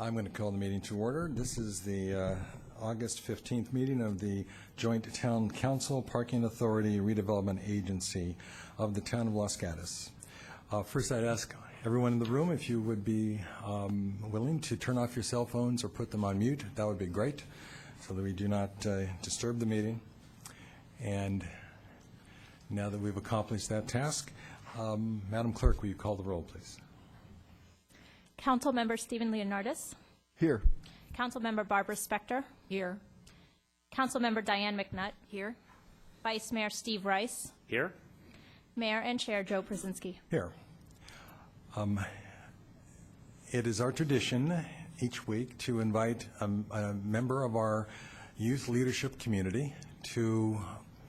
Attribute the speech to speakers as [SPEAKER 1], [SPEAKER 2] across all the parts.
[SPEAKER 1] I'm going to call the meeting to order. This is the August 15th meeting of the Joint Town Council Parking Authority Redevelopment Agency of the Town of Los Gatos. First, I'd ask everyone in the room if you would be willing to turn off your cell phones or put them on mute. That would be great, so that we do not disturb the meeting. And now that we've accomplished that task, Madam Clerk, will you call the roll, please?
[SPEAKER 2] Councilmember Stephen Leonardis.
[SPEAKER 3] Here.
[SPEAKER 2] Councilmember Barbara Spector.
[SPEAKER 4] Here.
[SPEAKER 2] Councilmember Diane McNutt. Here. Vice Mayor Steve Rice.
[SPEAKER 5] Here.
[SPEAKER 2] Mayor and Chair Joe Przinsky.
[SPEAKER 1] Here. It is our tradition each week to invite a member of our youth leadership community to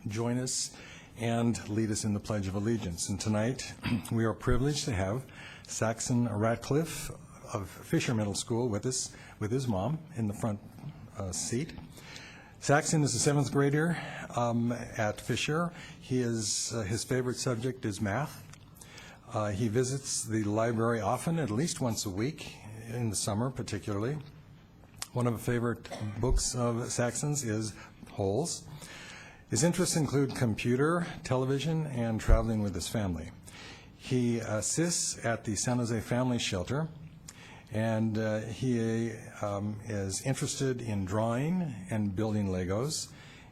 [SPEAKER 1] join us and lead us in the Pledge of Allegiance. And tonight, we are privileged to have Saxon Ratcliffe of Fisher Middle School with us, with his mom in the front seat. Saxon is a seventh grader at Fisher. His favorite subject is math. He visits the library often, at least once a week, in the summer particularly. One of the favorite books of Saxon's is Holes. His interests include computer, television, and traveling with his family. He assists at the San Jose Family Shelter, and he is interested in drawing and building Legos.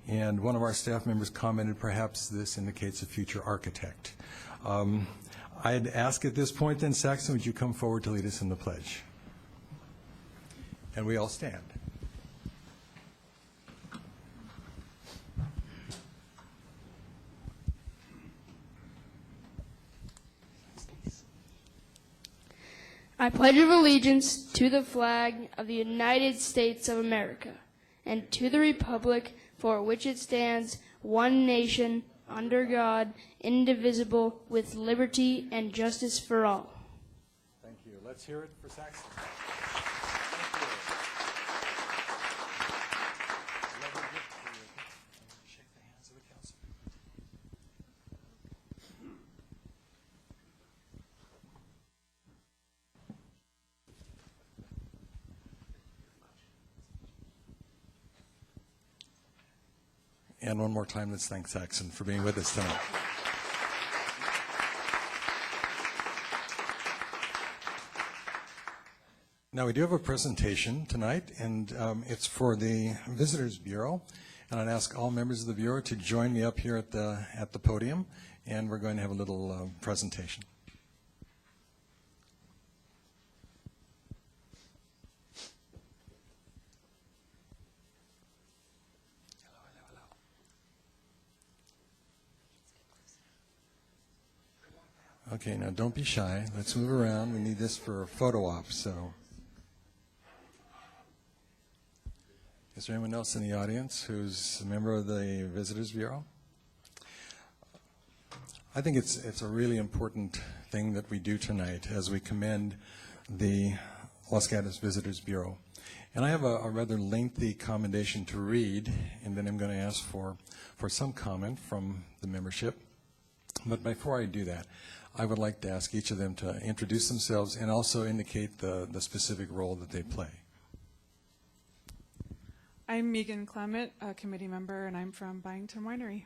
[SPEAKER 1] And one of our staff members commented perhaps this indicates a future architect. I'd ask at this point then, Saxon, would you come forward to lead us in the pledge? And we all stand.
[SPEAKER 6] I pledge of allegiance to the flag of the United States of America and to the republic for which it stands, one nation, under God, indivisible, with liberty and justice for all.
[SPEAKER 1] Thank you. Let's hear it for Saxon. Shake the hands of the council. And one more time, let's thank Saxon for being with us tonight. Now, we do have a presentation tonight, and it's for the Visitors Bureau. And I'd ask all members of the Bureau to join me up here at the podium, and we're going to have a little presentation. Okay, now don't be shy. Let's move around. We need this for a photo op, so. Is there anyone else in the audience who's a member of the Visitors Bureau? I think it's a really important thing that we do tonight as we commend the Los Gatos Visitors Bureau. And I have a rather lengthy commendation to read, and then I'm going to ask for some comment from the membership. But before I do that, I would like to ask each of them to introduce themselves and also indicate the specific role that they play.
[SPEAKER 4] I'm Megan Clement, a committee member, and I'm from Byington Winery.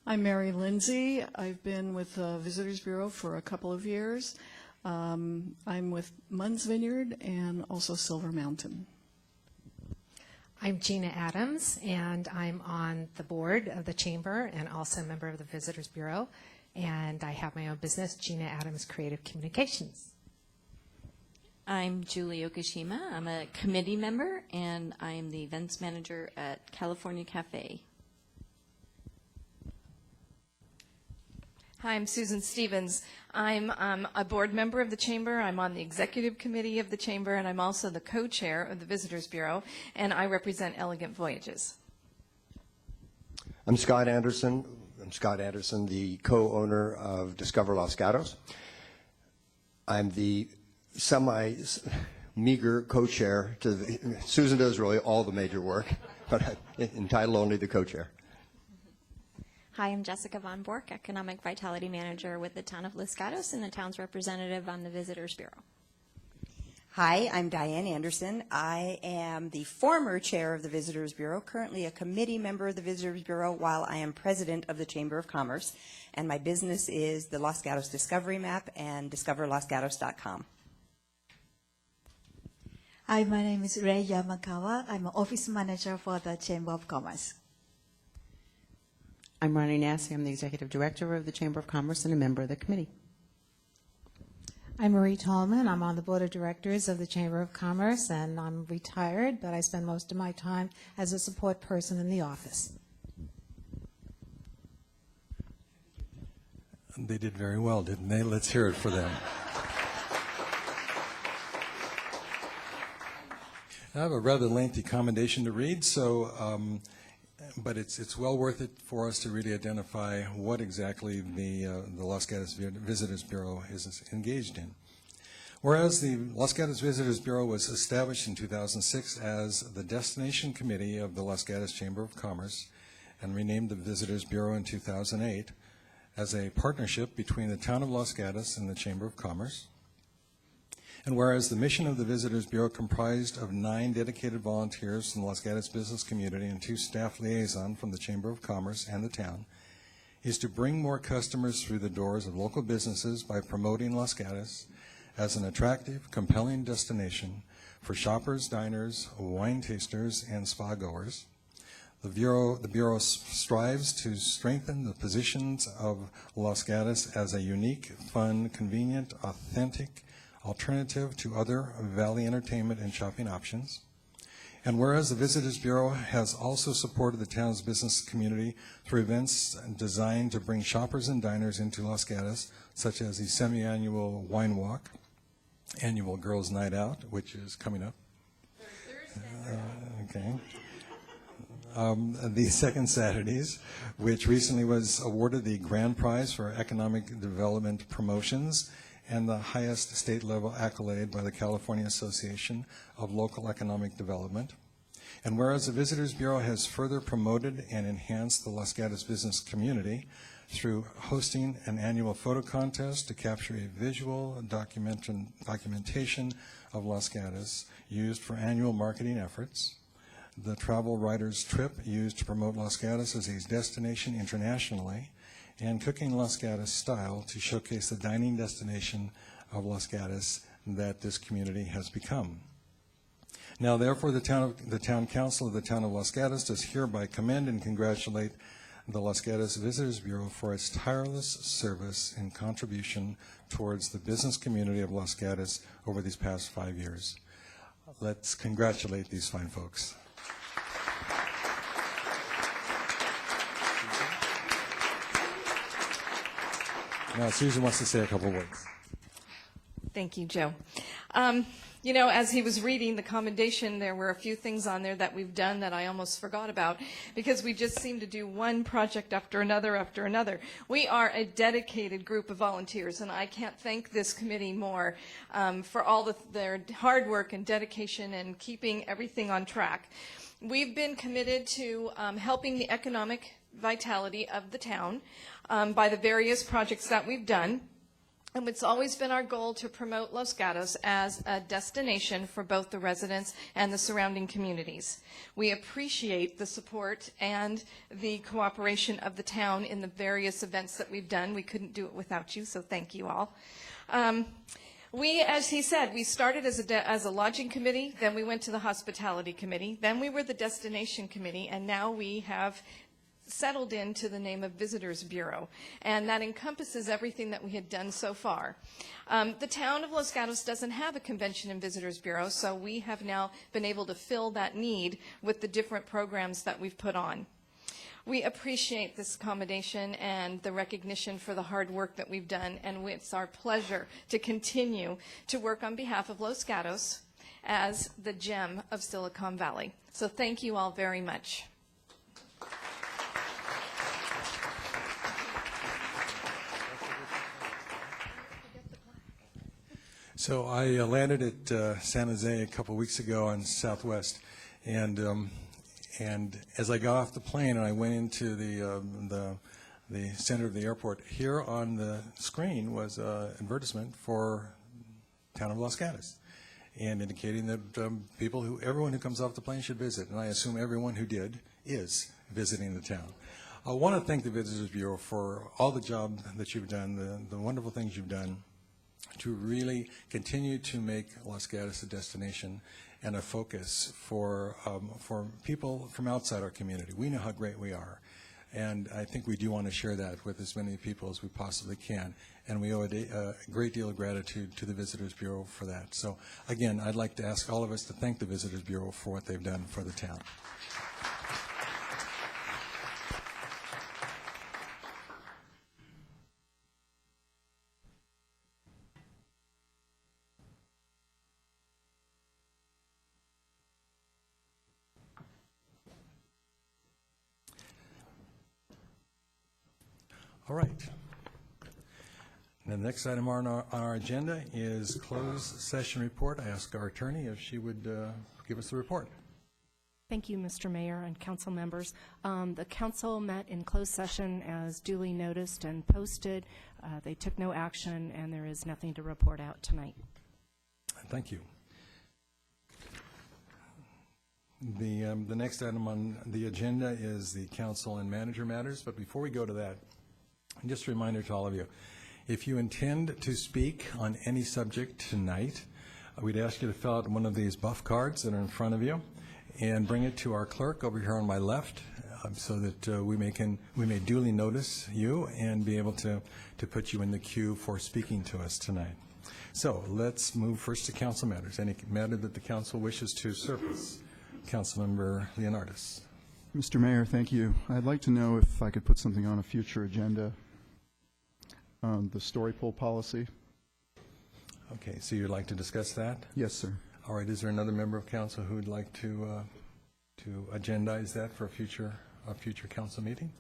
[SPEAKER 7] I'm Mary Lindsay. I've been with the Visitors Bureau for a couple of years. I'm with Munn's Vineyard and also Silver Mountain.
[SPEAKER 8] I'm Gina Adams, and I'm on the board of the Chamber and also a member of the Visitors Bureau. And I have my own business, Gina Adams Creative Communications.
[SPEAKER 9] I'm Julie Okashima. I'm a committee member, and I'm the events manager at California Cafe.
[SPEAKER 10] Hi, I'm Susan Stevens. I'm a board member of the Chamber. I'm on the executive committee of the Chamber, and I'm also the co-chair of the Visitors Bureau, and I represent Elegant Voyages.
[SPEAKER 3] I'm Scott Anderson. The co-owner of Discover Los Gatos. I'm the semi-meager co-chair to Susan does really all the major work, but I'm entitled only the co-chair.
[SPEAKER 11] Hi, I'm Jessica Von Bork, Economic Vitality Manager with the Town of Los Gatos and the town's representative on the Visitors Bureau.
[SPEAKER 5] Hi, I'm Diane Anderson. I am the former chair of the Visitors Bureau, currently a committee member of the Visitors Bureau while I am president of the Chamber of Commerce. And my business is the Los Gatos Discovery Map and discoverlosgatos.com.
[SPEAKER 12] Hi, my name is Ray Yamakawa. I'm an office manager for the Chamber of Commerce.
[SPEAKER 13] I'm Ronnie Nassi. I'm the executive director of the Chamber of Commerce and a member of the committee.
[SPEAKER 8] I'm Marie Tallman. I'm on the board of directors of the Chamber of Commerce, and I'm retired, but I spend most of my time as a support person in the office.
[SPEAKER 1] They did very well, didn't they? Let's hear it for them. I have a rather lengthy commendation to read, but it's well worth it for us to really identify what exactly the Los Gatos Visitors Bureau is engaged in. Whereas the Los Gatos Visitors Bureau was established in 2006 as the Destination Committee of the Los Gatos Chamber of Commerce and renamed the Visitors Bureau in 2008 as a partnership between the Town of Los Gatos and the Chamber of Commerce. And whereas the mission of the Visitors Bureau comprised of 9 dedicated volunteers from the Los Gatos business community and 2 staff liaisons from the Chamber of Commerce and the town, is to bring more customers through the doors of local businesses by promoting Los Gatos as an attractive, compelling destination for shoppers, diners, wine tasters, and spa goers. The Bureau strives to strengthen the positions of Los Gatos as a unique, fun, convenient, authentic alternative to other Valley entertainment and shopping options. And whereas the Visitors Bureau has also supported the town's business community through events designed to bring shoppers and diners into Los Gatos, such as the semi-annual Wine Walk, annual Girls' Night Out, which is coming up. The second Saturdays, which recently was awarded the grand prize for economic development promotions and the highest state-level accolade by the California Association of Local Economic Development. And whereas the Visitors Bureau has further promoted and enhanced the Los Gatos business community through hosting an annual photo contest to capture a visual documentation of Los Gatos used for annual marketing efforts, the Travel Writers Trip used to promote Los Gatos as a destination internationally, and Cooking Los Gatos Style to showcase the dining destination of Los Gatos that this community has become. Now, therefore, the Town Council of the Town of Los Gatos does hereby commend and congratulate the Los Gatos Visitors Bureau for its tireless service and contribution towards the business community of Los Gatos over these past 5 years. Let's congratulate these fine folks. Now, Susan wants to say a couple words.
[SPEAKER 10] Thank you, Joe. You know, as he was reading the commendation, there were a few things on there that we've done that I almost forgot about because we just seem to do one project after another after another. We are a dedicated group of volunteers, and I can't thank this committee more for all their hard work and dedication and keeping everything on track. We've been committed to helping the economic vitality of the town by the various projects that we've done. And it's always been our goal to promote Los Gatos as a destination for both the residents and the surrounding communities. We appreciate the support and the cooperation of the town in the various events that we've done. We couldn't do it without you, so thank you all. We, as he said, we started as a lodging committee, then we went to the hospitality committee, then we were the destination committee, and now we have settled into the name of Visitors Bureau, and that encompasses everything that we had done so far. The town of Los Gatos doesn't have a Convention and Visitors Bureau, so we have now been able to fill that need with the different programs that we've put on. We appreciate this accommodation and the recognition for the hard work that we've done, and it's our pleasure to continue to work on behalf of Los Gatos as the gem of Silicon Valley. So thank you all very much.
[SPEAKER 1] So I landed at San Jose a couple weeks ago on Southwest, and as I got off the plane and I went into the center of the airport, here on the screen was an advertisement for Town of Los Gatos. and indicating that everyone who comes off the plane should visit, and I assume everyone who did is visiting the town. I want to thank the Visitors Bureau for all the job that you've done, the wonderful things you've done to really continue to make Los Gatos a destination and a focus for people from outside our community. We know how great we are, and I think we do want to share that with as many people as we possibly can, and we owe a great deal of gratitude to the Visitors Bureau for that. So again, I'd like to ask all of us to thank the Visitors Bureau for what they've done for the town. All right. And the next item on our agenda is closed session report. I ask our attorney if she would give us the report.
[SPEAKER 14] Thank you, Mr. Mayor and council members. The council met in closed session as duly noticed and posted. They took no action, and there is nothing to report out tonight.
[SPEAKER 1] Thank you. The next item on the agenda is the council and manager matters, but before we go to that, just a reminder to all of you, if you intend to speak on any subject tonight, we'd ask you to fill out one of these buff cards that are in front of you and bring it to our clerk over here on my left so that we may duly notice you and be able to put you in the queue for speaking to us tonight. So let's move first to council matters. Any matter that the council wishes to surface. Councilmember Leonardis.
[SPEAKER 15] Mr. Mayor, thank you. I'd like to know if I could put something on a future agenda on the story poll policy.
[SPEAKER 1] Okay, so you'd like to discuss that?
[SPEAKER 15] Yes, sir.
[SPEAKER 1] All right, is there another member of council who would like to agendize that for a future council meeting?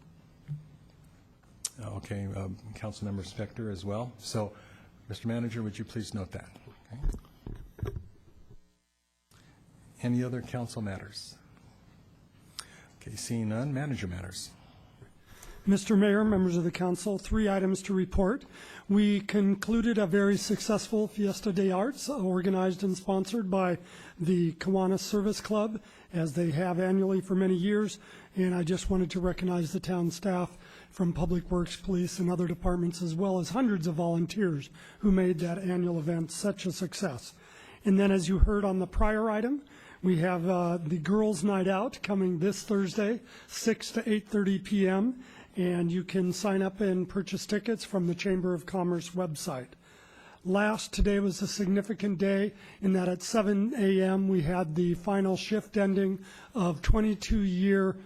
[SPEAKER 1] Okay, Councilmember Spector as well. So, Mr. Manager, would you please note that? Okay. Any other council matters? Okay, seeing none, manager matters.
[SPEAKER 16] Mr. Mayor, members of the council, 3 items to report. We concluded a very successful Fiesta de Arts organized and sponsored by the Kiwanis Service Club, as they have annually for many years, and I just wanted to recognize the town staff from Public Works, Police, and other departments, as well as hundreds of volunteers who made that annual event such a success. And then, as you heard on the prior item, we have the Girls' Night Out coming this Thursday, 6 to 8:30 p.m., and you can sign up and purchase tickets from the Chamber of Commerce website. Today was a significant day in that at 7 a.m. we had the final shift ending of 22-year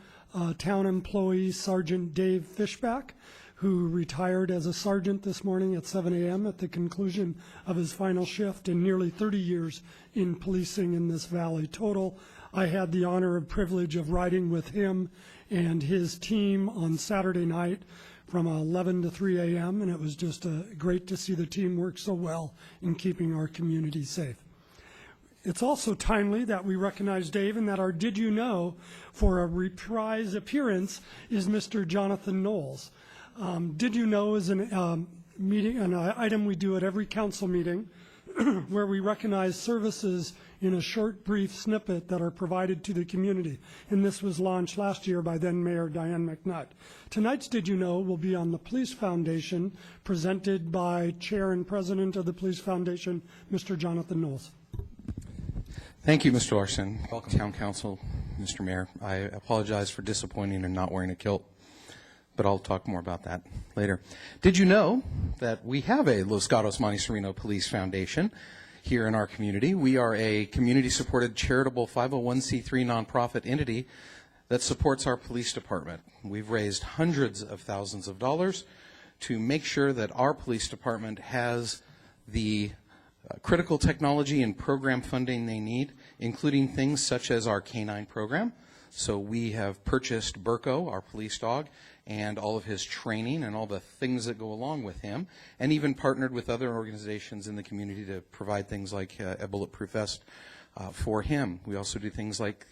[SPEAKER 16] town employee Sergeant Dave Fishback, who retired as a sergeant this morning at 7 a.m. at the conclusion of his final shift in nearly 30 years in policing in this valley. Total, I had the honor and privilege of riding with him and his team on Saturday night from 11 to 3 a.m., and it was just great to see the team work so well in keeping our community safe. It's also timely that we recognize Dave and that our Did You Know for a reprise appearance is Mr. Jonathan Knowles. Did You Know is an item we do at every council meeting where we recognize services in a short, brief snippet that are provided to the community. And this was launched last year by then Mayor Diane McNutt. Tonight's Did You Know will be on the Police Foundation, presented by Chair and President of the Police Foundation, Mr. Jonathan Knowles.
[SPEAKER 17] Thank you, Mr. Larson.
[SPEAKER 1] Welcome.
[SPEAKER 17] Town Council, Mr. Mayor. I apologize for disappointing and not wearing a kilt, but I'll talk more about that later. Did you know that we have a Los Gatos Monte Sereno Police Foundation here in our community? We are a community-supported charitable 501c3 nonprofit entity that supports our police department. We've raised hundreds of thousands of dollars to make sure that our police department has the critical technology and program funding they need, including things such as our K9 program. So we have purchased Burko, our police dog, and all of his training and all the things that go along with him, and even partnered with other organizations in the community to provide things like a bulletproof vest for him. We also do things like,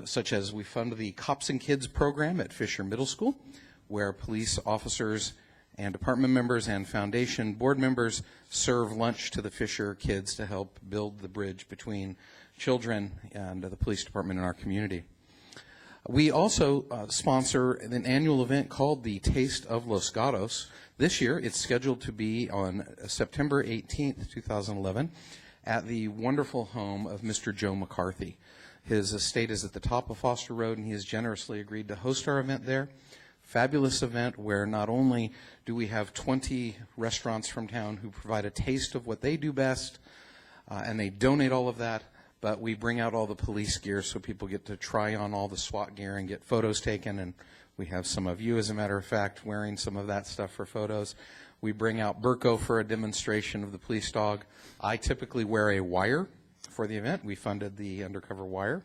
[SPEAKER 17] such as we fund the Cops and Kids program at Fisher Middle School, where police officers and department members and foundation board members serve lunch to the Fisher kids to help build the bridge between children and the police department in our community. We also sponsor an annual event called the Taste of Los Gatos. This year, it's scheduled to be on September 18th, 2011, at the wonderful home of Mr. Joe McCarthy. His estate is at the top of Foster Road, and he has generously agreed to host our event there. Fabulous event where not only do we have 20 restaurants from town who provide a taste of what they do best, and they donate all of that, but we bring out all the police gear so people get to try on all the SWAT gear and get photos taken, and we have some of you, as a matter of fact, wearing some of that stuff for photos. We bring out Burko for a demonstration of the police dog. I typically wear a wire for the event. We funded the undercover wire.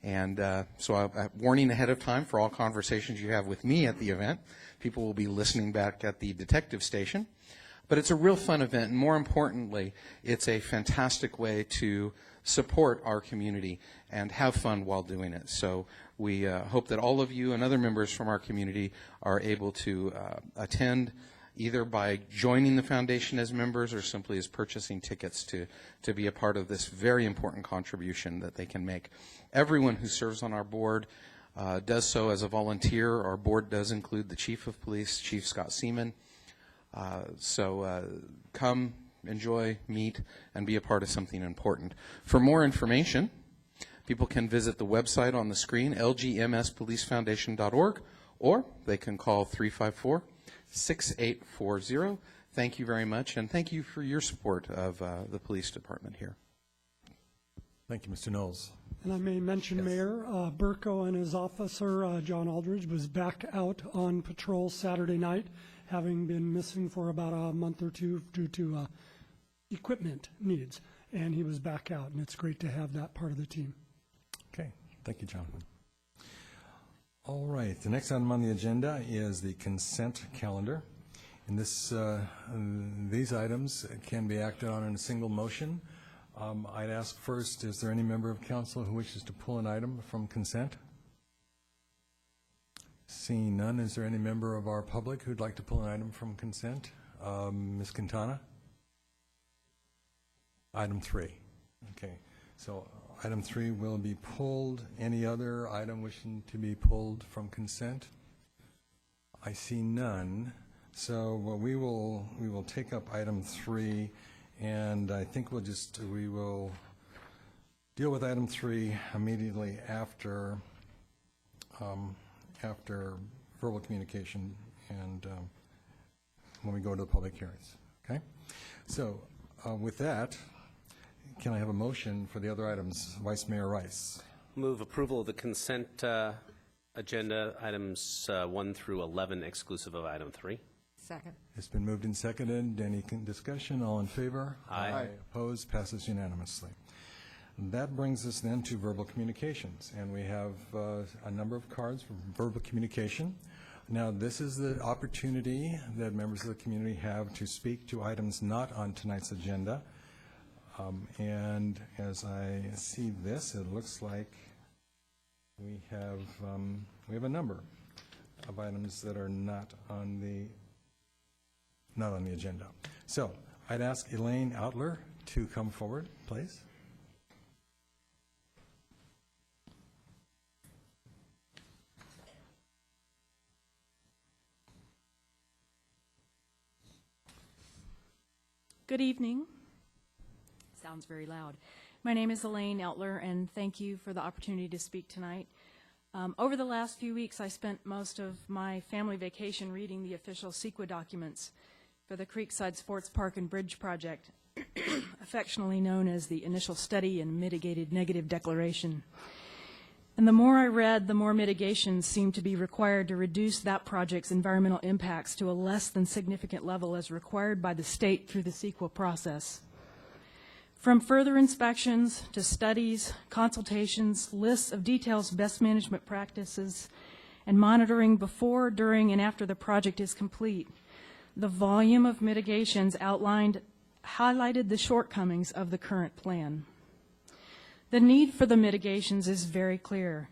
[SPEAKER 17] And so a warning ahead of time for all conversations you have with me at the event. People will be listening back at the detective station. But it's a real fun event, and more importantly, it's a fantastic way to support our community and have fun while doing it. So we hope that all of you and other members from our community are able to attend, either by joining the foundation as members or simply as purchasing tickets to be a part of this very important contribution that they can make. Everyone who serves on our board does so as a volunteer. Our board does include the Chief of Police, Chief Scott Seaman. So come, enjoy, meet, and be a part of something important. For more information, people can visit the website on the screen, lgmspolicefoundation.org, or they can call 354-6840. Thank you very much, and thank you for your support of the police department here.
[SPEAKER 1] Thank you, Mr. Knowles.
[SPEAKER 16] And I may mention, Mayor, Burko and his officer, John Aldridge, was back out on patrol Saturday night, having been missing for about a month or two due to equipment needs. And he was back out, and it's great to have that part of the team.
[SPEAKER 1] Okay, thank you, John. All right, the next item on the agenda is the consent calendar. And these items can be acted on in a single motion. I'd ask first, is there any member of council who wishes to pull an item from consent? Seeing none, is there any member of our public who'd like to pull an item from consent? Ms. Quintana? Item 3. Okay, so item 3 will be pulled. Any other item wishing to be pulled from consent? I see none. So we will take up item 3, and I think we will deal with item 3 immediately after verbal communication and when we go to the public hearings. Okay? So with that, can I have a motion for the other items? Vice Mayor Rice.
[SPEAKER 18] Move approval of the consent agenda items 1 through 11, exclusive of item 3.
[SPEAKER 12] Second.
[SPEAKER 1] It's been moved and seconded. Any discussion? All in favor?
[SPEAKER 18] Aye.
[SPEAKER 1] Opposed? Passes unanimously. That brings us then to verbal communications, and we have a number of cards for verbal communication. Now, this is the opportunity that members of the community have to speak to items not on tonight's agenda. And as I see this, it looks like we have a number of items that are not on the agenda. So I'd ask Elaine Outler to come forward, please.
[SPEAKER 19] Good evening. Sounds very loud. My name is Elaine Outler, and thank you for the opportunity to speak tonight. Over the last few weeks, I spent most of my family vacation reading the official CEQA documents for the Creekside Sports Park and Bridge project, affectionately known as the Initial Study and Mitigated Negative Declaration. And the more I read, the more mitigations seemed to be required to reduce that project's environmental impacts to a less than significant level as required by the state through the CEQA process. From further inspections to studies, consultations, lists of details, best management practices, and monitoring before, during, and after the project is complete, the volume of mitigations outlined highlighted the shortcomings of the current plan. The need for the mitigations is very clear.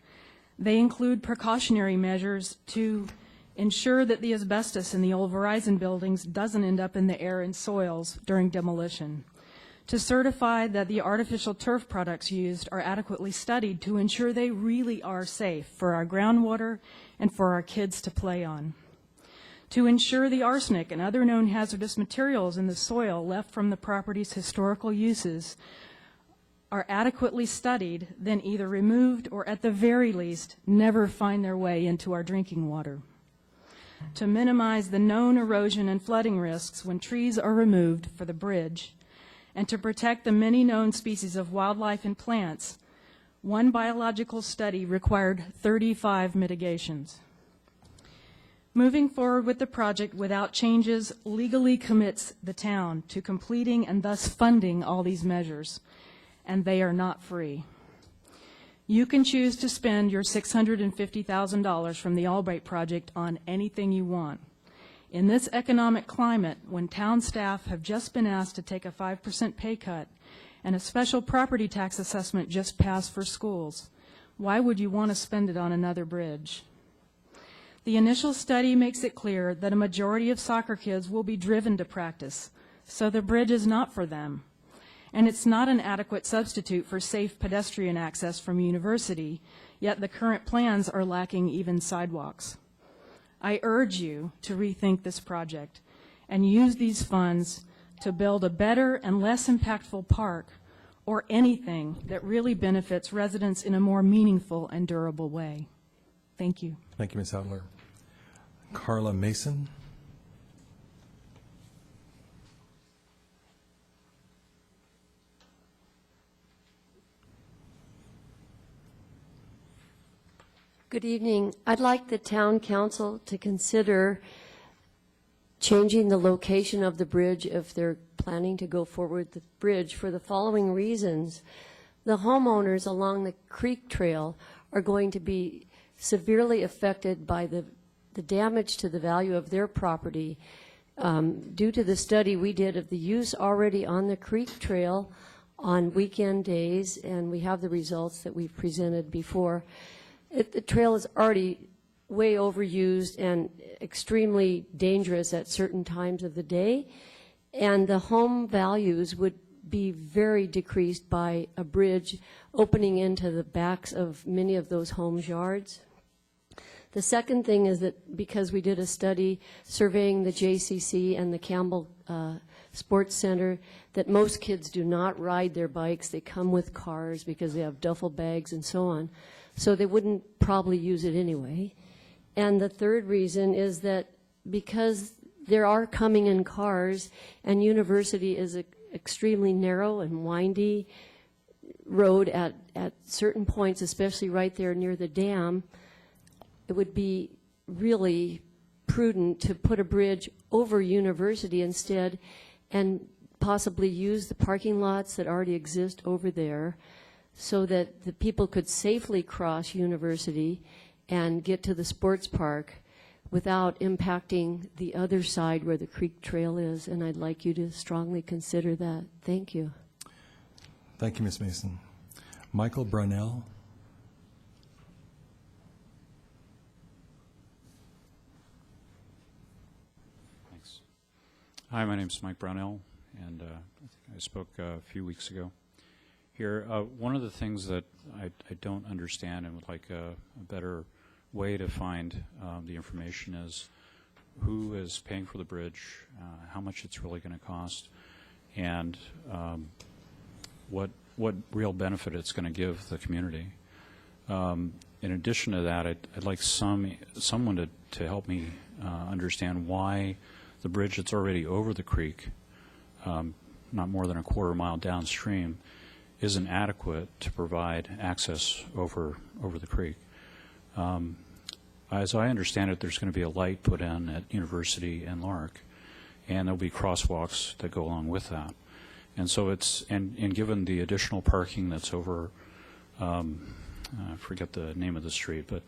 [SPEAKER 19] They include precautionary measures to ensure that the asbestos in the old Verizon buildings doesn't end up in the air and soils during demolition, to certify that the artificial turf products used are adequately studied to ensure they really are safe for our groundwater and for our kids to play on, to ensure the arsenic and other known hazardous materials in the soil left from the property's historical uses are adequately studied, then either removed or at the very least never find their way into our drinking water, to minimize the known erosion and flooding risks when trees are removed for the bridge, and to protect the many known species of wildlife and plants. One biological study required 35 mitigations. Moving forward with the project without changes legally commits the town to completing and thus funding all these measures, and they are not free. You can choose to spend your $650,000 from the Albright project on anything you want. In this economic climate, when town staff have just been asked to take a 5% pay cut and a special property tax assessment just passed for schools, why would you want to spend it on another bridge? The initial study makes it clear that a majority of soccer kids will be driven to practice, so the bridge is not for them. And it's not an adequate substitute for safe pedestrian access from University, yet the current plans are lacking even sidewalks. I urge you to rethink this project and use these funds to build a better and less impactful park or anything that really benefits residents in a more meaningful and durable way. Thank you.
[SPEAKER 1] Thank you, Ms. Outler. Carla Mason.
[SPEAKER 20] Good evening. I'd like the town council to consider changing the location of the bridge if they're planning to go forward with the bridge for the following reasons. The homeowners along the creek trail are going to be severely affected by the damage to the value of their property due to the study we did of the use already on the creek trail on weekend days, and we have the results that we've presented before. The trail is already way overused and extremely dangerous at certain times of the day, and the home values would be very decreased by a bridge opening into the backs of many of those homes' yards. The second thing is that because we did a study surveying the JCC and the Campbell Sports Center, that most kids do not ride their bikes. They come with cars because they have duffel bags and so on. So they wouldn't probably use it anyway. And the third reason is that because there are coming in cars and University is an extremely narrow and windy road at certain points, especially right there near the dam, it would be really prudent to put a bridge over University instead and possibly use the parking lots that already exist over there so that the people could safely cross University and get to the sports park without impacting the other side where the creek trail is. And I'd like you to strongly consider that. Thank you.
[SPEAKER 1] Thank you, Ms. Mason. Michael Brunell.
[SPEAKER 21] Thanks. Hi, my name's Mike Brownell, and I spoke a few weeks ago here. One of the things that I don't understand and would like a better way to find the information is who is paying for the bridge, how much it's really going to cost, and what real benefit it's going to give the community. In addition to that, I'd like someone to help me understand why the bridge that's already over the creek, not more than a quarter mile downstream, isn't adequate to provide access over the creek. As I understand it, there's going to be a light put in at University and Lark, and there'll be crosswalks that go along with that. And so and given the additional parking that's over, I forget the name of the street, but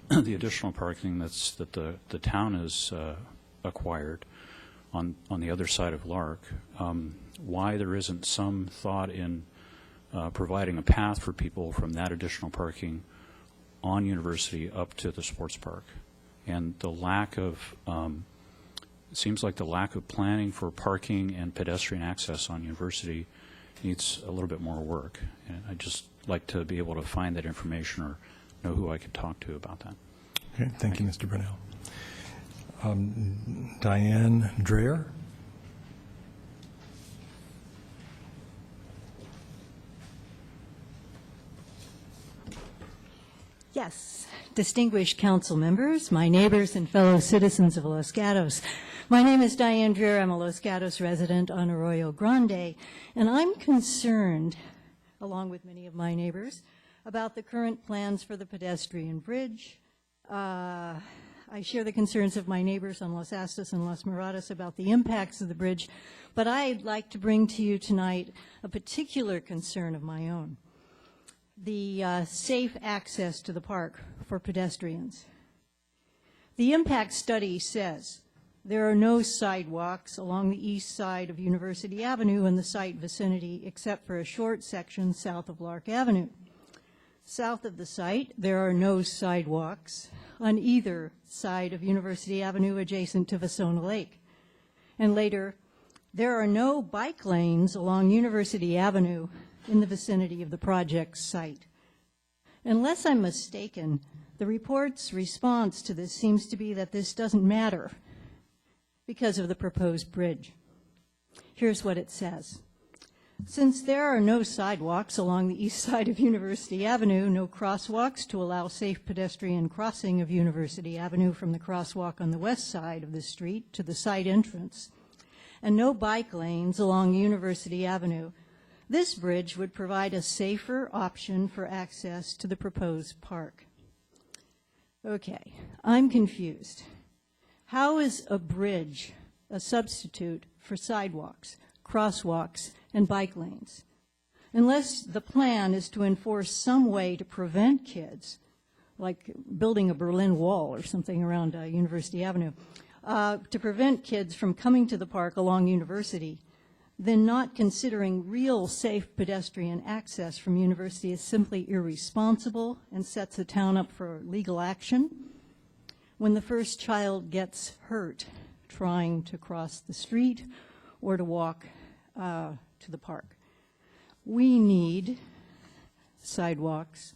[SPEAKER 21] the additional parking that the town has acquired on the other side of Lark, why there isn't some thought in providing a path for people from that additional parking on University up to the sports park. and the lack of, it seems like the lack of planning for parking and pedestrian access on University needs a little bit more work. And I'd just like to be able to find that information or know who I could talk to about that.
[SPEAKER 1] Okay, thank you, Mr. Brunel. Diane Dreher?
[SPEAKER 2] Yes, distinguished council members, my neighbors and fellow citizens of Los Gatos. My name is Diane Dreher. I'm a Los Gatos resident on Arroyo Grande, and I'm concerned, along with many of my neighbors, about the current plans for the pedestrian bridge. I share the concerns of my neighbors on Los Astos and Los Morados about the impacts of the bridge, but I'd like to bring to you tonight a particular concern of my own. The safe access to the park for pedestrians. The impact study says there are no sidewalks along the east side of University Avenue in the site vicinity except for a short section south of Lark Avenue. South of the site, there are no sidewalks on either side of University Avenue adjacent to Vasona Lake. And later, there are no bike lanes along University Avenue in the vicinity of the project site. Unless I'm mistaken, the report's response to this seems to be that this doesn't matter because of the proposed bridge. Here's what it says. Since there are no sidewalks along the east side of University Avenue, no crosswalks to allow safe pedestrian crossing of University Avenue from the crosswalk on the west side of the street to the site entrance, and no bike lanes along University Avenue, this bridge would provide a safer option for access to the proposed park. Okay, I'm confused. How is a bridge a substitute for sidewalks, crosswalks, and bike lanes? Unless the plan is to enforce some way to prevent kids, like building a Berlin Wall or something around University Avenue, to prevent kids from coming to the park along University, then not considering real safe pedestrian access from University is simply irresponsible and sets the town up for legal action. When the first child gets hurt trying to cross the street or to walk to the park, we need sidewalks,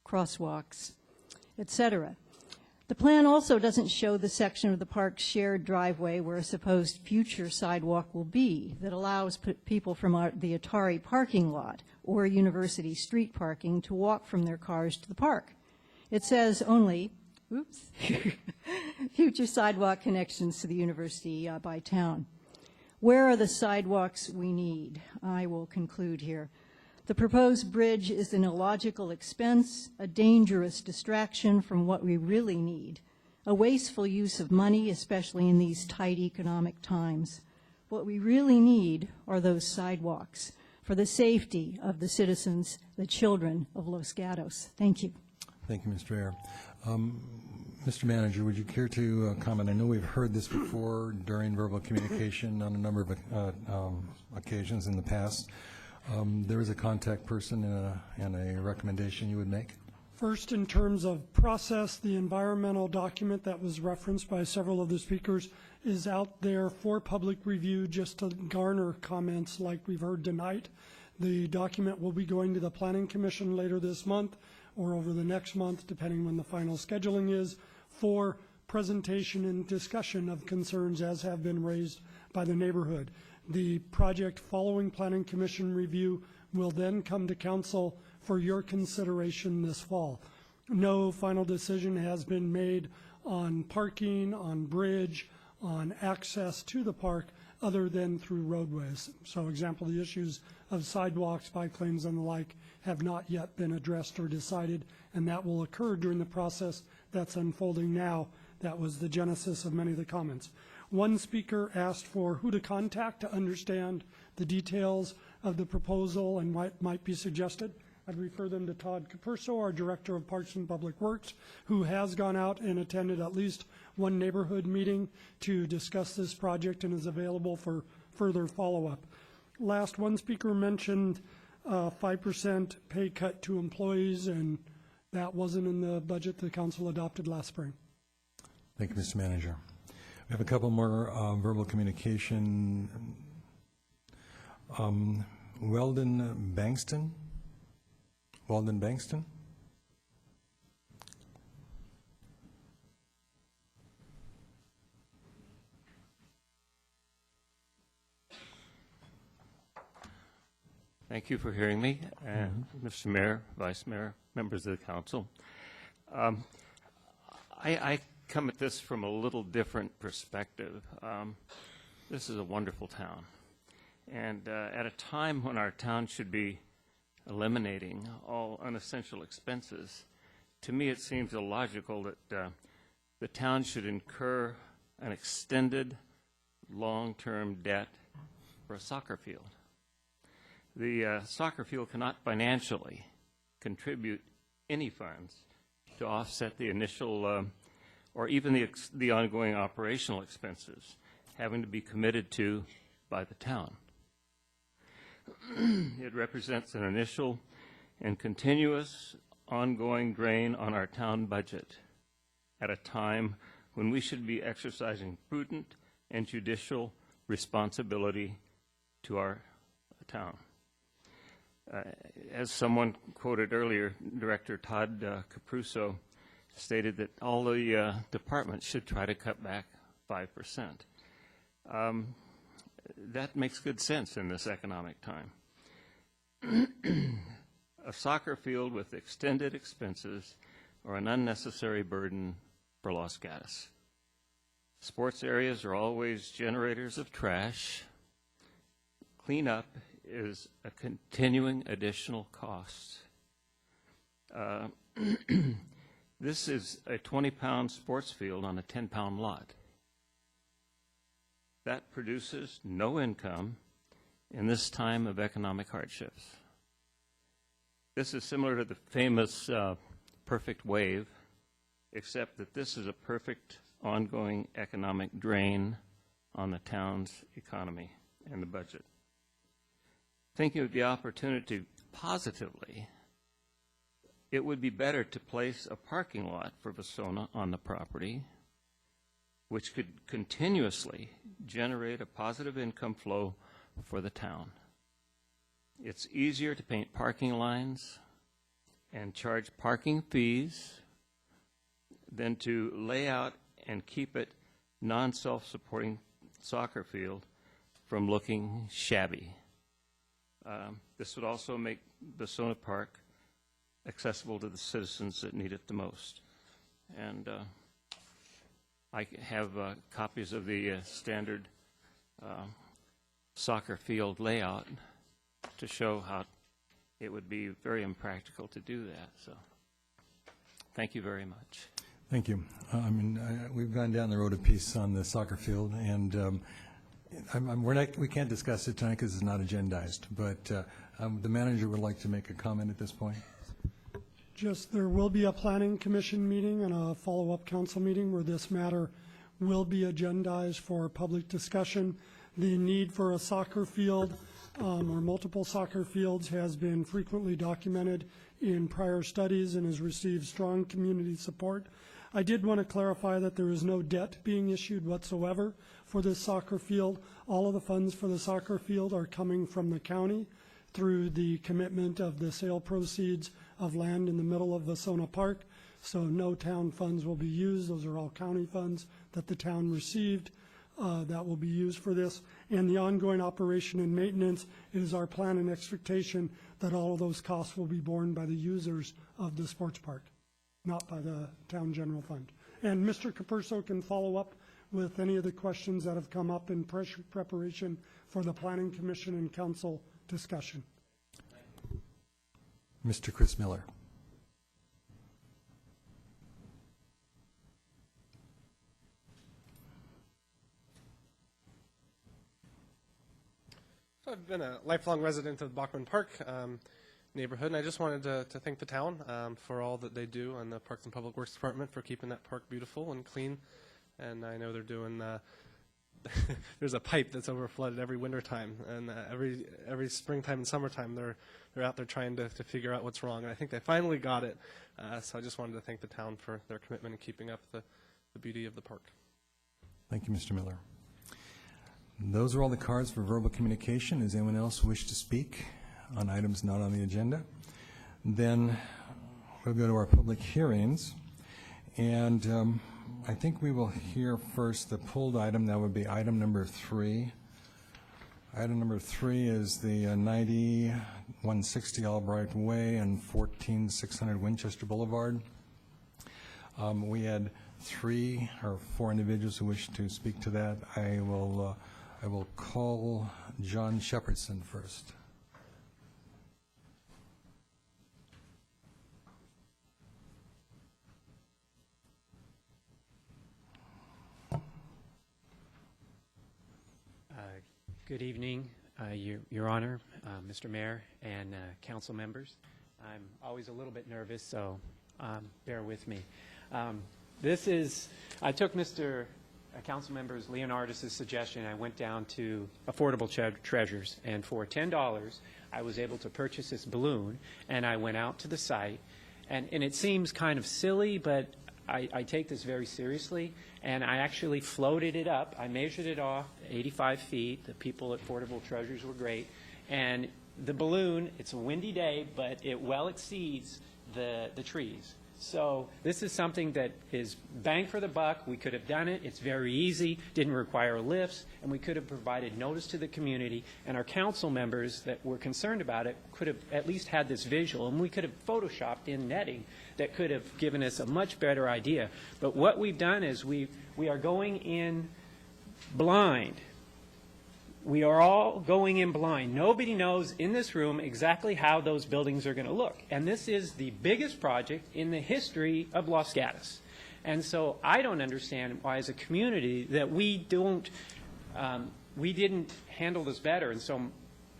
[SPEAKER 2] crosswalks, etc. The plan also doesn't show the section of the park's shared driveway where a supposed future sidewalk will be that allows people from the Atari parking lot or University street parking to walk from their cars to the park. It says only, future sidewalk connections to the University by town. Where are the sidewalks we need? I will conclude here. The proposed bridge is an illogical expense, a dangerous distraction from what we really need, a wasteful use of money, especially in these tight economic times. What we really need are those sidewalks for the safety of the citizens, the children of Los Gatos. Thank you.
[SPEAKER 1] Thank you, Mr. Mayor. Mr. Manager, would you care to comment? I know we've heard this before during verbal communication on a number of occasions in the past. There is a contact person and a recommendation you would make?
[SPEAKER 16] First, in terms of process, the environmental document that was referenced by several of the speakers is out there for public review just to garner comments like we've heard tonight. The document will be going to the Planning Commission later this month or over the next month, depending when the final scheduling is, for presentation and discussion of concerns as have been raised by the neighborhood. The project following Planning Commission review will then come to Council for your consideration this fall. No final decision has been made on parking, on bridge, on access to the park other than through roadways. So, example, the issues of sidewalks, bike lanes, and the like have not yet been addressed or decided, and that will occur during the process that's unfolding now. That was the genesis of many of the comments. One speaker asked for who to contact to understand the details of the proposal and what might be suggested. I'd refer them to Todd Capurso, our Director of Parks and Public Works, who has gone out and attended at least one neighborhood meeting to discuss this project and is available for further follow-up. Last, one speaker mentioned 5% pay cut to employees, and that wasn't in the budget the council adopted last spring.
[SPEAKER 1] Thank you, Mr. Manager. We have a couple more verbal communication. Weldon Bankston? Weldon Bankston?
[SPEAKER 6] Thank you for hearing me, and Mr. Mayor, Vice Mayor, members of the council. I come at this from a little different perspective. This is a wonderful town, and at a time when our town should be eliminating all unessential expenses, to me it seems illogical that the town should incur an extended long-term debt for a soccer field. The soccer field cannot financially contribute any funds to offset the initial or even the ongoing operational expenses having to be committed to by the town. It represents an initial and continuous ongoing drain on our town budget at a time when we should be exercising prudent and judicial responsibility to our town. As someone quoted earlier, Director Todd Capruso stated that all the departments should try to cut back 5%. That makes good sense in this economic time. A soccer field with extended expenses are an unnecessary burden for Los Gatos. Sports areas are always generators of trash. Cleanup is a continuing additional cost. This is a 20-pound sports field on a 10-pound lot. That produces no income in this time of economic hardships. This is similar to the famous perfect wave, except that this is a perfect ongoing economic drain on the town's economy and the budget. Thinking of the opportunity positively, it would be better to place a parking lot for Vasona on the property, which could continuously generate a positive income flow for the town. It's easier to paint parking lines and charge parking fees than to lay out and keep it non-self-supporting soccer field from looking shabby. This would also make Vasona Park accessible to the citizens that need it the most. And I have copies of the standard soccer field layout to show how it would be very impractical to do that. So thank you very much.
[SPEAKER 1] Thank you. We've gone down the road of peace on the soccer field, and we can't discuss it tonight because it's not agendized, but the manager would like to make a comment at this point.
[SPEAKER 16] Just, there will be a planning commission meeting and a follow-up council meeting where this matter will be agendized for public discussion. The need for a soccer field or multiple soccer fields has been frequently documented in prior studies and has received strong community support. I did want to clarify that there is no debt being issued whatsoever for this soccer field. All of the funds for the soccer field are coming from the county through the commitment of the sale proceeds of land in the middle of Vasona Park. So no town funds will be used. Those are all county funds that the town received that will be used for this. And the ongoing operation and maintenance, it is our plan and expectation that all of those costs will be borne by the users of the sports park, not by the town general fund. And Mr. Capurso can follow up with any of the questions that have come up in preparation for the Planning Commission and Council discussion.
[SPEAKER 1] Mr. Chris Miller.
[SPEAKER 22] So I've been a lifelong resident of Bachman Park neighborhood, and I just wanted to thank the town for all that they do, and the Parks and Public Works Department for keeping that park beautiful and clean. And I know they're doing there's a pipe that's overflooded every winter time, and every springtime and summertime they're out there trying to figure out what's wrong, and I think they finally got it. So I just wanted to thank the town for their commitment in keeping up the the beauty of the park.
[SPEAKER 1] Thank you, Mr. Miller. Those are all the cards for verbal communication. Does anyone else wish to speak on items not on the agenda? Then we'll go to our public hearings. And I think we will hear first the pulled item. That would be item number 3. Item number 3 is the 9160 Albright Way and 14600 Winchester Boulevard. We had 3 or 4 individuals who wish to speak to that. I will call John Shepherdson first.
[SPEAKER 4] Good evening, Your Honor, Mr. Mayor, and council members. I'm always a little bit nervous, so bear with me. I took Mr. Council Member Leonardis' suggestion. I went down to Affordable Treasures, and for $10, I was able to purchase this balloon, and I went out to the site, and it seems kind of silly, but I take this very seriously, and I actually floated it up. I measured it off 85 feet. The people at Affordable Treasures were great. And the balloon, it's a windy day, but it well exceeds the trees. So this is something that is bang for the buck. We could have done it. It's very easy, didn't require lifts, and we could have provided notice to the community, and our council members that were concerned about it could have at least had this visual, and we could have photoshopped in netting that could have given us a much better idea. But what we've done is we are going in blind. We are all going in blind. Nobody knows in this room exactly how those buildings are going to look. And this is the biggest project in the history of Los Gatos. And so I don't understand why, as a community, that we didn't handle this better. And so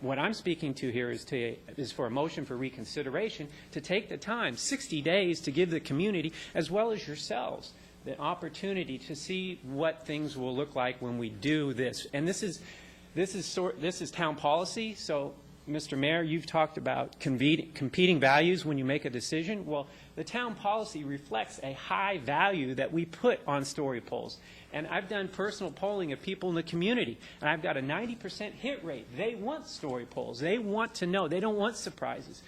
[SPEAKER 4] what I'm speaking to here is for a motion for reconsideration to take the time, 60 days, to give the community, as well as yourselves, the opportunity to see what things will look like when we do this. And this is town policy. So, Mr. Mayor, you've talked about competing values when you make a decision. Well, the town policy reflects a high value that we put on story polls. And I've done personal polling of people in the community, and I've got a 90% hit rate. They want story polls. They want to know. They don't want surprises.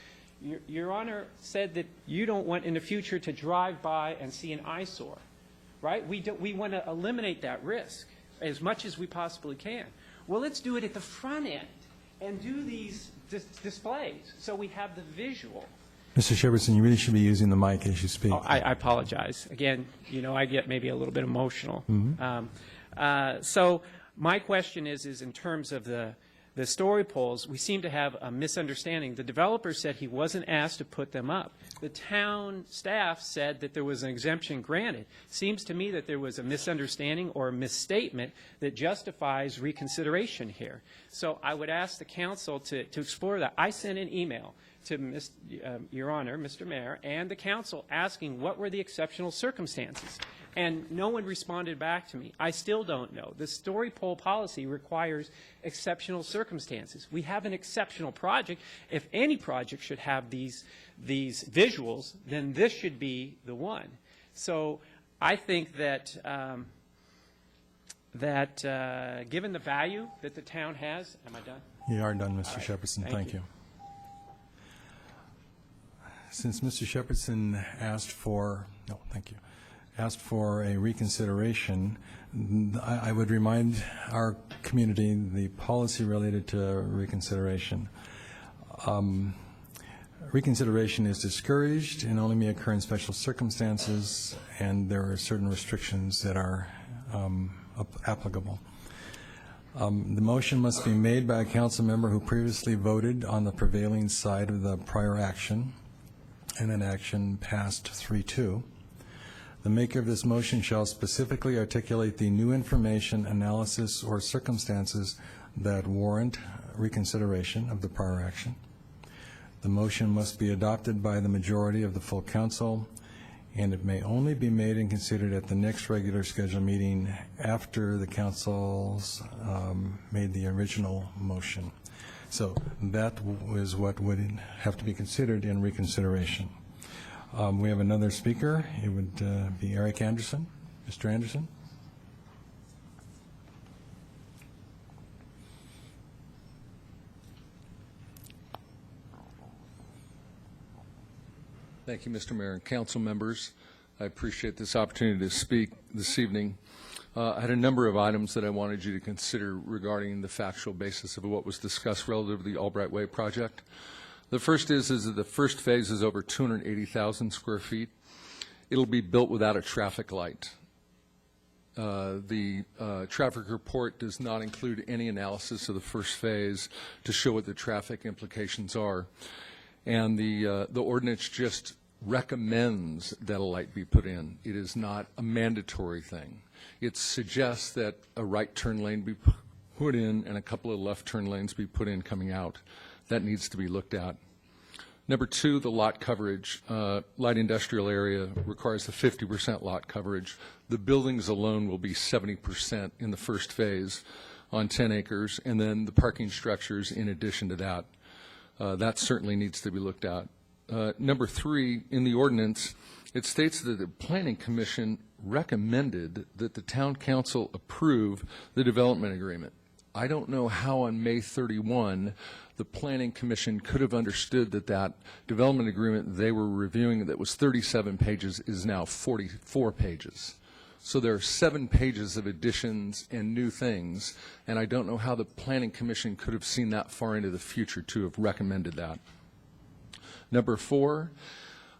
[SPEAKER 4] Your Honor said that you don't want in the future to drive by and see an eyesore, right? We want to eliminate that risk as much as we possibly can. Well, let's do it at the front end and do these displays so we have the visual.
[SPEAKER 1] Mr. Shepherdson, you really should be using the mic as you speak.
[SPEAKER 4] Oh, I apologize. Again, I get maybe a little bit emotional.
[SPEAKER 1] Mm-hmm.
[SPEAKER 4] So my question is in terms of the story polls, we seem to have a misunderstanding. The developer said he wasn't asked to put them up. The town staff said that there was an exemption granted. Seems to me that there was a misunderstanding or a misstatement that justifies reconsideration here. So I would ask the council to explore that. I sent an email to Your Honor, Mr. Mayor, and the council asking what were the exceptional circumstances. And no one responded back to me. I still don't know. The story poll policy requires exceptional circumstances. We have an exceptional project. If any project should have these visuals, then this should be the one. So I think that given the value that the town has, am I done?
[SPEAKER 1] You are done, Mr. Shepherdson. Thank you. Since Mr. Shepherdson asked for a reconsideration, I would remind our community the policy related to reconsideration. Reconsideration is discouraged and only may occur in special circumstances, and there are certain restrictions that are applicable. The motion must be made by a council member who previously voted on the prevailing side of the prior action, and an action passed 3-2. The maker of this motion shall specifically articulate the new information, analysis, or circumstances that warrant reconsideration of the prior action. The motion must be adopted by the majority of the full council, and it may only be made and considered at the next regular scheduled meeting after the council's made the original motion. So that is what would have to be considered in reconsideration. We have another speaker. It would be Eric Anderson. Mr. Anderson?
[SPEAKER 7] Thank you, Mr. Mayor and council members. I appreciate this opportunity to speak this evening. I had a number of items that I wanted you to consider regarding the factual basis of what was discussed relative to the Albright Way project. The first is that the first phase is over 280,000 square feet. It'll be built without a traffic light. The traffic report does not include any analysis of the first phase to show what the traffic implications are. And the ordinance just recommends that a light be put in. It is not a mandatory thing. It suggests that a right turn lane be put in and a couple of left turn lanes be put in coming out. That needs to be looked at. Number two, the lot coverage. Light industrial area requires the 50% lot coverage. The buildings alone will be 70% in the first phase on 10 acres, and then the parking structures in addition to that. That certainly needs to be looked at. Number three, in the ordinance, it states that the Planning Commission recommended that the Town Council approve the development agreement. I don't know how on May 31 the Planning Commission could have understood that that development agreement they were reviewing that was 37 pages is now 44 pages. So there are 7 pages of additions and new things, and I don't know how the Planning Commission could have seen that far into the future to have recommended that. Number four,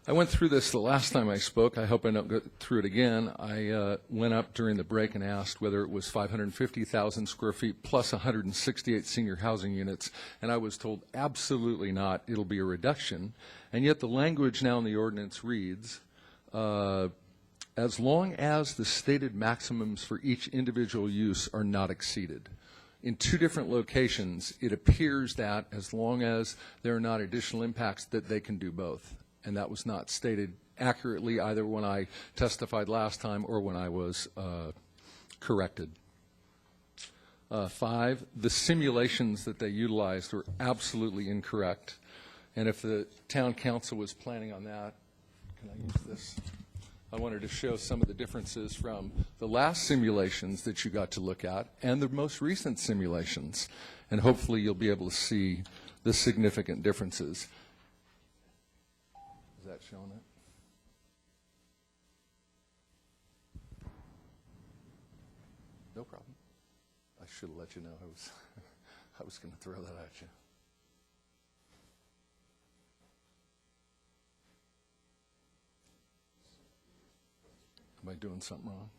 [SPEAKER 7] I went through this the last time I spoke. I hope I don't go through it again. I went up during the break and asked whether it was 550,000 square feet plus 168 senior housing units, and I was told absolutely not. It'll be a reduction. And yet the language now in the ordinance reads, as long as the stated maximums for each individual use are not exceeded. In 2 different locations, it appears that as long as there are not additional impacts, that they can do both. And that was not stated accurately either when I testified last time or when I was corrected. 5, the simulations that they utilized were absolutely incorrect. And if the town council was planning on that, can I use this? I wanted to show some of the differences from the last simulations that you got to look at and the most recent simulations. And hopefully you'll be able to see the significant differences. Is that showing it? No problem. I should have let you know I was going to throw that at you. Am I doing something wrong?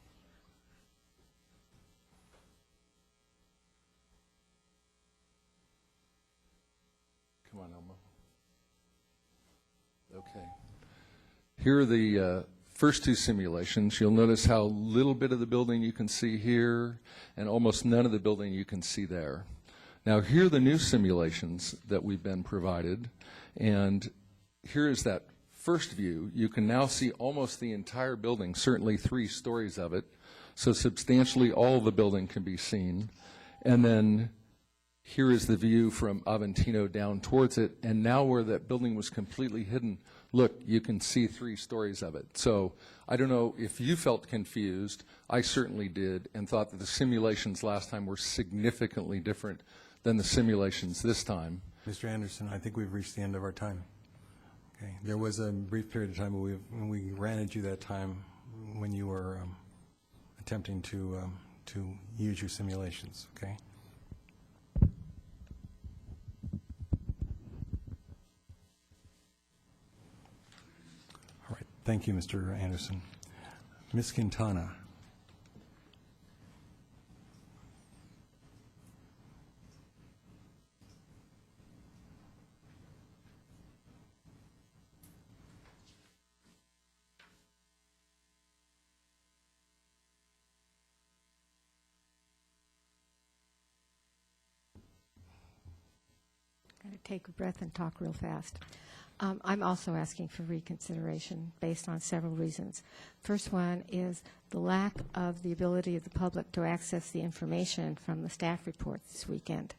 [SPEAKER 7] Come on, Elmo. Okay. Here are the first 2 simulations. You'll notice how little bit of the building you can see here and almost none of the building you can see there. Now, here are the new simulations that we've been provided, and here is that first view. You can now see almost the entire building, certainly 3 stories of it, so substantially all of the building can be seen. And then here is the view from Aventino down towards it, and now where that building was completely hidden, look, you can see 3 stories of it. So I don't know if you felt confused. I certainly did, and thought that the simulations last time were significantly different than the simulations this time.
[SPEAKER 1] Mr. Anderson, I think we've reached the end of our time. Okay. There was a brief period of time when we granted you that time when you were attempting to use your simulations, okay? All right. Thank you, Mr. Anderson. Ms. Quintana.
[SPEAKER 9] Take a breath and talk real fast. I'm also asking for reconsideration based on several reasons. First one is the lack of the ability of the public to access the information from the staff report this weekend.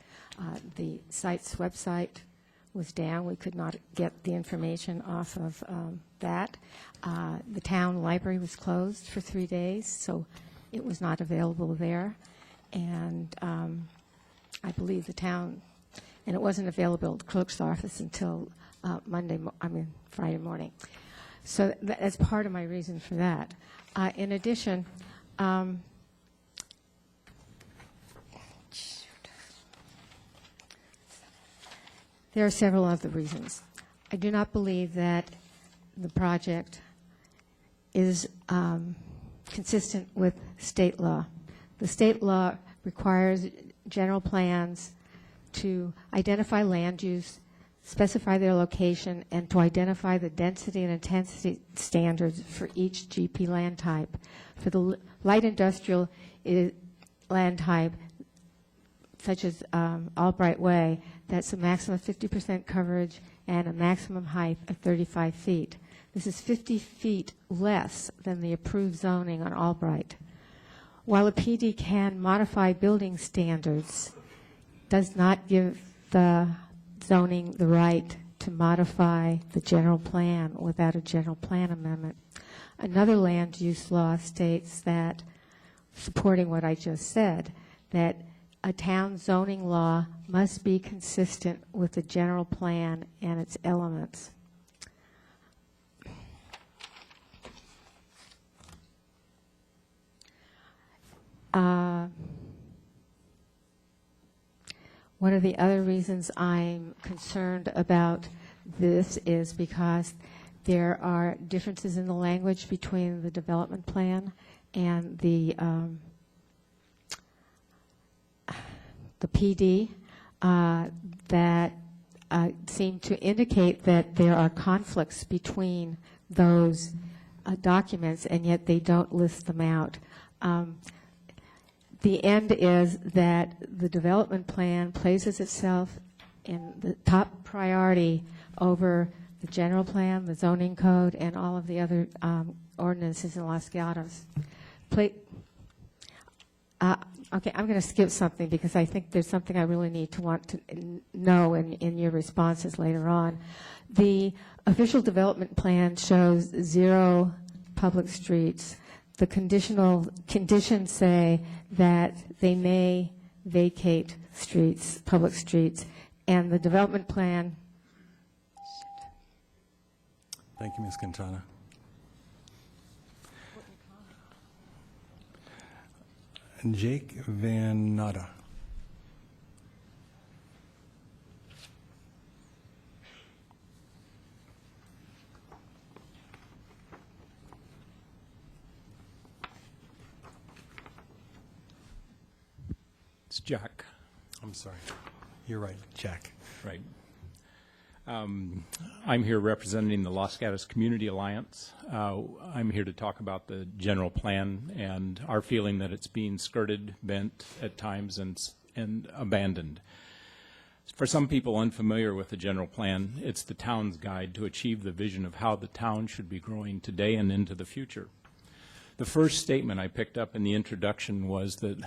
[SPEAKER 9] The site's website was down. We could not get the information off of that. The town library was closed for 3 days, so it was not available there. And I believe the town, and it wasn't available at the clerk's office until Friday morning. So that's part of my reason for that. In addition, there are several other reasons. I do not believe that the project is consistent with state law. The state law requires general plans to identify land use, specify their location, and to identify the density and intensity standards for each GP land type. For the light industrial land type, such as Albright Way, that's a maximum of 50% coverage and a maximum height of 35 feet. This is 50 feet less than the approved zoning on Albright. While a PD can modify building standards, does not give the zoning the right to modify the general plan without a general plan amendment. Another land use law states that, supporting what I just said, that a town zoning law must be consistent with the general plan and its elements. One of the other reasons I'm concerned about this is because there are differences in the language between the development plan and the PD that seem to indicate that there are conflicts between those documents, and yet they don't list them out. The end is that the development plan places itself in the top priority over the general plan, the zoning code, and all of the other ordinances in Los Gatos. Okay, I'm going to skip something because I think there's something I really need to want to know in your responses later on. The official development plan shows 0 public streets. The conditions say that they may vacate streets, public streets, and the development plan.
[SPEAKER 1] Thank you, Ms. Quintana. Jake Van Natta.
[SPEAKER 3] It's Jack.
[SPEAKER 1] I'm sorry. You're right, Jack.
[SPEAKER 3] Right. I'm here representing the Los Gatos Community Alliance. I'm here to talk about the general plan and our feeling that it's being skirted, bent at times, and abandoned. For some people unfamiliar with the general plan, it's the town's guide to achieve the vision of how the town should be growing today and into the future. The first statement I picked up in the introduction was that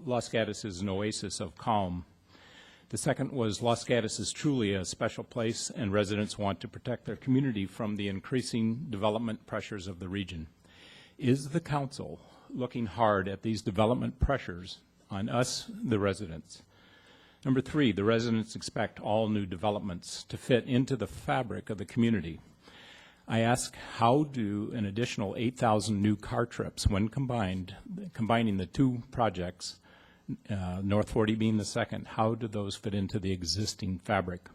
[SPEAKER 3] Los Gatos is an oasis of calm. The second was Los Gatos is truly a special place, and residents want to protect their community from the increasing development pressures of the region. Is the council looking hard at these development pressures on us, the residents? Number 3, the residents expect all new developments to fit into the fabric of the community. I ask, how do an additional 8,000 new car trips, when combining the 2 projects, North 40 being the second, how do those fit into the existing fabric?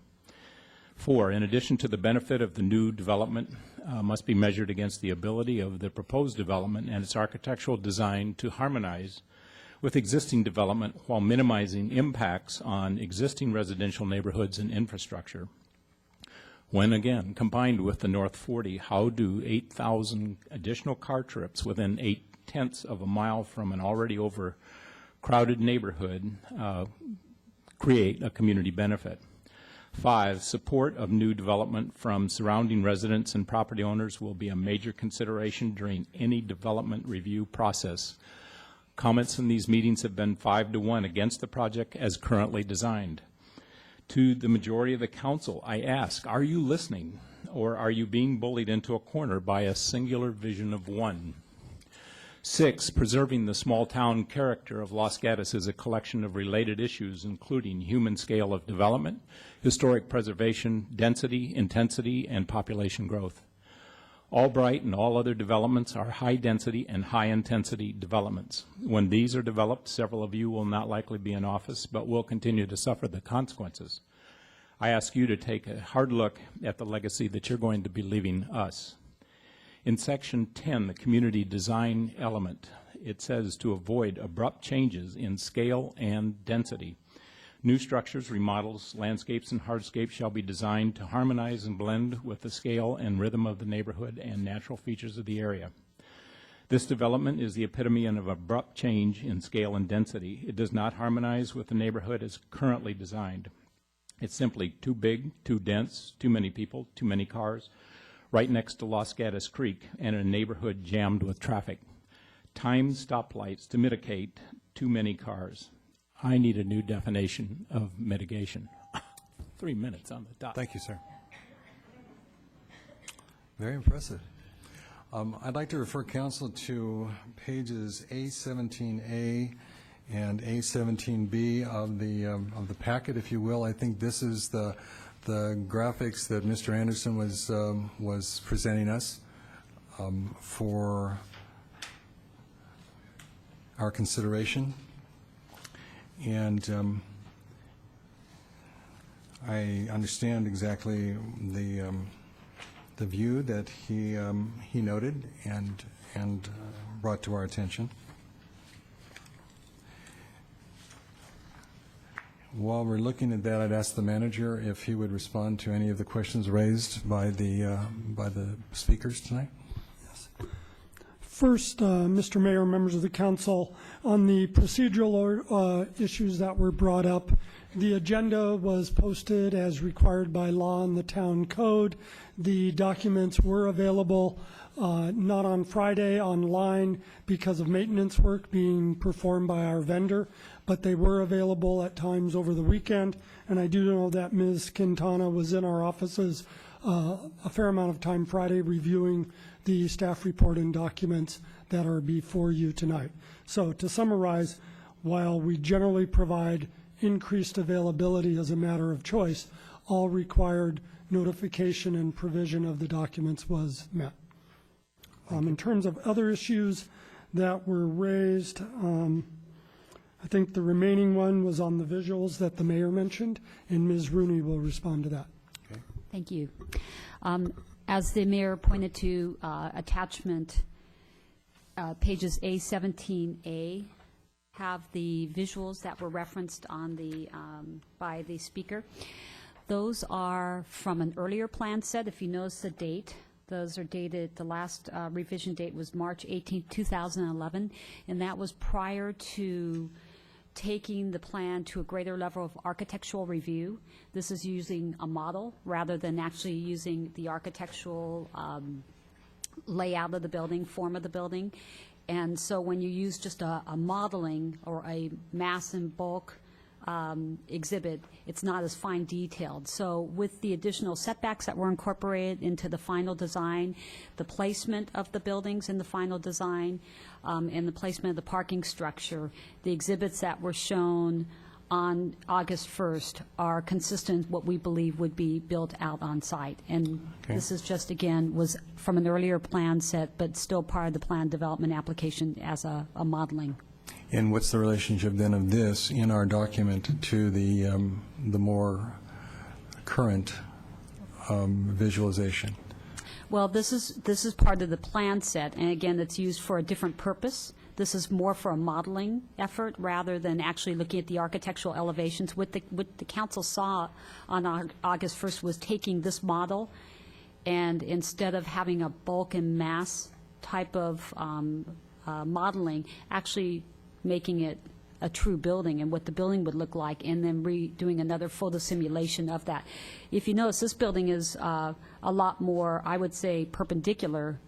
[SPEAKER 3] 4, in addition to the benefit of the new development, must be measured against the ability of the proposed development and its architectural design to harmonize with existing development while minimizing impacts on existing residential neighborhoods and infrastructure. When, again, combined with the North 40, how do 8,000 additional car trips within 0.8 of a mile from an already overcrowded neighborhood create a community benefit? 5, support of new development from surrounding residents and property owners will be a major consideration during any development review process. Comments in these meetings have been 5-1 against the project as currently designed. To the majority of the council, I ask, are you listening, or are you being bullied into a corner by a singular vision of one? 6, preserving the small-town character of Los Gatos is a collection of related issues, including human scale of development, historic preservation, density, intensity, and population growth. Albright and all other developments are high-density and high-intensity developments. When these are developed, several of you will not likely be in office, but will continue to suffer the consequences. I ask you to take a hard look at the legacy that you're going to be leaving us. In Section 10, the community design element, it says to avoid abrupt changes in scale and density. New structures, remodels, landscapes, and hardscapes shall be designed to harmonize and blend with the scale and rhythm of the neighborhood and natural features of the area. This development is the epitome of abrupt change in scale and density. It does not harmonize with the neighborhood as currently designed. It's simply too big, too dense, too many people, too many cars, right next to Los Gatos Creek and a neighborhood jammed with traffic. Timed stoplights to mitigate too many cars. I need a new definition of mitigation. 3 minutes on the dot.
[SPEAKER 1] Thank you, sir. Very impressive. I'd like to refer council to pages A17A and A17B of the packet, if you will. I think this is the graphics that Mr. Anderson was presenting us for our consideration. And I understand exactly the view that he noted and brought to our attention. While we're looking at that, I'd ask the manager if he would respond to any of the questions raised by the speakers tonight.
[SPEAKER 16] First, Mr. Mayor, members of the council, on the procedural issues that were brought up, the agenda was posted as required by law in the town code. The documents were available not on Friday online because of maintenance work being performed by our vendor, but they were available at times over the weekend. And I do know that Ms. Quintana was in our offices a fair amount of time Friday reviewing the staff report and documents that are before you tonight. So to summarize, while we generally provide increased availability as a matter of choice, all required notification and provision of the documents was met. In terms of other issues that were raised, I think the remaining one was on the visuals that the mayor mentioned, and Ms. Rooney will respond to that.
[SPEAKER 1] Okay.
[SPEAKER 5] Thank you. As the mayor pointed to, attachment pages A17A have the visuals that were referenced on the by the speaker. Those are from an earlier plan set. If you notice the date, those are dated, the last revision date was March 18, 2011, and that was prior to taking the plan to a greater level of architectural review. This is using a model rather than actually using the architectural layout of the building, form of the building. And so when you use just a modeling or a mass and bulk exhibit, it's not as fine detailed. So with the additional setbacks that were incorporated into the final design, the placement of the buildings in the final design, and the placement of the parking structure, the exhibits that were shown on August 1st are consistent with what we believe would be built out on site. And this is just, again, was from an earlier plan set, but still part of the plan development application as a modeling.
[SPEAKER 1] And what's the relationship then of this in our document to the more current visualization?
[SPEAKER 5] Well, this is part of the plan set, and again, it's used for a different purpose. This is more for a modeling effort rather than actually looking at the architectural elevations. What the council saw on August 1st was taking this model, and instead of having a bulk and mass type of modeling, actually making it a true building and what the building would look like, and then redoing another photo simulation of that. If you notice, this building is a lot more, I would say, perpendicular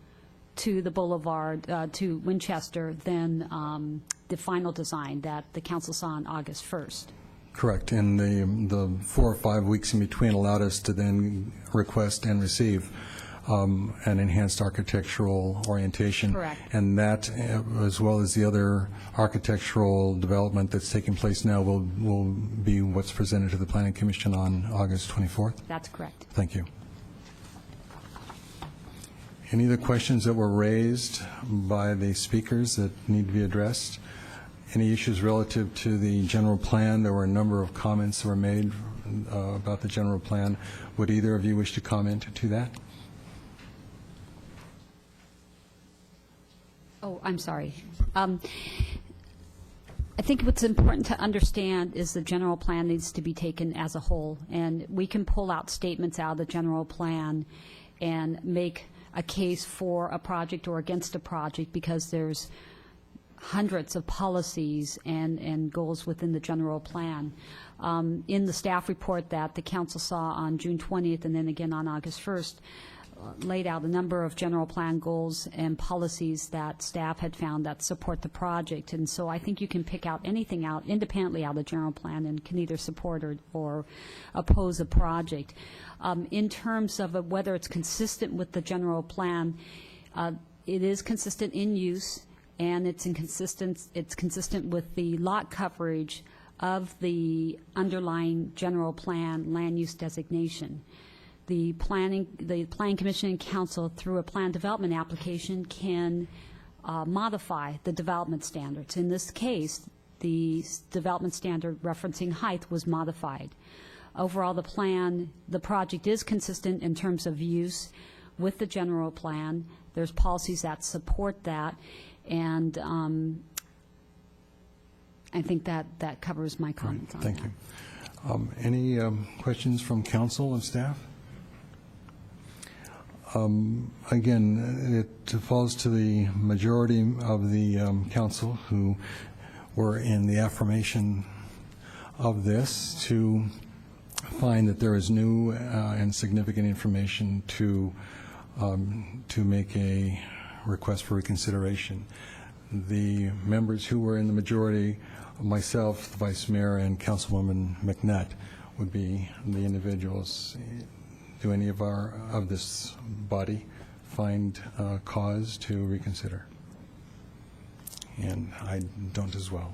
[SPEAKER 5] to the boulevard, to Winchester, than the final design that the council saw on August 1st.
[SPEAKER 1] Correct. And the 4 or 5 weeks in between allowed us to then request and receive an enhanced architectural orientation.
[SPEAKER 5] Correct.
[SPEAKER 1] And that, as well as the other architectural development that's taking place now, will be what's presented to the Planning Commission on August 24th?
[SPEAKER 5] That's correct.
[SPEAKER 1] Thank you. Any other questions that were raised by the speakers that need to be addressed? Any issues relative to the general plan? There were a number of comments that were made about the general plan. Would either of you wish to comment to that?
[SPEAKER 5] Oh, I'm sorry. I think what's important to understand is the general plan needs to be taken as a whole, and we can pull out statements out of the general plan and make a case for a project or against a project because there's hundreds of policies and goals within the general plan. In the staff report that the council saw on June 20th and then again on August 1st, laid out a number of general plan goals and policies that staff had found that support the project. And so I think you can pick out anything out independently out of the general plan and can either support or oppose a project. In terms of whether it's consistent with the general plan, it is consistent in use, and it's consistent with the lot coverage of the underlying general plan land use designation. The Planning Commission and Council, through a plan development application, can modify the development standards. In this case, the development standard referencing height was modified. Overall, the project is consistent in terms of use with the general plan. There's policies that support that, and I think that covers my comments on that.
[SPEAKER 1] Thank you. Any questions from council and staff? Again, it falls to the majority of the council who were in the affirmation of this to find that there is new and significant information to make a request for reconsideration. The members who were in the majority, myself, the Vice Mayor, and Councilwoman McNutt, would be the individuals. Do any of this body find cause to reconsider? And I don't as well.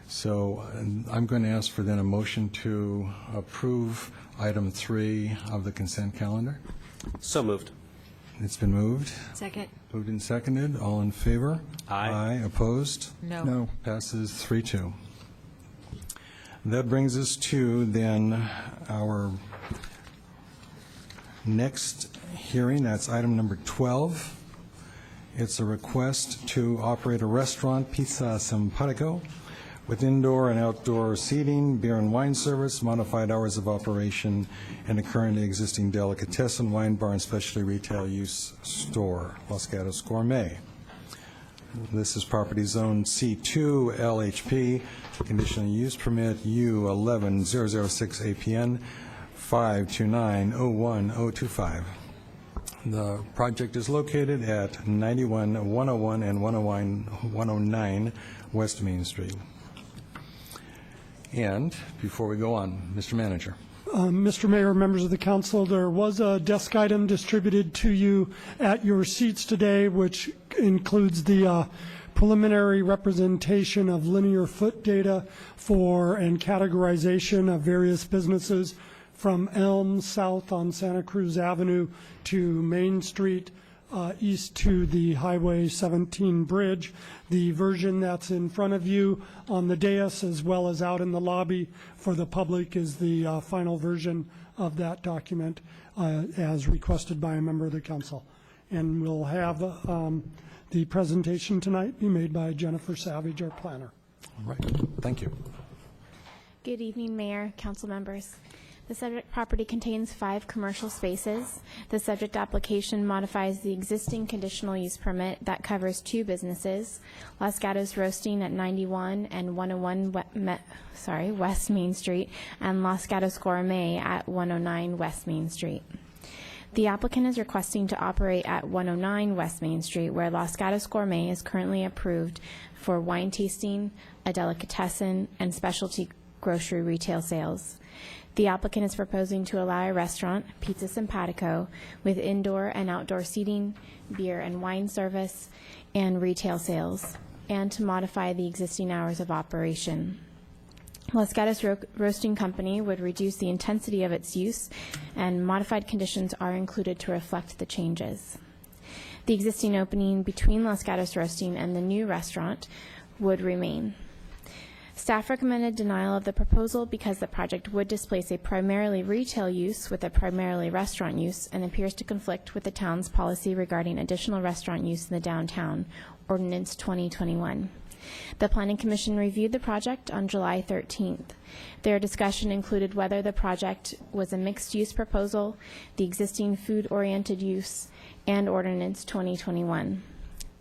[SPEAKER 1] So I'm going to ask for then a motion to approve item 3 of the consent calendar.
[SPEAKER 18] So moved.
[SPEAKER 1] It's been moved.
[SPEAKER 9] Second.
[SPEAKER 1] Moved and seconded. All in favor?
[SPEAKER 18] Aye.
[SPEAKER 1] Aye. Opposed?
[SPEAKER 9] No.
[SPEAKER 15] No.
[SPEAKER 1] Passes 3-2. That brings us to then our next hearing. That's item number 12. It's a request to operate a restaurant, Pizza Simpatico, with indoor and outdoor seating, beer and wine service, modified hours of operation, and a currently existing delicatessen, wine bar, and specialty retail use store, Los Gatos Gourmet. This is property zone C2 LHP, conditional use permit U11006 APN 52901-025. The project is located at 91, 101, and 109 West Main Street. And before we go on, Mr. Manager.
[SPEAKER 16] Mr. Mayor, members of the council, there was a desk item distributed to you at your seats today, which includes the preliminary representation of linear foot data for and categorization of various businesses from Elm south on Santa Cruz Avenue to Main Street, east to the Highway 17 bridge. The version that's in front of you on the dais as well as out in the lobby for the public is the final version of that document as requested by a member of the council. And we'll have the presentation tonight be made by Jennifer Savage, our planner.
[SPEAKER 1] All right. Thank you.
[SPEAKER 11] Good evening, Mayor, council members. The subject property contains 5 commercial spaces. The subject application modifies the existing conditional use permit that covers 2 businesses, Los Gatos Roasting at 91 and 101 West Main Street, and Los Gatos Gourmet at 109 West Main Street. The applicant is requesting to operate at 109 West Main Street, where Los Gatos Gourmet is currently approved for wine tasting, a delicatessen, and specialty grocery retail sales. The applicant is proposing to allow a restaurant, Pizza Simpatico, with indoor and outdoor seating, beer and wine service, and retail sales, and to modify the existing hours of operation. Los Gatos Roasting Company would reduce the intensity of its use, and modified conditions are included to reflect the changes. The existing opening between Los Gatos Roasting and the new restaurant would remain. Staff recommended denial of the proposal because the project would displace a primarily retail use with a primarily restaurant use and appears to conflict with the town's policy regarding additional restaurant use in the downtown, Ordinance 2021. The Planning Commission reviewed the project on July 13th. Their discussion included whether the project was a mixed-use proposal, the existing food-oriented use, and Ordinance 2021.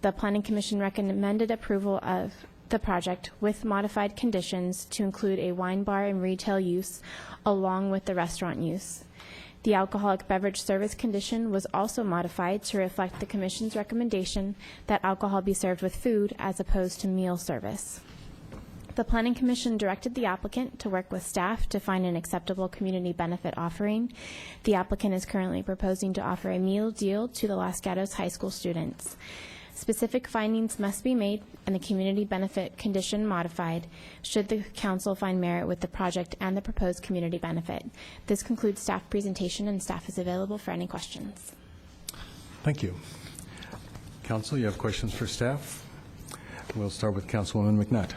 [SPEAKER 11] The Planning Commission recommended approval of the project with modified conditions to include a wine bar and retail use along with the restaurant use. The alcoholic beverage service condition was also modified to reflect the Commission's recommendation that alcohol be served with food as opposed to meal service. The Planning Commission directed the applicant to work with staff to find an acceptable community benefit offering. The applicant is currently proposing to offer a meal deal to the Los Gatos High School students. Specific findings must be made and the community benefit condition modified should the council find merit with the project and the proposed community benefit. This concludes staff presentation, and staff is available for any questions.
[SPEAKER 1] Thank you. Council, you have questions for staff? We'll start with Councilwoman McNutt.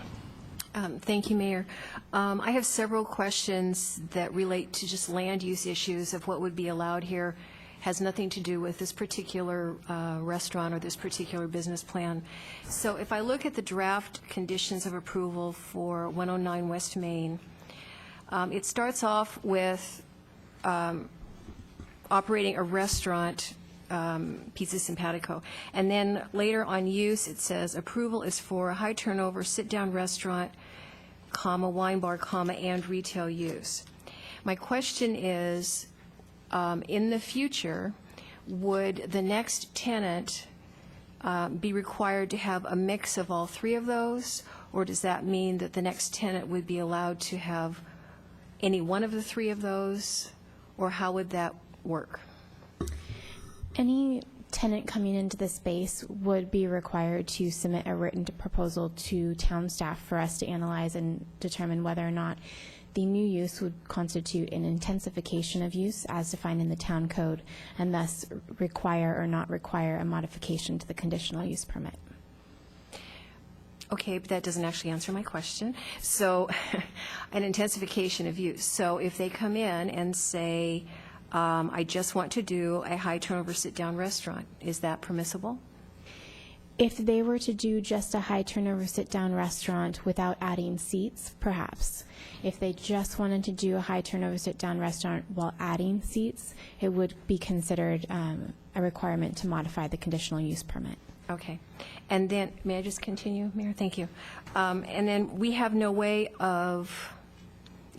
[SPEAKER 8] Thank you, Mayor. I have several questions that relate to just land use issues of what would be allowed here. Has nothing to do with this particular restaurant or this particular business plan. So if I look at the draft conditions of approval for 109 West Main, it starts off with operating a restaurant, Pizza Simpatico, and then later on use it says approval is for a high turnover sit-down restaurant, comma, wine bar, comma, and retail use. My question is, in the future, would the next tenant be required to have a mix of all three of those, or does that mean that the next tenant would be allowed to have any one of the three of those, or how would that work?
[SPEAKER 11] Any tenant coming into the space would be required to submit a written proposal to town staff for us to analyze and determine whether or not the new use would constitute an intensification of use as defined in the town code, and thus require or not require a modification to the conditional use permit.
[SPEAKER 8] Okay, but that doesn't actually answer my question. So an intensification of use. So if they come in and say, I just want to do a high turnover sit-down restaurant, is that permissible?
[SPEAKER 11] If they were to do just a high turnover sit-down restaurant without adding seats, perhaps. If they just wanted to do a high turnover sit-down restaurant while adding seats, it would be considered a requirement to modify the conditional use permit.
[SPEAKER 8] Okay. And then, may I just continue, Mayor? Thank you. And then we have no way of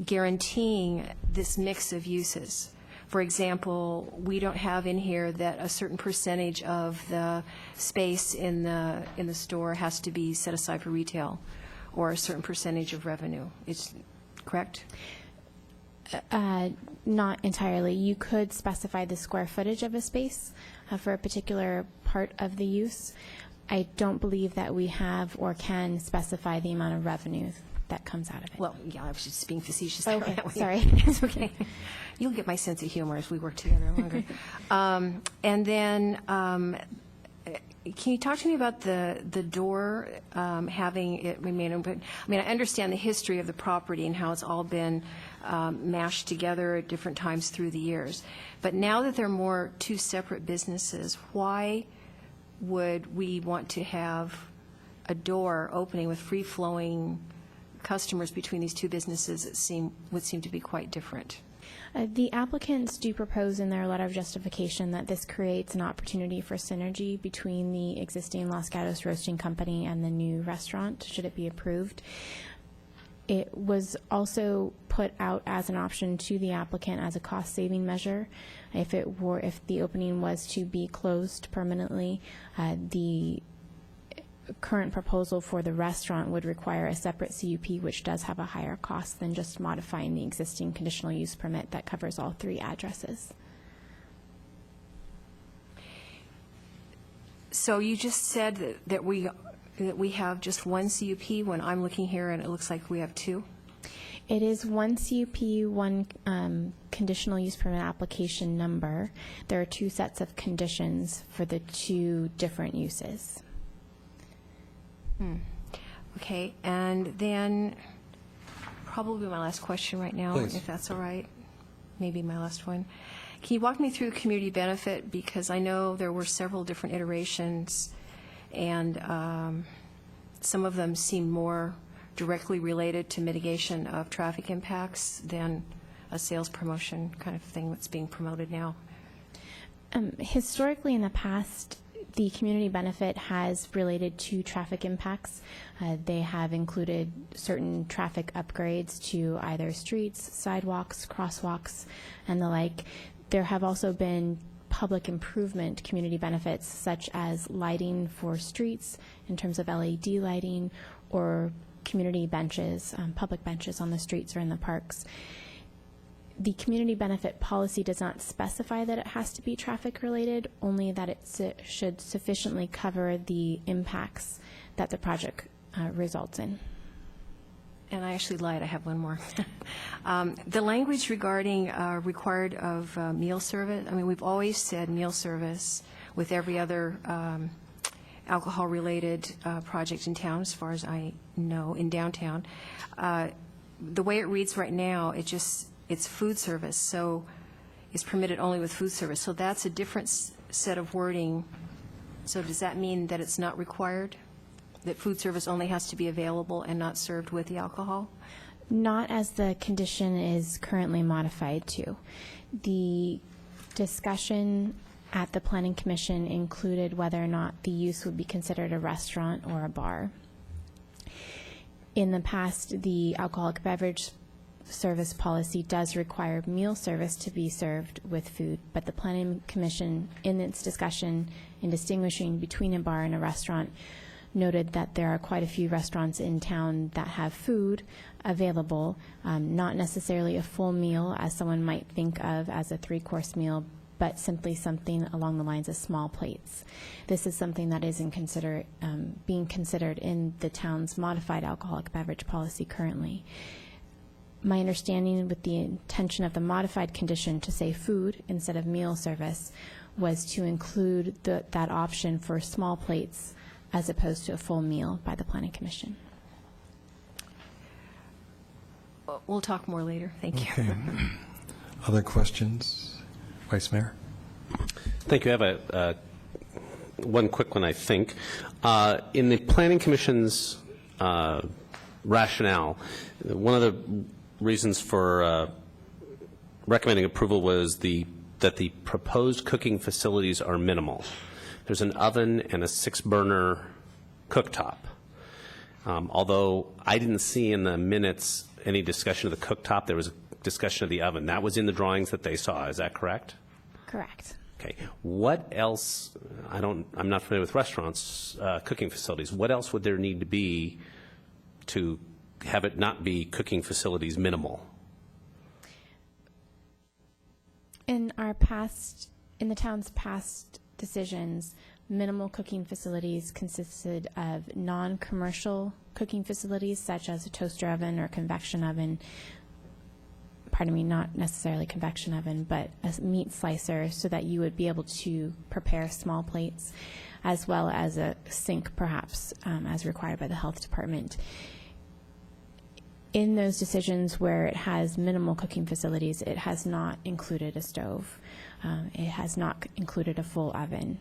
[SPEAKER 8] guaranteeing this mix of uses. For example, we don't have in here that a certain percentage of the space in the store has to be set aside for retail, or a certain percentage of revenue. Is correct?
[SPEAKER 11] Not entirely. You could specify the square footage of a space for a particular part of the use. I don't believe that we have or can specify the amount of revenue that comes out of it.
[SPEAKER 8] Well, yeah, I was just being facetious.
[SPEAKER 11] Okay,
[SPEAKER 8] that way.
[SPEAKER 11] sorry.
[SPEAKER 8] It's okay. You'll get my sense of humor as we work together longer. And then, can you talk to me about the door having it remain open? I mean, I understand the history of the property and how it's all been mashed together at different times through the years. But now that they're more two separate businesses, why would we want to have a door opening with free-flowing customers between these two businesses that would seem to be quite different?
[SPEAKER 11] The applicants do propose in their letter of justification that this creates an opportunity for synergy between the existing Los Gatos Roasting Company and the new restaurant, should it be approved. It was also put out as an option to the applicant as a cost-saving measure. If the opening was to be closed permanently, the current proposal for the restaurant would require a separate CUP, which does have a higher cost than just modifying the existing conditional use permit that covers all 3 addresses.
[SPEAKER 8] So you just said that we have just 1 CUP when I'm looking here and it looks like we have 2?
[SPEAKER 11] It is 1 CUP, 1 conditional use permit application number. There are 2 sets of conditions for the 2 different uses.
[SPEAKER 8] Okay, and then probably my last question right now,
[SPEAKER 1] Please.
[SPEAKER 8] if that's all right. Maybe my last one. Can you walk me through community benefit? Because I know there were several different iterations, and some of them seem more directly related to mitigation of traffic impacts than a sales promotion kind of thing that's being promoted now.
[SPEAKER 11] Historically, in the past, the community benefit has related to traffic impacts. They have included certain traffic upgrades to either streets, sidewalks, crosswalks, and the like. There have also been public improvement community benefits, such as lighting for streets in terms of LED lighting, or community benches, public benches on the streets or in the parks. The community benefit policy does not specify that it has to be traffic related, only that it should sufficiently cover the impacts that the project results in.
[SPEAKER 8] And I actually lied, I have one more. The language regarding required of meal service, I mean, we've always said meal service with every other alcohol-related project in town, as far as I know, in downtown. The way it reads right now, it's food service, so it's permitted only with food service. So that's a different set of wording. So does that mean that it's not required? That food service only has to be available and not served with the alcohol?
[SPEAKER 11] Not as the condition is currently modified to. The discussion at the Planning Commission included whether or not the use would be considered a restaurant or a bar. In the past, the alcoholic beverage service policy does require meal service to be served with food, but the Planning Commission, in its discussion in distinguishing between a bar and a restaurant, noted that there are quite a few restaurants in town that have food available, not necessarily a full meal as someone might think of as a 3-course meal, but simply something along the lines of small plates. This is something that is being considered in the town's modified alcoholic beverage policy currently. My understanding with the intention of the modified condition to say food instead of meal service was to include that option for small plates as opposed to a full meal by the Planning Commission.
[SPEAKER 8] We'll talk more later. Thank you.
[SPEAKER 1] Okay. Other questions? Vice Mayor?
[SPEAKER 18] Thank you. I have one quick one, I think. In the Planning Commission's rationale, one of the reasons for recommending approval was that the proposed cooking facilities are minimal. There's an oven and a 6-burner cooktop. Although I didn't see in the minutes any discussion of the cooktop, there was a discussion of the oven. That was in the drawings that they saw. Is that correct?
[SPEAKER 11] Correct.
[SPEAKER 18] Okay. What else? I'm not familiar with restaurants, cooking facilities. What else would there need to be to have it not be cooking facilities minimal?
[SPEAKER 11] In the town's past decisions, minimal cooking facilities consisted of non-commercial cooking facilities such as a toaster oven or convection oven. Pardon me, not necessarily convection oven, but a meat slicer so that you would be able to prepare small plates, as well as a sink perhaps as required by the health department. In those decisions where it has minimal cooking facilities, it has not included a stove. It has not included a full oven.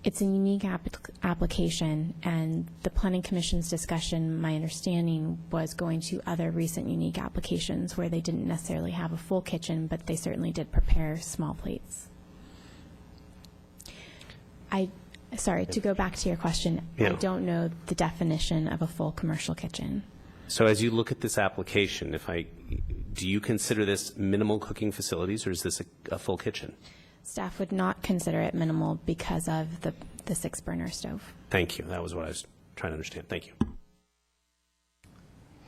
[SPEAKER 11] It's a unique application, and the Planning Commission's discussion, my understanding, was going to other recent unique applications where they didn't necessarily have a full kitchen, but they certainly did prepare small plates. Sorry, to go back to your question,
[SPEAKER 18] Yeah.
[SPEAKER 11] I don't know the definition of a full commercial kitchen.
[SPEAKER 18] So as you look at this application, do you consider this minimal cooking facilities, or is this a full kitchen?
[SPEAKER 11] Staff would not consider it minimal because of the 6-burner stove.
[SPEAKER 18] Thank you. That was what I was trying to understand. Thank you.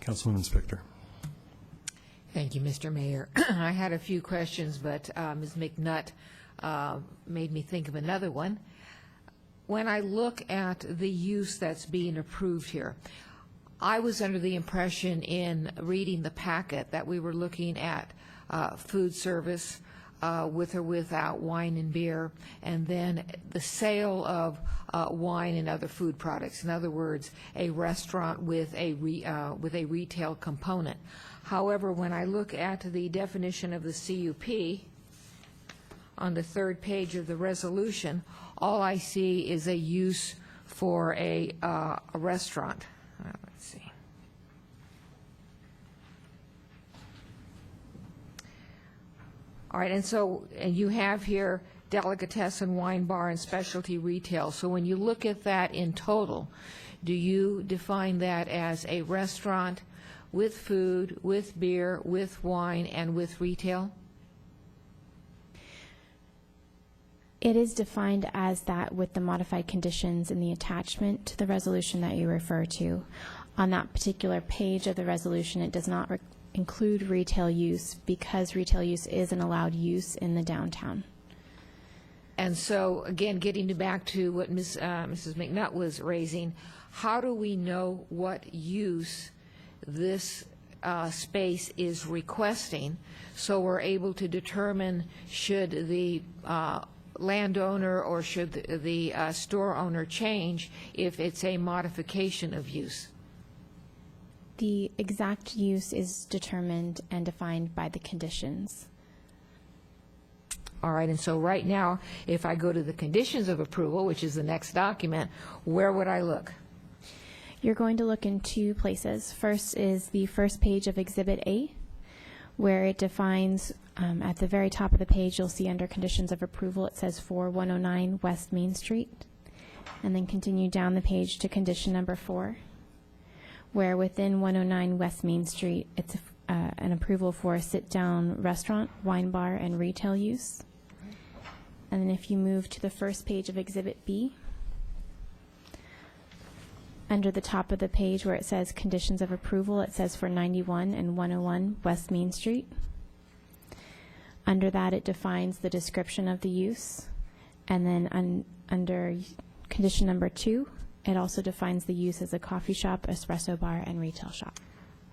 [SPEAKER 1] Councilwoman Spector.
[SPEAKER 10] Thank you, Mr. Mayor. I had a few questions, but Ms. McNutt made me think of another one. When I look at the use that's being approved here, I was under the impression in reading the packet that we were looking at food service with or without wine and beer, and then the sale of wine and other food products. In other words, a restaurant with a retail component. However, when I look at the definition of the CUP on the 3rd page of the resolution, all I see is a use for a restaurant. Let's see. All right, and you have here delicatessen, wine bar, and specialty retail. So when you look at that in total, do you define that as a restaurant with food, with beer, with wine, and with retail?
[SPEAKER 11] It is defined as that with the modified conditions in the attachment to the resolution that you refer to. On that particular page of the resolution, it does not include retail use because retail use is an allowed use in the downtown.
[SPEAKER 10] And so, again, getting back to what Mrs. McNutt was raising, how do we know what use this space is requesting so we're able to determine should the landowner or should the store owner change if it's a modification of use?
[SPEAKER 11] The exact use is determined and defined by the conditions.
[SPEAKER 10] All right, and so right now, if I go to the conditions of approval, which is the next document, where would I look?
[SPEAKER 11] You're going to look in 2 places. First is the first page of Exhibit A, where it defines, at the very top of the page, you'll see under conditions of approval, it says for 109 West Main Street, and then continue down the page to condition number 4, where within 109 West Main Street, it's an approval for a sit-down restaurant, wine bar, and retail use. And then if you move to the first page of Exhibit B, under the top of the page where it says conditions of approval, it says for 91 and 101 West Main Street. Under that, it defines the description of the use. And then under condition number 2, it also defines the use as a coffee shop, espresso bar, and retail shop.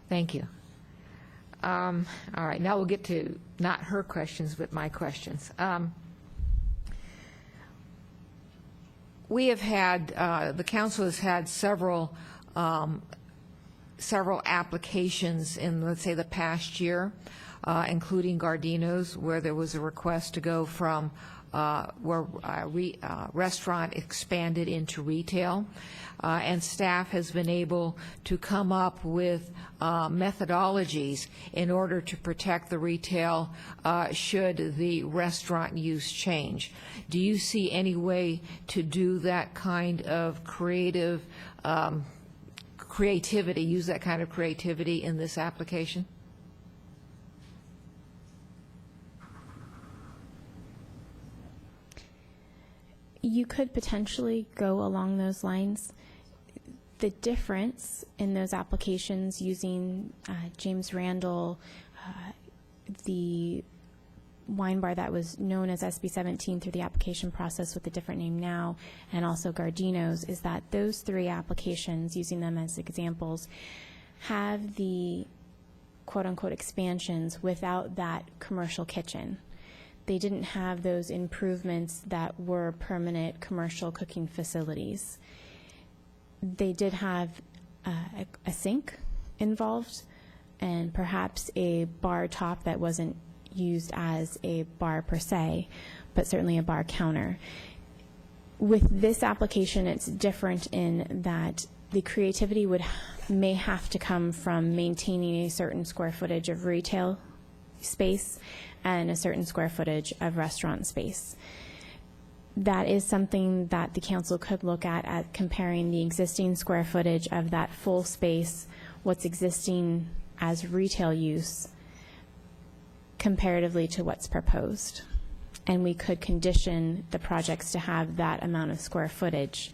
[SPEAKER 10] Thank you. All right, now we'll get to not her questions, but my questions. We have had, the council has had several applications in, let's say, the past year, including Gardino's, where there was a request to go from where restaurant expanded into retail, and staff has been able to come up with methodologies in order to protect the retail should the restaurant use change. Do you see any way to do that kind of creativity, use that kind of creativity in this application?
[SPEAKER 11] You could potentially go along those lines. The difference in those applications using James Randall, the wine bar that was known as SB 17 through the application process with a different name now, and also Gardino's, is that those 3 applications, using them as examples, have the quote-unquote expansions without that commercial kitchen. They didn't have those improvements that were permanent commercial cooking facilities. They did have a sink involved and perhaps a bar top that wasn't used as a bar per se, but certainly a bar counter. With this application, it's different in that the creativity may have to come from maintaining a certain square footage of retail space and a certain square footage of restaurant space. That is something that the council could look at comparing the existing square footage of that full space, what's existing as retail use, comparatively to what's proposed. and we could condition the projects to have that amount of square footage,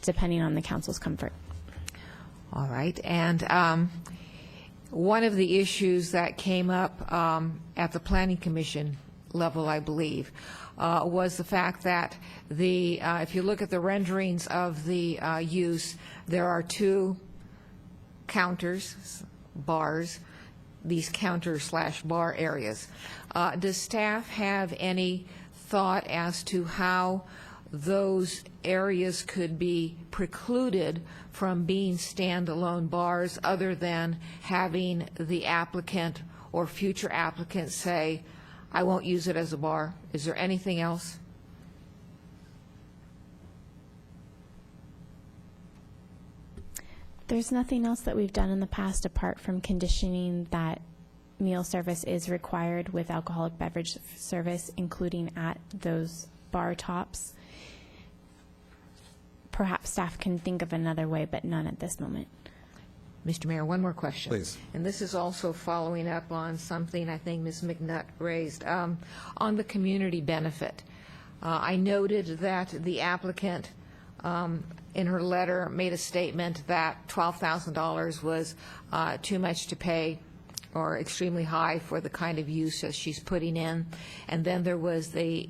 [SPEAKER 11] depending on the council's comfort.
[SPEAKER 10] All right, and one of the issues that came up at the Planning Commission level, I believe, was the fact that if you look at the renderings of the use, there are two counters, bars, these counter/bar areas. Does staff have any thought as to how those areas could be precluded from being standalone bars other than having the applicant or future applicant say, I won't use it as a bar? Is there anything else?
[SPEAKER 11] There's nothing else that we've done in the past apart from conditioning that meal service is required with alcoholic beverage service, including at those bar tops. Perhaps staff can think of another way, but none at this moment.
[SPEAKER 10] Mr. Mayor, one more question.
[SPEAKER 1] Please.
[SPEAKER 10] And this is also following up on something I think Ms. McNutt raised. On the community benefit, I noted that the applicant in her letter made a statement that $12,000 was too much to pay or extremely high for the kind of use that she's putting in. And then there was the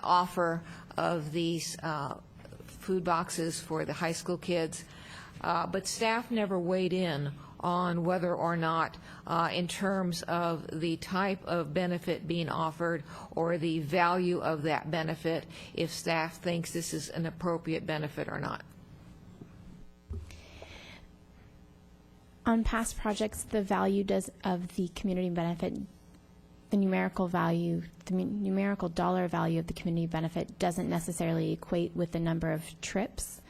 [SPEAKER 10] offer of these food boxes for the high school kids. But staff never weighed in on whether or not, in terms of the type of benefit being offered or the value of that benefit, if staff thinks this is an appropriate benefit or not.
[SPEAKER 11] On past projects, the value of the community benefit, the numerical dollar value of the community benefit doesn't necessarily equate with the number of trips.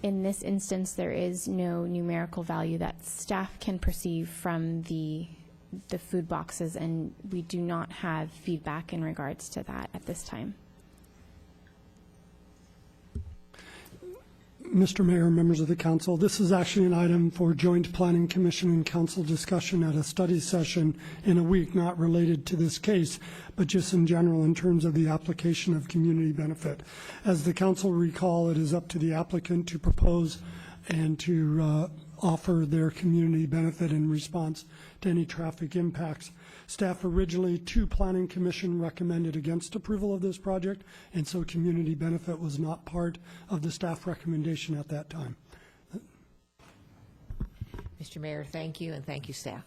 [SPEAKER 11] In this instance, there is no numerical value that staff can perceive from the food boxes, and we do not have feedback in regards to that at this time.
[SPEAKER 16] Mr. Mayor, members of the council, this is actually an item for joint planning commission and council discussion at a study session in a week, not related to this case, but just in general in terms of the application of community benefit. As the council recall, it is up to the applicant to propose and to offer their community benefit in response to any traffic impacts. Staff originally, to Planning Commission, recommended against approval of this project, and so community benefit was not part of the staff recommendation at that time.
[SPEAKER 10] Mr. Mayor, thank you, and thank you, staff.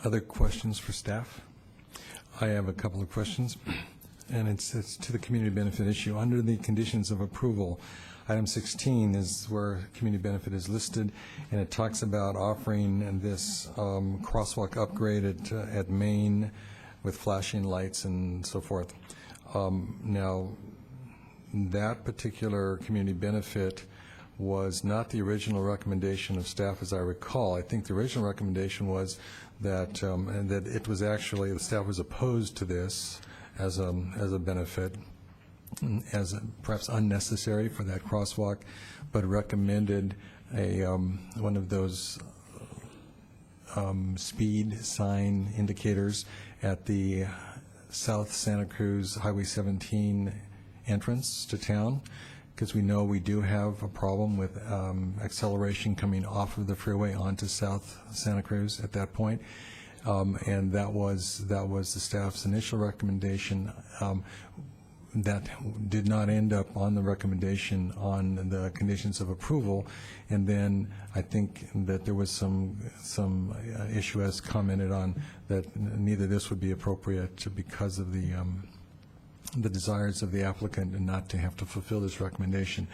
[SPEAKER 1] Other questions for staff? I have a couple of questions, and it's to the community benefit issue. Under the conditions of approval, item 16 is where community benefit is listed, and it talks about offering this crosswalk upgrade at Main with flashing lights and so forth. Now, that particular community benefit was not the original recommendation of staff, as I recall. I think the original recommendation was that and that it was actually, the staff was opposed to this as a benefit, as perhaps unnecessary for that crosswalk, but recommended one of those speed sign indicators at the South Santa Cruz Highway 17 entrance to town, because we know we do have a problem with acceleration coming off of the freeway onto South Santa Cruz at that point. And that was the staff's initial recommendation. That did not end up on the recommendation on the conditions of approval, and then I think that there was some issue, as commented on, that neither this would be appropriate because of the desires of the applicant and not to have to fulfill this recommendation.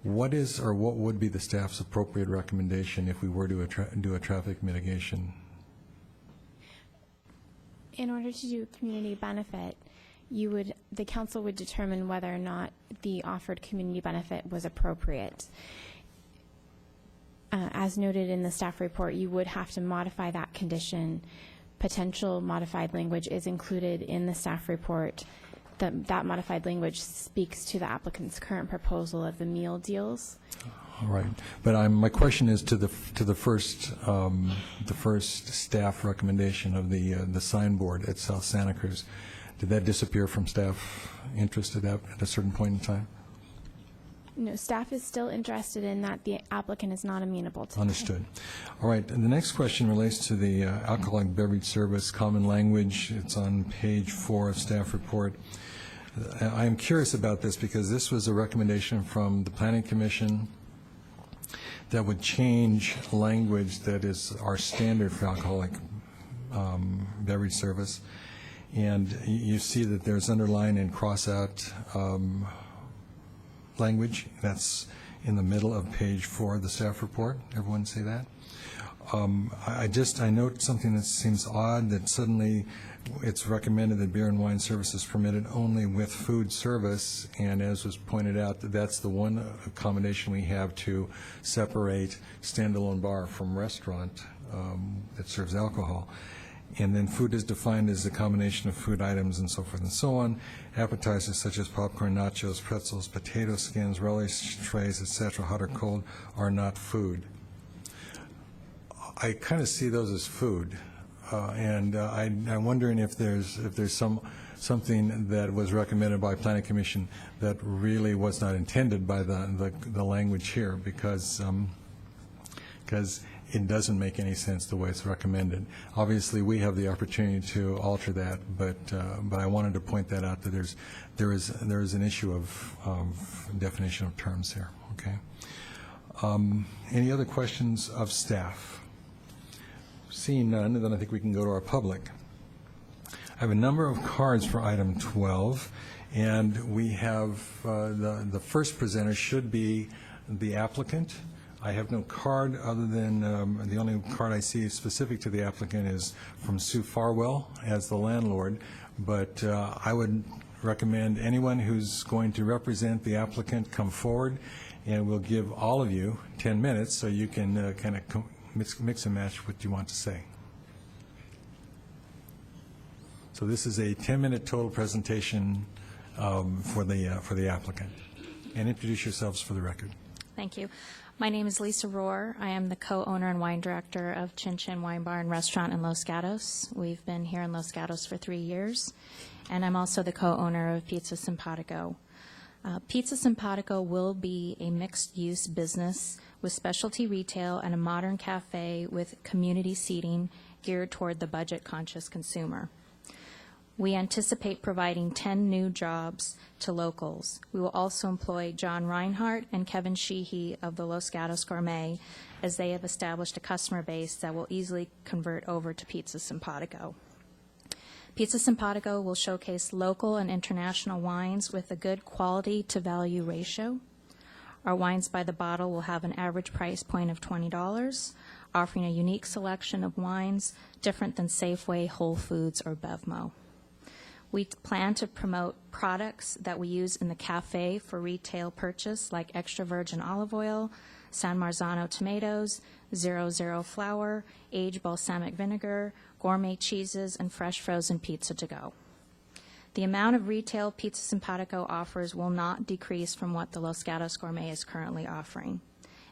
[SPEAKER 1] What is, or what would be the staff's appropriate recommendation if we were to do a traffic mitigation?
[SPEAKER 11] In order to do community benefit, the council would determine whether or not the offered community benefit was appropriate. As noted in the staff report, you would have to modify that condition. Potential modified language is included in the staff report. That modified language speaks to the applicant's current proposal of the meal deals.
[SPEAKER 1] All right, but my question is to the first staff recommendation of the signboard at South Santa Cruz. Did that disappear from staff interest at a certain point in time?
[SPEAKER 11] No, staff is still interested in that. The applicant is not amenable to that.
[SPEAKER 1] Understood. All right, and the next question relates to the alcoholic beverage service common language. It's on page 4 of staff report. I am curious about this because this was a recommendation from the Planning Commission that would change language that is our standard for alcoholic beverage service. And you see that there's underline and cross-out language. That's in the middle of page 4 of the staff report. Everyone see that? I note something that seems odd, that suddenly it's recommended that beer and wine service is permitted only with food service, and as was pointed out, that's the one accommodation we have to separate standalone bar from restaurant that serves alcohol. And then food is defined as a combination of food items and so forth and so on. Appetizers such as popcorn, nachos, pretzels, potato skins, relish trays, etc., hot or cold, are not food. I kind of see those as food, and I'm wondering if there's something that was recommended by Planning Commission that really was not intended by the language here, because it doesn't make any sense the way it's recommended. Obviously, we have the opportunity to alter that, but I wanted to point that out, that there is an issue of definition of terms here. Okay. Any other questions of staff? Seeing none, then I think we can go to our public. I have a number of cards for item 12, and we have the first presenter should be the applicant. I have no card other than the only card I see specific to the applicant is from Sue Farwell as the landlord, but I would recommend anyone who's going to represent the applicant come forward, and we'll give all of you 10 minutes so you can kind of mix and match what you want to say. So this is a 10-minute total presentation for the applicant. And introduce yourselves for the record.
[SPEAKER 13] Thank you. My name is Lisa Rohr. I am the co-owner and wine director of Chin Chin Wine Bar and Restaurant in Los Gatos. We've been here in Los Gatos for 3 years. And I'm also the co-owner of Pizza Simpatico. Pizza Simpatico will be a mixed-use business with specialty retail and a modern cafe with community seating geared toward the budget-conscious consumer. We anticipate providing 10 new jobs to locals. We will also employ John Reinhardt and Kevin Sheehy of the Los Gatos Gourmet, as they have established a customer base that will easily convert over to Pizza Simpatico. Pizza Simpatico will showcase local and international wines with a good quality to value ratio. Our wines by the bottle will have an average price point of $20, offering a unique selection of wines different than Safeway, Whole Foods, or Bevmo. We plan to promote products that we use in the cafe for retail purchase, like extra virgin olive oil, San Marzano tomatoes, 00 flour, aged balsamic vinegar, gourmet cheeses, and fresh frozen pizza to go. The amount of retail Pizza Simpatico offers will not decrease from what the Los Gatos Gourmet is currently offering.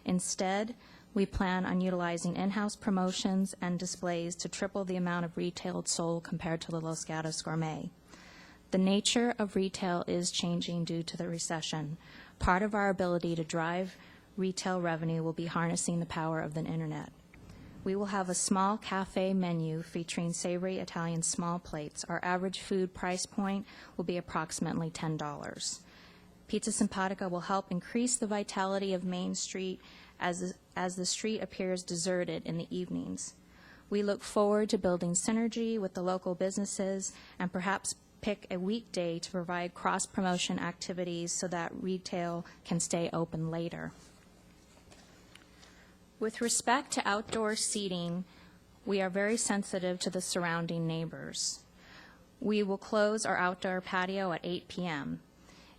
[SPEAKER 13] Instead, we plan on utilizing in-house promotions and displays to triple the amount of retail sold compared to the Los Gatos Gourmet. The nature of retail is changing due to the recession. Part of our ability to drive retail revenue will be harnessing the power of the internet. We will have a small cafe menu featuring savory Italian small plates. Our average food price point will be approximately $10. Pizza Simpatico will help increase the vitality of Main Street as the street appears deserted in the evenings. We look forward to building synergy with the local businesses and perhaps pick a weekday to provide cross-promotion activities so that retail can stay open later. With respect to outdoor seating, we are very sensitive to the surrounding neighbors. We will close our outdoor patio at 8 p.m.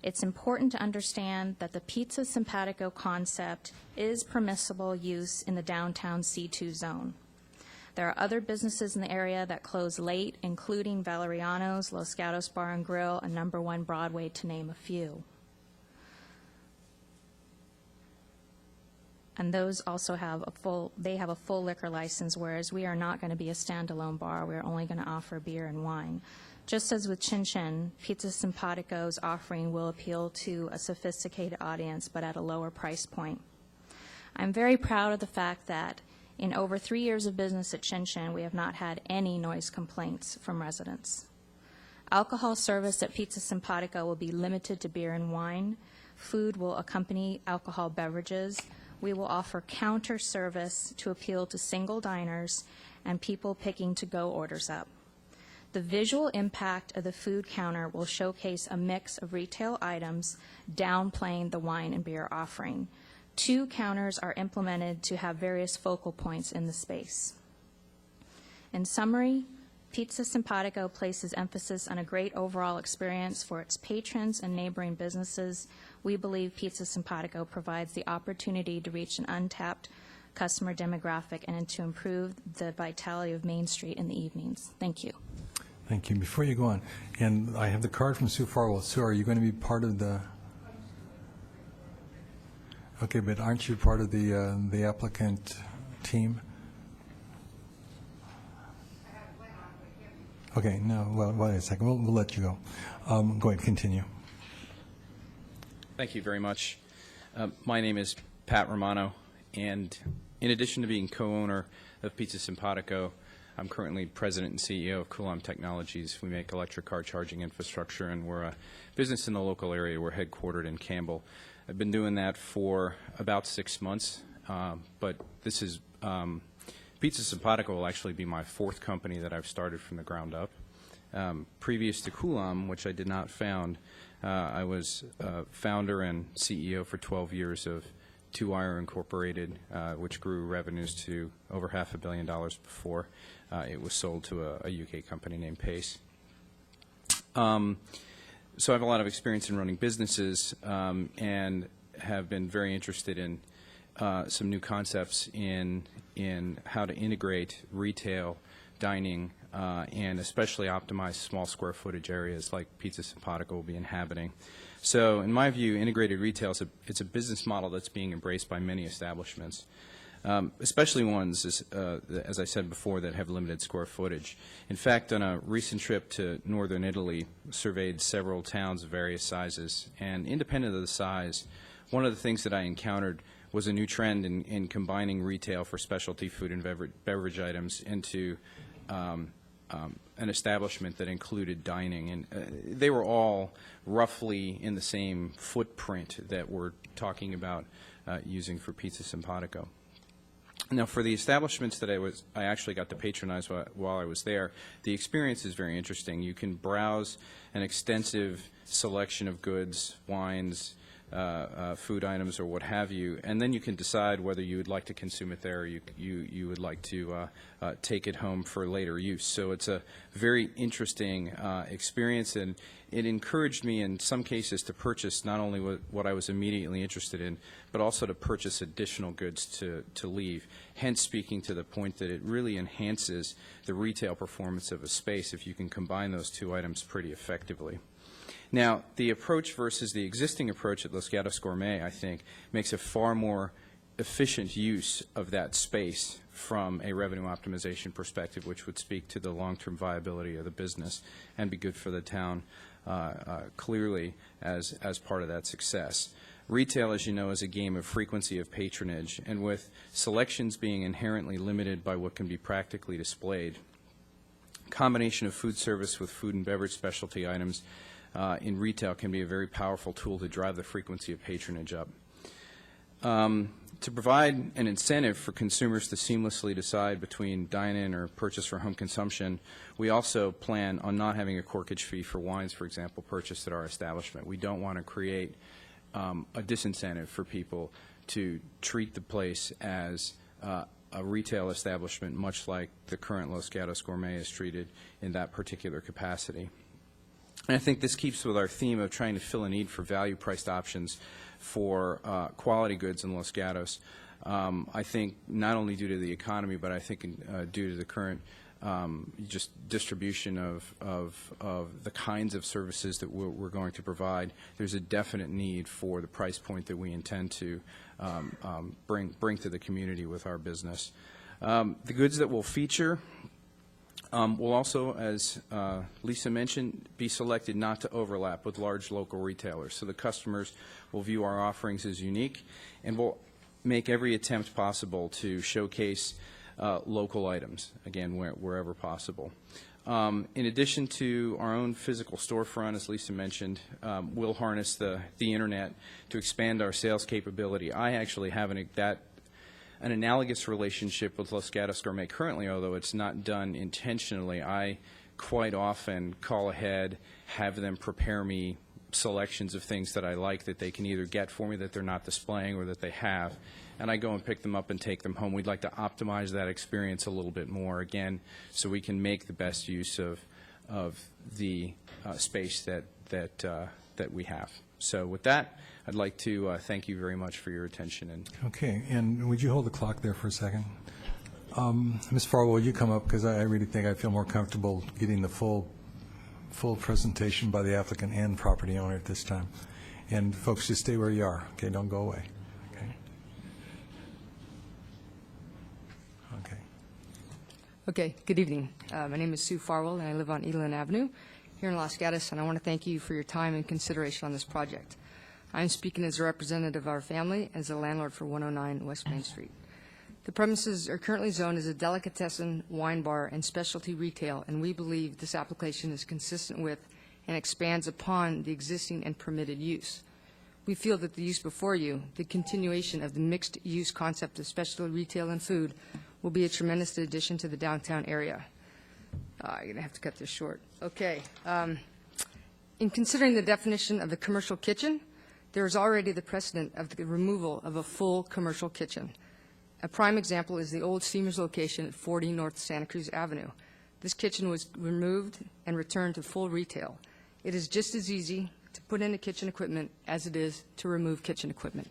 [SPEAKER 13] It's important to understand that the Pizza Simpatico concept is permissible use in the downtown C2 zone. There are other businesses in the area that close late, including Valeriano's, Los Gatos Bar and Grill, and Number 1 Broadway, to name a few. and those also have a full liquor license, whereas we are not going to be a standalone bar. We're only going to offer beer and wine. Just as with Chin Chin, Pizza Simpatico's offering will appeal to a sophisticated audience, but at a lower price point. I'm very proud of the fact that in over 3 years of business at Chin Chin, we have not had any noise complaints from residents. Alcohol service at Pizza Simpatico will be limited to beer and wine. Food will accompany alcohol beverages. We will offer counter service to appeal to single diners and people picking to-go orders up. The visual impact of the food counter will showcase a mix of retail items, downplaying the wine and beer offering. 2 counters are implemented to have various focal points in the space. In summary, Pizza Simpatico places emphasis on a great overall experience for its patrons and neighboring businesses. We believe Pizza Simpatico provides the opportunity to reach an untapped customer demographic and to improve the vitality of Main Street in the evenings. Thank you.
[SPEAKER 1] Thank you. Before you go on, and I have the card from Sue Farwell. Sue, are you going to be part of the... Okay, but aren't you part of the applicant team? Okay, no, well, wait a second. We'll let you go. Go ahead, continue.
[SPEAKER 14] Thank you very much. My name is Pat Romano, and in addition to being co-owner of Pizza Simpatico, I'm currently president and CEO of Coulomb Technologies. We make electric car charging infrastructure, and we're a business in the local area. We're headquartered in Campbell. I've been doing that for about 6 months, but this is Pizza Simpatico will actually be my 4th company that I've started from the ground up. Previous to Coulomb, which I did not found, I was founder and CEO for 12 years of Two Wire Incorporated, which grew revenues to over $500 million before it was sold to a UK company named Pace. So I have a lot of experience in running businesses and have been very interested in some new concepts in how to integrate retail, dining, and especially optimize small square footage areas like Pizza Simpatico will be inhabiting. So in my view, integrated retail it's a business model that's being embraced by many establishments, especially ones, as I said before, that have limited square footage. In fact, on a recent trip to northern Italy, surveyed several towns of various sizes, and independent of the size, one of the things that I encountered was a new trend in combining retail for specialty food and beverage items into an establishment that included dining. And they were all roughly in the same footprint that we're talking about using for Pizza Simpatico. Now, for the establishments that I actually got to patronize while I was there, the experience is very interesting. You can browse an extensive selection of goods, wines, food items, or what have you, and then you can decide whether you would like to consume it there or you would like to take it home for later use. So it's a very interesting experience, and it encouraged me in some cases to purchase not only what I was immediately interested in, but also to purchase additional goods to leave, hence speaking to the point that it really enhances the retail performance of a space if you can combine those 2 items pretty effectively. Now, the approach versus the existing approach at Los Gatos Gourmet, I think, makes a far more efficient use of that space from a revenue optimization perspective, which would speak to the long-term viability of the business and be good for the town clearly as part of that success. Retail, as you know, is a game of frequency of patronage, and with selections being inherently limited by what can be practically displayed, combination of food service with food and beverage specialty items in retail can be a very powerful tool to drive the frequency of patronage up. To provide an incentive for consumers to seamlessly decide between dine-in or purchase for home consumption, we also plan on not having a corkage fee for wines, for example, purchased at our establishment. We don't want to create a disincentive for people to treat the place as a retail establishment, much like the current Los Gatos Gourmet is treated in that particular capacity. And I think this keeps with our theme of trying to fill a need for value-priced options for quality goods in Los Gatos. I think not only due to the economy, but I think due to the current just distribution of the kinds of services that we're going to provide, there's a definite need for the price point that we intend to bring to the community with our business. The goods that we'll feature will also, as Lisa mentioned, be selected not to overlap with large local retailers. So the customers will view our offerings as unique, and we'll make every attempt possible to showcase local items, again, wherever possible. In addition to our own physical storefront, as Lisa mentioned, we'll harness the internet to expand our sales capability. I actually have an analogous relationship with Los Gatos Gourmet currently, although it's not done intentionally. I quite often call ahead, have them prepare me selections of things that I like that they can either get for me that they're not displaying or that they have, and I go and pick them up and take them home. We'd like to optimize that experience a little bit more, again, so we can make the best use of the space that we have. So with that, I'd like to thank you very much for your attention. And
[SPEAKER 1] Okay, and would you hold the clock there for a second? Ms. Farwell, will you come up, because I really think I feel more comfortable getting the full presentation by the applicant and property owner at this time. And folks, just stay where you are, okay? Don't go away.
[SPEAKER 12] Okay, good evening. My name is Sue Farwell, and I live on Elan Avenue here in Los Gatos, and I want to thank you for your time and consideration on this project. I'm speaking as a representative of our family, as a landlord for 109 West Main Street. The premises are currently zoned as a delicatessen, wine bar, and specialty retail, and we believe this application is consistent with and expands upon the existing and permitted use. We feel that the use before you, the continuation of the mixed-use concept of specialty retail and food, will be a tremendous addition to the downtown area. I'm going to have to cut this short. Okay. In considering the definition of a commercial kitchen, there is already the precedent of the removal of a full commercial kitchen. A prime example is the old Steamers location at 40 North Santa Cruz Avenue. This kitchen was removed and returned to full retail. It is just as easy to put in a kitchen equipment as it is to remove kitchen equipment.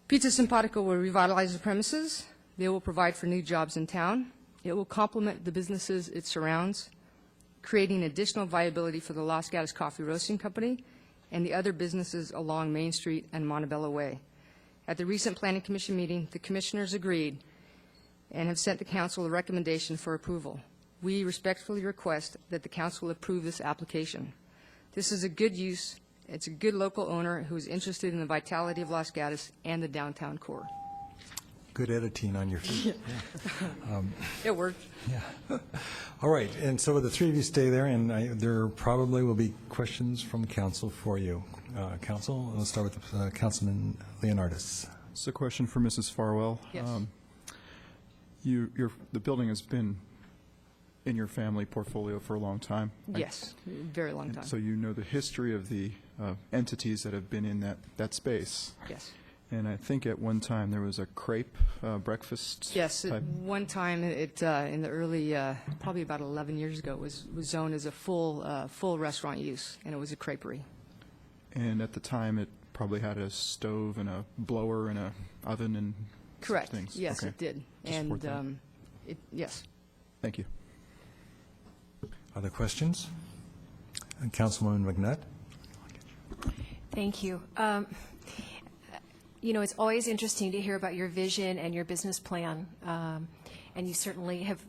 [SPEAKER 12] Pizza Simpatico will revitalize the premises. They will provide for new jobs in town. It will complement the businesses it surrounds, creating additional viability for the Los Gatos Coffee Roasting Company and the other businesses along Main Street and Montebello Way. At the recent Planning Commission meeting, the commissioners agreed and have sent the council a recommendation for approval. We respectfully request that the council approve this application. This is a good use. It's a good local owner who is interested in the vitality of Los Gatos and the downtown core.
[SPEAKER 1] Good editing on your feet.
[SPEAKER 12] It worked.
[SPEAKER 1] Yeah. All right, and so the three of you stay there, and there probably will be questions from council for you. Council, let's start with Councilman Leonardis.
[SPEAKER 15] It's a question for Mrs. Farwell.
[SPEAKER 12] Yes.
[SPEAKER 15] The building has been in your family portfolio for a long time.
[SPEAKER 12] Yes, very long time.
[SPEAKER 15] So you know the history of the entities that have been in that space.
[SPEAKER 12] Yes.
[SPEAKER 15] And I think at one time there was a crepe breakfast.
[SPEAKER 12] Yes, at
[SPEAKER 15] type.
[SPEAKER 12] one time, in the early, probably about 11 years ago, it was zoned as a full restaurant use, and it was a creperie.
[SPEAKER 15] And at the time, it probably had a stove and a blower and a oven and
[SPEAKER 12] Correct.
[SPEAKER 15] things.
[SPEAKER 12] Yes,
[SPEAKER 15] Okay.
[SPEAKER 12] it did.
[SPEAKER 15] To support that.
[SPEAKER 12] And yes.
[SPEAKER 15] Thank you.
[SPEAKER 1] Other questions? Councilwoman McNutt?
[SPEAKER 8] Thank you. You know, it's always interesting to hear about your vision and your business plan, and you certainly have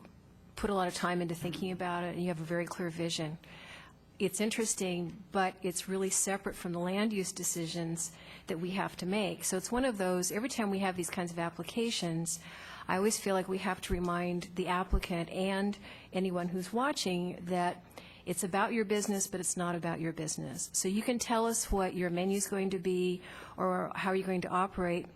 [SPEAKER 8] put a lot of time into thinking about it, and you have a very clear vision. It's interesting, but it's really separate from the land use decisions that we have to make. So it's one of those, every time we have these kinds of applications, I always feel like we have to remind the applicant and anyone who's watching that it's about your business, but it's not about your business. So you can tell us what your menu is going to be or how you're going to operate,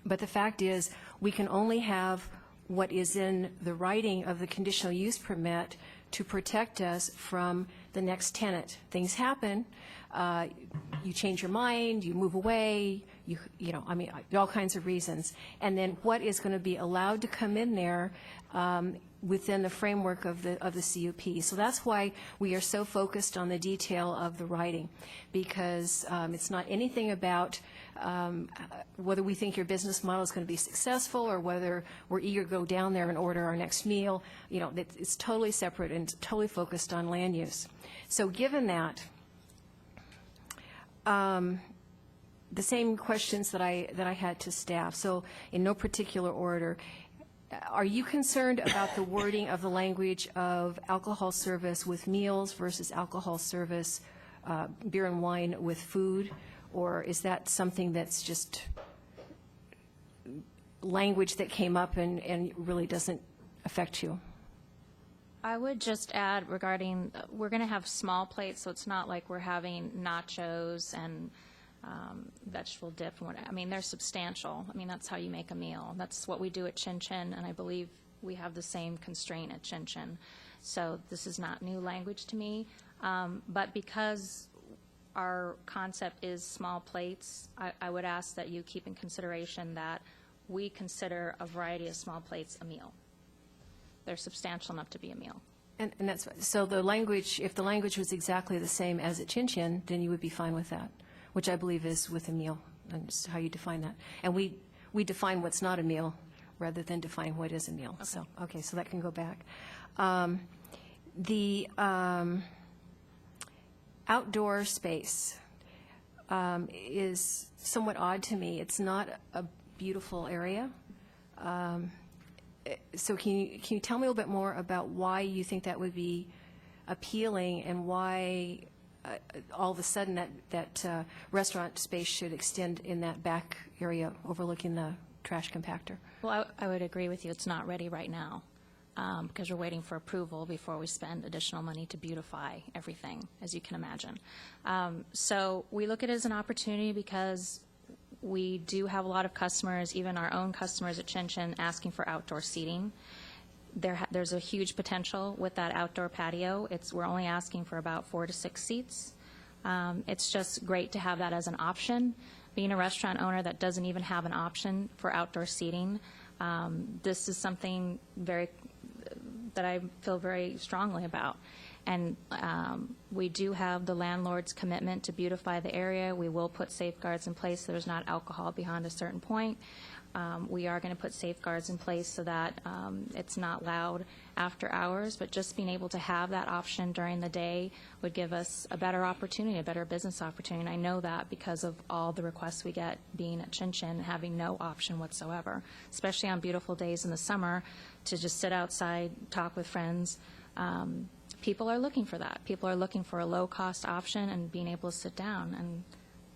[SPEAKER 8] but the fact is we can only have what is in the writing of the conditional use permit to protect us from the next tenant. Things happen. You change your mind, you move away, you know, I mean, all kinds of reasons. And then what is going to be allowed to come in there, within the framework of the CUP. So that's why we are so focused on the detail of the writing, because it's not anything about whether we think your business model is going to be successful or whether we're eager to go down there and order our next meal. You know, it's totally separate and totally focused on land use. So given that, the same questions that I had to staff, so in no particular order, are you concerned about the wording of the language of alcohol service with meals versus alcohol service, beer and wine with food? Or is that something that's just language that came up and really doesn't affect you?
[SPEAKER 13] I would just add regarding, we're going to have small plates, so it's not like we're having nachos and vegetable dip. And what, I mean, they're substantial. I mean, that's how you make a meal. That's what we do at Chin Chin, and I believe we have the same constraint at Chin Chin. So this is not new language to me. But because our concept is small plates, I would ask that you keep in consideration that we consider a variety of small plates a meal. They're substantial enough to be a meal.
[SPEAKER 8] And that's, so the language, if the language was exactly the same as at Chin Chin, then you would be fine with that, which I believe is with a meal, and just how you define that. And we define what's not a meal rather than define what is a meal. Okay. So that can go back. The outdoor space is somewhat odd to me. It's not a beautiful area. So can you tell me a little bit more about why you think that would be appealing and why all of a sudden that restaurant space should extend in that back area overlooking the trash compactor?
[SPEAKER 13] Well, I would agree with you. It's not ready right now because we're waiting for approval before we spend additional money to beautify everything, as you can imagine. So we look at it as an opportunity because we do have a lot of customers, even our own customers at Chin Chin, asking for outdoor seating. There's a huge potential with that outdoor patio. We're only asking for about 4 to 6 seats. It's just great to have that as an option. Being a restaurant owner that doesn't even have an option for outdoor seating, this is something that I feel very strongly about. And we do have the landlord's commitment to beautify the area. We will put safeguards in place so there's not alcohol beyond a certain point. We are going to put safeguards in place so that it's not loud after hours, but just being able to have that option during the day would give us a better opportunity, a better business opportunity. And I know that because of all the requests we get being at Chin Chin, having no option whatsoever, especially on beautiful days in the summer, to just sit outside, talk with friends. People are looking for that. People are looking for a low-cost option and being able to sit down. And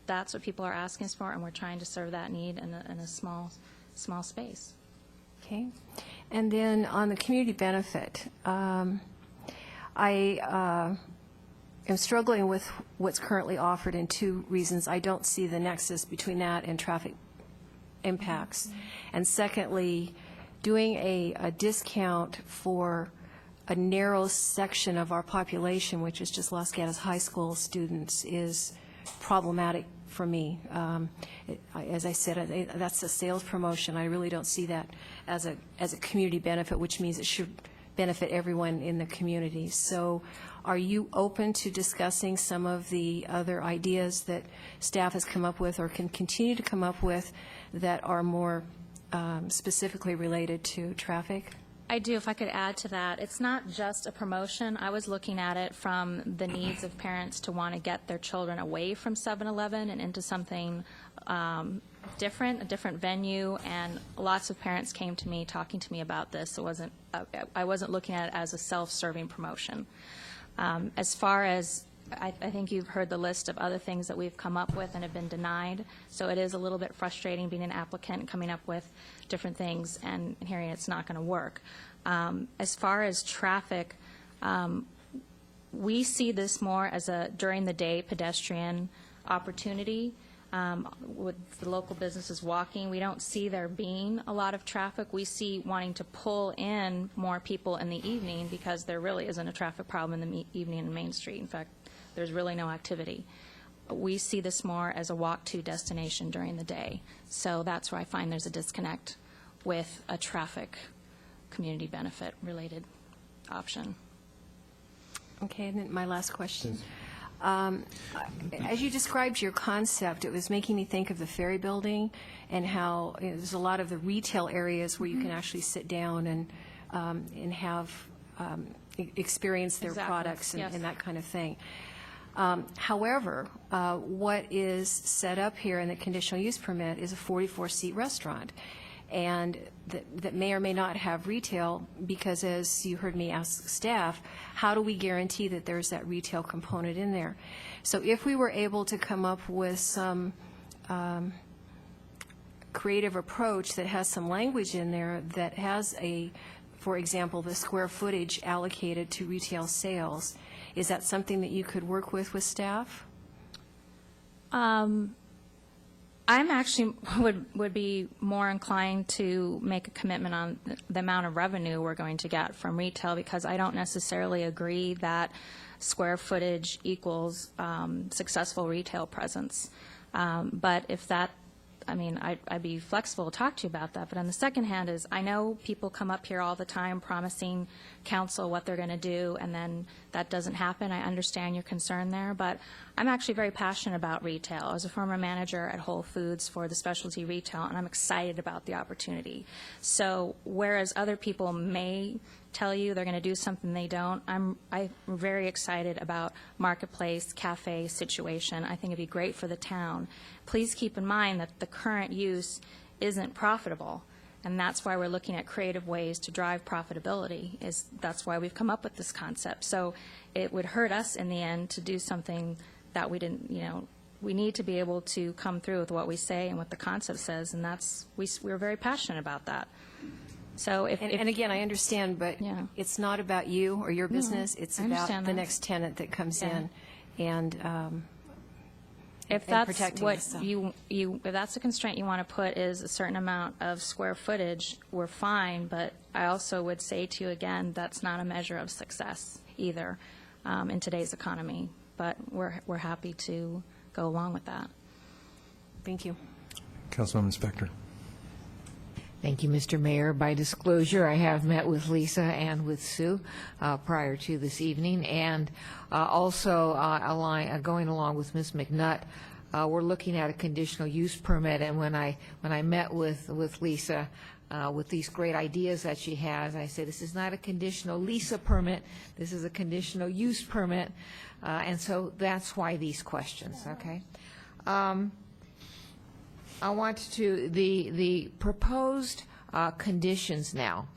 [SPEAKER 13] that's what people are asking us for, and we're trying to serve that need in a small space.
[SPEAKER 8] Okay. And then on the community benefit, I am struggling with what's currently offered in 2 reasons. I don't see the nexus between that and traffic impacts. And secondly, doing a discount for a narrow section of our population, which is just Los Gatos High School students, is problematic for me. As I said, that's a sales promotion. I really don't see that as a community benefit, which means it should benefit everyone in the community. So are you open to discussing some of the other ideas that staff has come up with or can continue to come up with that are more specifically related to traffic?
[SPEAKER 13] I do, if I could add to that. It's not just a promotion. I was looking at it from the needs of parents to want to get their children away from 7-Eleven and into something different, a different venue, and lots of parents came to me talking to me about this. I wasn't looking at it as a self-serving promotion. As far as I think you've heard the list of other things that we've come up with and have been denied, so it is a little bit frustrating being an applicant and coming up with different things and hearing it's not going to work. As far as traffic, we see this more as a during-the-day pedestrian opportunity. With the local businesses walking, we don't see there being a lot of traffic. We see wanting to pull in more people in the evening because there really isn't a traffic problem in the evening in Main Street. In fact, there's really no activity. We see this more as a walk-to destination during the day. So that's where I find there's a disconnect with a traffic community benefit related option.
[SPEAKER 8] Okay, and then my last question. As you described your concept, it was making me think of the Ferry Building and how there's a lot of the retail areas where you can actually sit down and have experience their
[SPEAKER 13] Exactly.
[SPEAKER 8] products and,
[SPEAKER 13] Yes.
[SPEAKER 8] and that kind of thing. However, what is set up here in the conditional use permit is a 44-seat restaurant, and that may or may not have retail, because as you heard me ask staff, how do we guarantee that there's that retail component in there? So if we were able to come up with some creative approach that has some language in there that has for example, the square footage allocated to retail sales, is that something that you could work with staff?
[SPEAKER 13] I'm actually would be more inclined to make a commitment on the amount of revenue we're going to get from retail, because I don't necessarily agree that square footage equals successful retail presence. But if that, I mean, I'd be flexible to talk to you about that. But on the second hand is, I know people come up here all the time promising council what they're going to do, and then that doesn't happen. I understand your concern there, but I'm actually very passionate about retail. I was a former manager at Whole Foods for the specialty retail, and I'm excited about the opportunity. So whereas other people may tell you they're going to do something they don't, I'm very excited about marketplace, cafe situation. I think it'd be great for the town. Please keep in mind that the current use isn't profitable, and that's why we're looking at creative ways to drive profitability. That's why we've come up with this concept. So it would hurt us in the end to do something that we didn't, we need to be able to come through with what we say and what the concept says, and we're very passionate about that. So
[SPEAKER 8] and again, I understand, but it's not about you or your business. It's
[SPEAKER 13] I
[SPEAKER 8] about
[SPEAKER 13] understand
[SPEAKER 8] the
[SPEAKER 13] that.
[SPEAKER 8] next tenant that comes in, and
[SPEAKER 13] if
[SPEAKER 8] and
[SPEAKER 13] that's
[SPEAKER 8] protecting
[SPEAKER 13] what
[SPEAKER 8] us, so.
[SPEAKER 13] if that's a constraint you want to put, is a certain amount of square footage, we're fine. But I also would say to you again, that's not a measure of success either in today's economy. But we're happy to go along with that.
[SPEAKER 8] Thank you.
[SPEAKER 1] Councilwoman Spector.
[SPEAKER 10] Thank you, Mr. Mayor. By disclosure, I have met with Lisa and with Sue prior to this evening, and also going along with Ms. McNutt, we're looking at a conditional use permit. And when I met with Lisa with these great ideas that she has, I said, this is not a conditional Lisa permit, this is a conditional use permit, and so that's why these questions. Okay. I want to, the proposed conditions now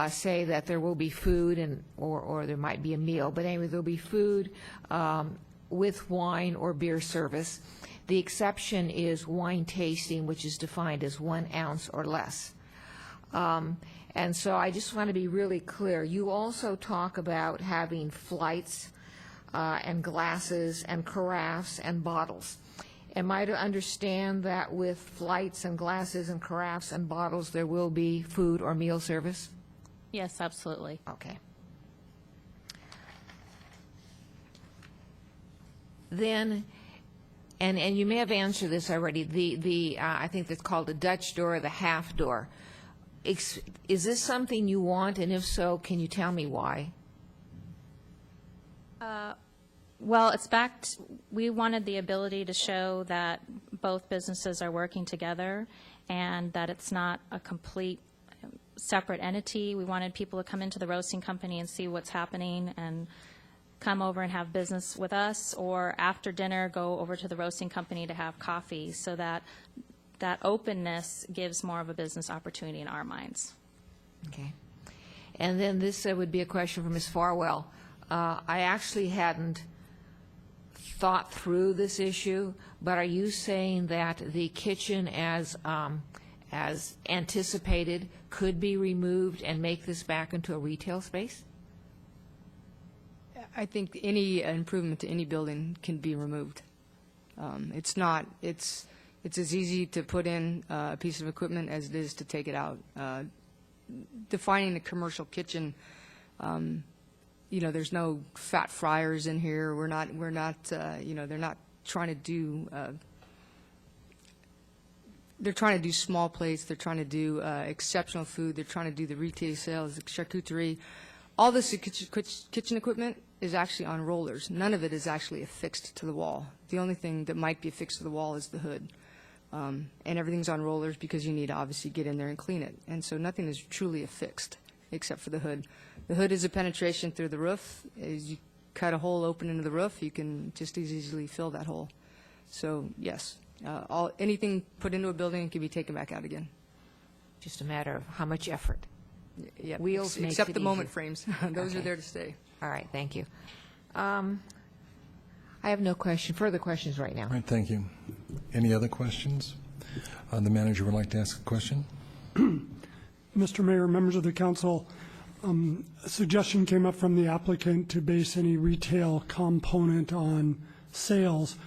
[SPEAKER 10] say that there will be food or there might be a meal, but anyway, there'll be food with wine or beer service. The exception is wine tasting, which is defined as 1 ounce or less. And so I just want to be really clear. You also talk about having flights and glasses and carafes and bottles. Am I to understand that with flights and glasses and carafes and bottles, there will be food or meal service?
[SPEAKER 13] Yes, absolutely.
[SPEAKER 10] Okay. Then, and you may have answered this already, I think that's called the Dutch door, the half door. Is this something you want, and if so, can you tell me why?
[SPEAKER 13] Well, we wanted the ability to show that both businesses are working together and that it's not a complete separate entity. We wanted people to come into the roasting company and see what's happening and come over and have business with us, or after dinner go over to the roasting company to have coffee, so that openness gives more of a business opportunity in our minds.
[SPEAKER 10] Okay. And then this would be a question for Ms. Farwell. I actually hadn't thought through this issue, but are you saying that the kitchen as anticipated could be removed and make this back into a retail space?
[SPEAKER 12] I think any improvement to any building can be removed. It's as easy to put in a piece of equipment as it is to take it out. Defining a commercial kitchen, there's no fat fryers in here. We're not, they're not trying to do they're trying to do small plates, they're trying to do exceptional food, they're trying to do the retail sales, the charcuterie. All this kitchen equipment is actually on rollers. None of it is actually affixed to the wall. The only thing that might be affixed to the wall is the hood. And everything's on rollers because you need to obviously get in there and clean it. And so nothing is truly affixed except for the hood. The hood is a penetration through the roof. As you cut a hole open into the roof, you can just as easily fill that hole. So yes, anything put into a building can be taken back out again.
[SPEAKER 10] Just a matter of how much effort.
[SPEAKER 12] Yeah,
[SPEAKER 10] Wheels makes
[SPEAKER 12] except
[SPEAKER 10] it
[SPEAKER 12] the moment
[SPEAKER 10] easy.
[SPEAKER 12] frames. Those are
[SPEAKER 10] Okay.
[SPEAKER 12] there to stay.
[SPEAKER 10] All right, thank you. I have no further questions right now.
[SPEAKER 1] All right, thank you. Any other questions? The manager would like to ask a question.
[SPEAKER 16] Mr. Mayor, members of the council, a suggestion came up from the applicant to base any retail component on sales.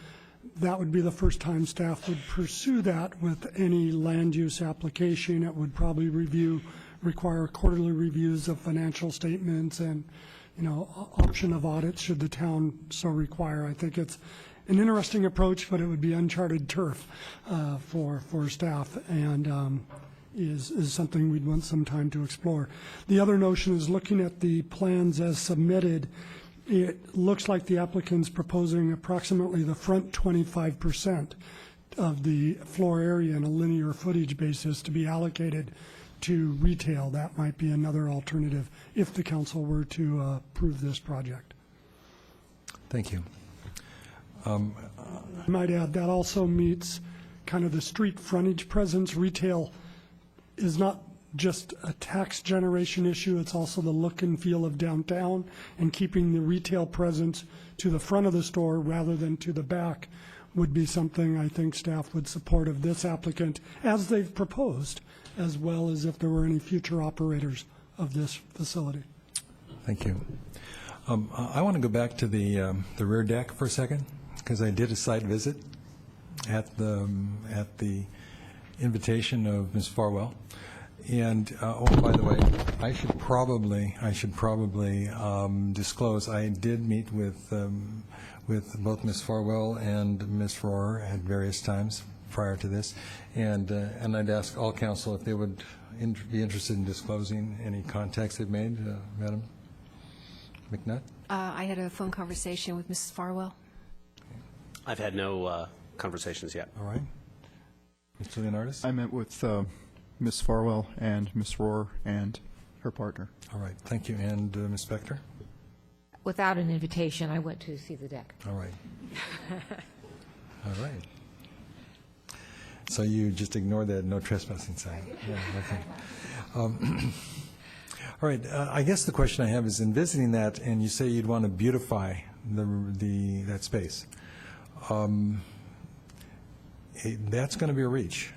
[SPEAKER 16] That would be the first time staff would pursue that with any land use application. It would probably require quarterly reviews of financial statements and, option of audits should the town so require. I think it's an interesting approach, but it would be uncharted turf for staff, and is something we'd want some time to explore. The other notion is looking at the plans as submitted. It looks like the applicant's proposing approximately the front 25% of the floor area on a linear footage basis to be allocated to retail. That might be another alternative if the council were to approve this project.
[SPEAKER 1] Thank you.
[SPEAKER 16] I might add that also meets kind of the street frontage presence. Retail is not just a tax generation issue, it's also the look and feel of downtown, and keeping the retail presence to the front of the store rather than to the back would be something I think staff would support of this applicant as they've proposed, as well as if there were any future operators of this facility.
[SPEAKER 1] Thank you. I want to go back to the rear deck for a second, because I did a site visit at the invitation of Ms. Farwell. And, oh, by the way, I should probably disclose, I did meet with both Ms. Farwell and Ms. Rohrer at various times prior to this, and I'd ask all council if they would be interested in disclosing any contacts they've made. Madam McNutt?
[SPEAKER 8] I had a phone conversation with Mrs. Farwell.
[SPEAKER 18] I've had no conversations yet.
[SPEAKER 1] All right. Mr. Leonardis?
[SPEAKER 15] I met with Ms. Farwell and Ms. Rohrer and her partner.
[SPEAKER 1] All right, thank you. And Ms. Spector?
[SPEAKER 10] Without an invitation, I went to see the deck.
[SPEAKER 1] All right. All right. So you just ignored that no trespassing sign? Yeah, okay. All right, I guess the question I have is, in visiting that, and you say you'd want to beautify that space, that's going to be a reach.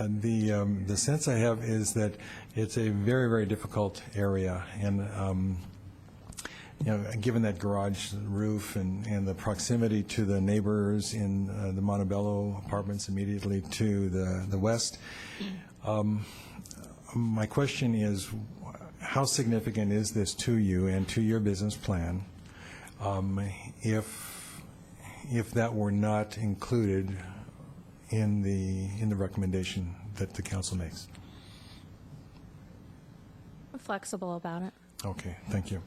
[SPEAKER 1] The sense I have is that it's a very, very difficult area, and given that garage roof and the proximity to the neighbors in the Montebello apartments immediately to the west, my question is, how significant is this to you and to your business plan if that were not included in the recommendation that the council makes?
[SPEAKER 13] I'm flexible about it.
[SPEAKER 1] Okay, thank you.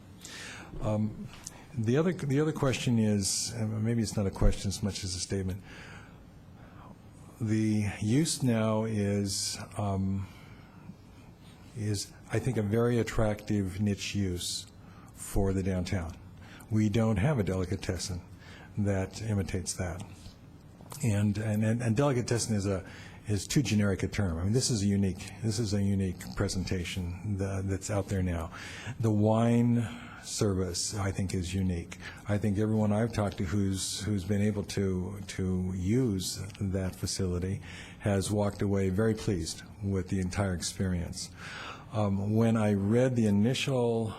[SPEAKER 1] The other question is, maybe it's not a question as much as a statement. The use now is I think a very attractive niche use for the downtown. We don't have a delicatessen that imitates that. And delicatessen is too generic a term. I mean, this is a unique presentation that's out there now. The wine service, I think, is unique. I think everyone I've talked to who's been able to use that facility has walked away very pleased with the entire experience. When I read the initial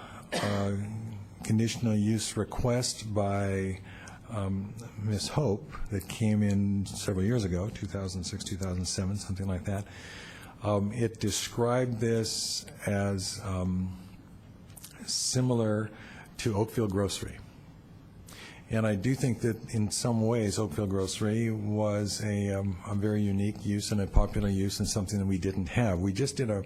[SPEAKER 1] conditional use request by Ms. Hope that came in several years ago, 2006, 2007, something like that, it described this as similar to Oakfield Grocery. And I do think that in some ways Oakville Grocery was a very unique use and a popular use and something that we didn't have. We just did an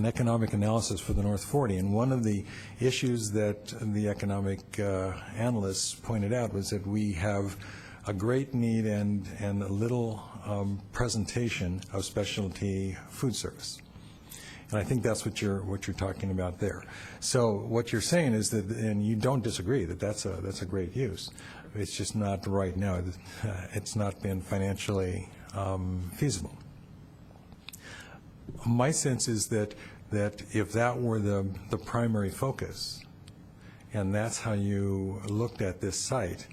[SPEAKER 1] economic analysis for the North 40, and one of the issues that the economic analysts pointed out was that we have a great need and a little presentation of specialty food service. And I think that's what you're talking about there. So what you're saying is that, and you don't disagree, that that's a great use. It's just not right now. It's not been financially feasible. My sense is that if that were the primary focus, and that's how you looked at this site,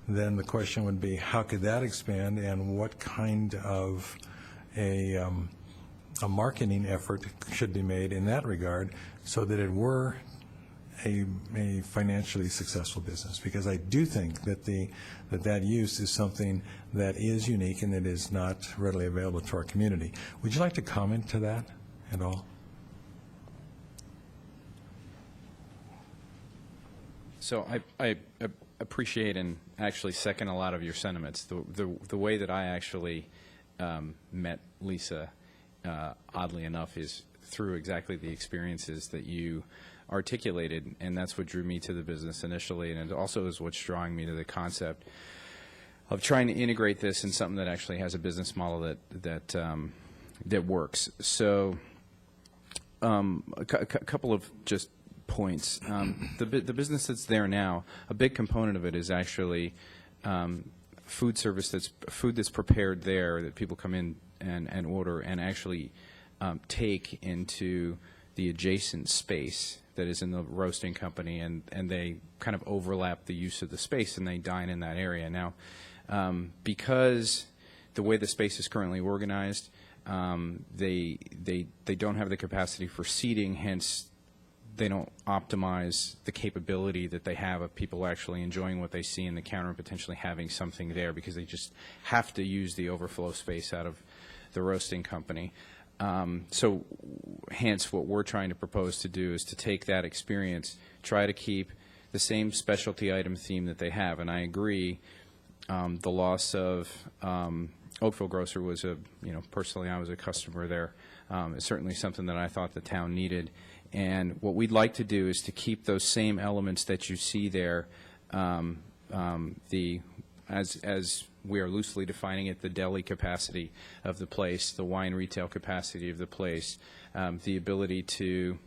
[SPEAKER 1] then the question would be, how could that expand, and what kind of a marketing effort should be made in that regard so that it were a financially successful business? Because I do think that that use is something that is unique and that is not readily available to our community. Would you like to comment to that at all?
[SPEAKER 14] So I appreciate and actually second a lot of your sentiments. The way that I actually met Lisa, oddly enough, is through exactly the experiences that you articulated, and that's what drew me to the business initially, and it also is what's drawing me to the concept of trying to integrate this in something that actually has a business model that works. So a couple of just points. The business that's there now, a big component of it is actually food service, food that's prepared there that people come in and order and actually take into the adjacent space that is in the roasting company, and they kind of overlap the use of the space and they dine in that area. Now, because the way the space is currently organized, they don't have the capacity for seating, hence they don't optimize the capability that they have of people actually enjoying what they see in the counter and potentially having something there, because they just have to use the overflow space out of the roasting company. So hence what we're trying to propose to do is to take that experience, try to keep the same specialty item theme that they have. And I agree, the loss of Oakville Grocer was personally I was a customer there. It's certainly something that I thought the town needed. And what we'd like to do is to keep those same elements that you see there, as we are loosely defining it, the deli capacity of the place, the wine retail capacity of the place, the ability to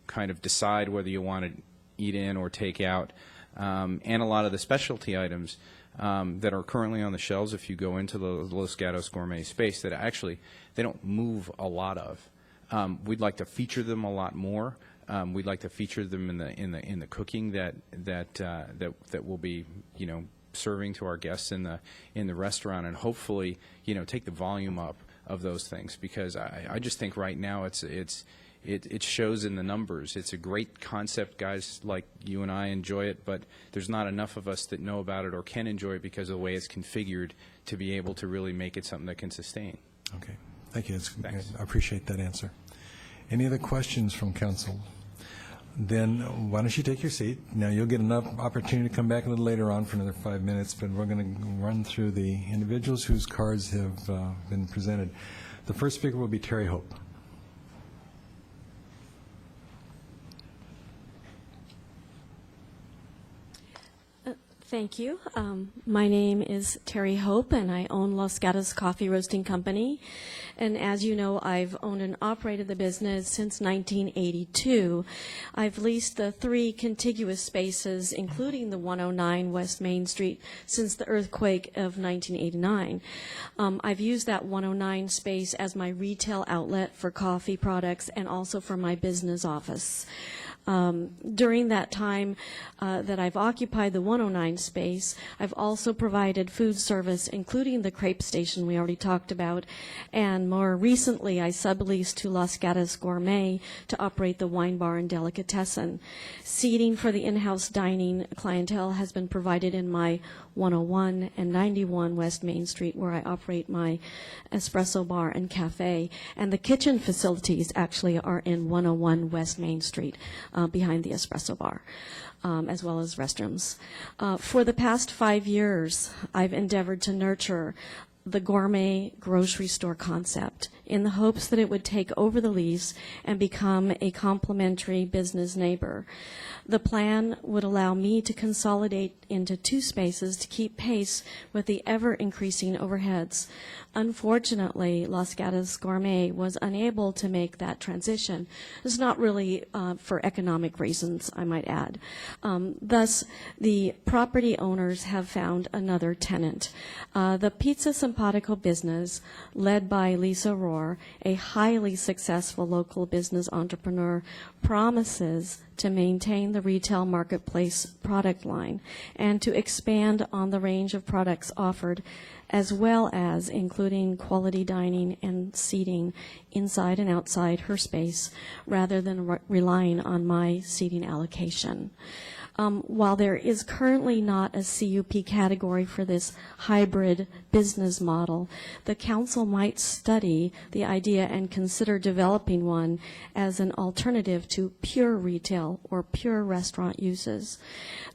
[SPEAKER 14] kind of decide whether you want to eat in or take out, and a lot of the specialty items that are currently on the shelves if you go into the Los Gatos Gourmet space that actually they don't move a lot of. We'd like to feature them a lot more. We'd like to feature them in the cooking that will be serving to our guests in the restaurant, and hopefully take the volume up of those things, because I just think right now it shows in the numbers. It's a great concept. Guys like you and I enjoy it, but there's not enough of us that know about it or can enjoy it because of the way it's configured to be able to really make it something that can sustain.
[SPEAKER 1] Okay. Thank you.
[SPEAKER 14] Thanks.
[SPEAKER 1] I appreciate that answer. Any other questions from council? Then why don't you take your seat? Now, you'll get enough opportunity to come back a little later on for another 5 minutes, but we're going to run through the individuals whose cards have been presented. The first speaker will be Terry Hope.
[SPEAKER 17] Thank you. My name is Terry Hope, and I own Los Gatos Coffee Roasting Company. And as you know, I've owned and operated the business since 1982. I've leased the 3 contiguous spaces, including the 109 West Main Street, since the earthquake of 1989. I've used that 109 space as my retail outlet for coffee products and also for my business office. During that time that I've occupied the 109 space, I've also provided food service, including the crepe station we already talked about, and more recently I subleased to Los Gatos Gourmet to operate the wine bar and delicatessen. Seating for the in-house dining clientele has been provided in my 101 and 91 West Main Street, where I operate my espresso bar and cafe, and the kitchen facilities actually are in 101 West Main Street. behind the espresso bar, as well as restrooms. For the past 5 years, I've endeavored to nurture the gourmet grocery store concept in the hopes that it would take over the lease and become a complementary business neighbor. The plan would allow me to consolidate into 2 spaces to keep pace with the ever-increasing overheads. Unfortunately, Los Gatos Gourmet was unable to make that transition. It's not really for economic reasons, I might add. Thus, the property owners have found another tenant. The Pizza Simpatico business, led by Lisa Rohr, a highly successful local business entrepreneur, promises to maintain the retail marketplace product line and to expand on the range of products offered, as well as including quality dining and seating inside and outside her space, rather than relying on my seating allocation. While there is currently not a CUP category for this hybrid business model, the council might study the idea and consider developing one as an alternative to pure retail or pure restaurant uses.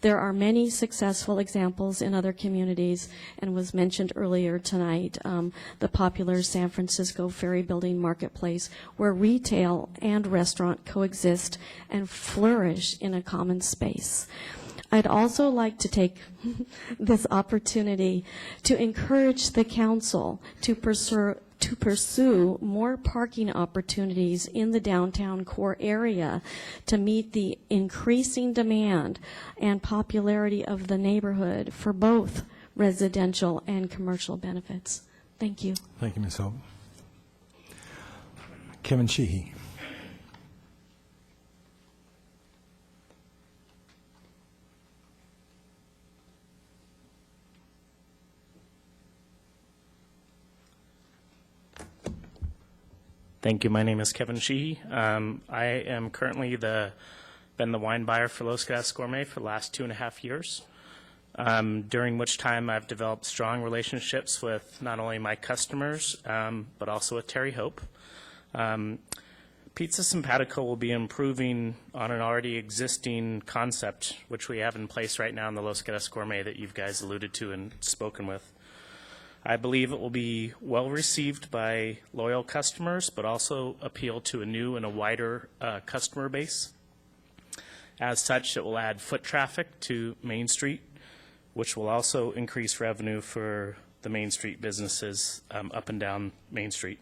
[SPEAKER 17] There are many successful examples in other communities, and was mentioned earlier tonight, the popular San Francisco Ferry Building Marketplace, where retail and restaurant coexist and flourish in a common space. I'd also like to take this opportunity to encourage the council to pursue more parking opportunities in the downtown core area to meet the increasing demand and popularity of the neighborhood for both residential and commercial benefits. Thank you.
[SPEAKER 1] Thank you, Ms. Hope. Kevin Sheehy.
[SPEAKER 19] Thank you. My name is Kevin Sheehy. I am currently been the wine buyer for Los Gatos Gourmet for the last 2.5 years, during which time I've developed strong relationships with not only my customers, but also with Terry Hope. Pizza Simpatico will be improving on an already existing concept, which we have in place right now in the Los Gatos Gourmet that you guys alluded to and spoken with. I believe it will be well received by loyal customers, but also appeal to a new and a wider customer base. As such, it will add foot traffic to Main Street, which will also increase revenue for the Main Street businesses up and down Main Street.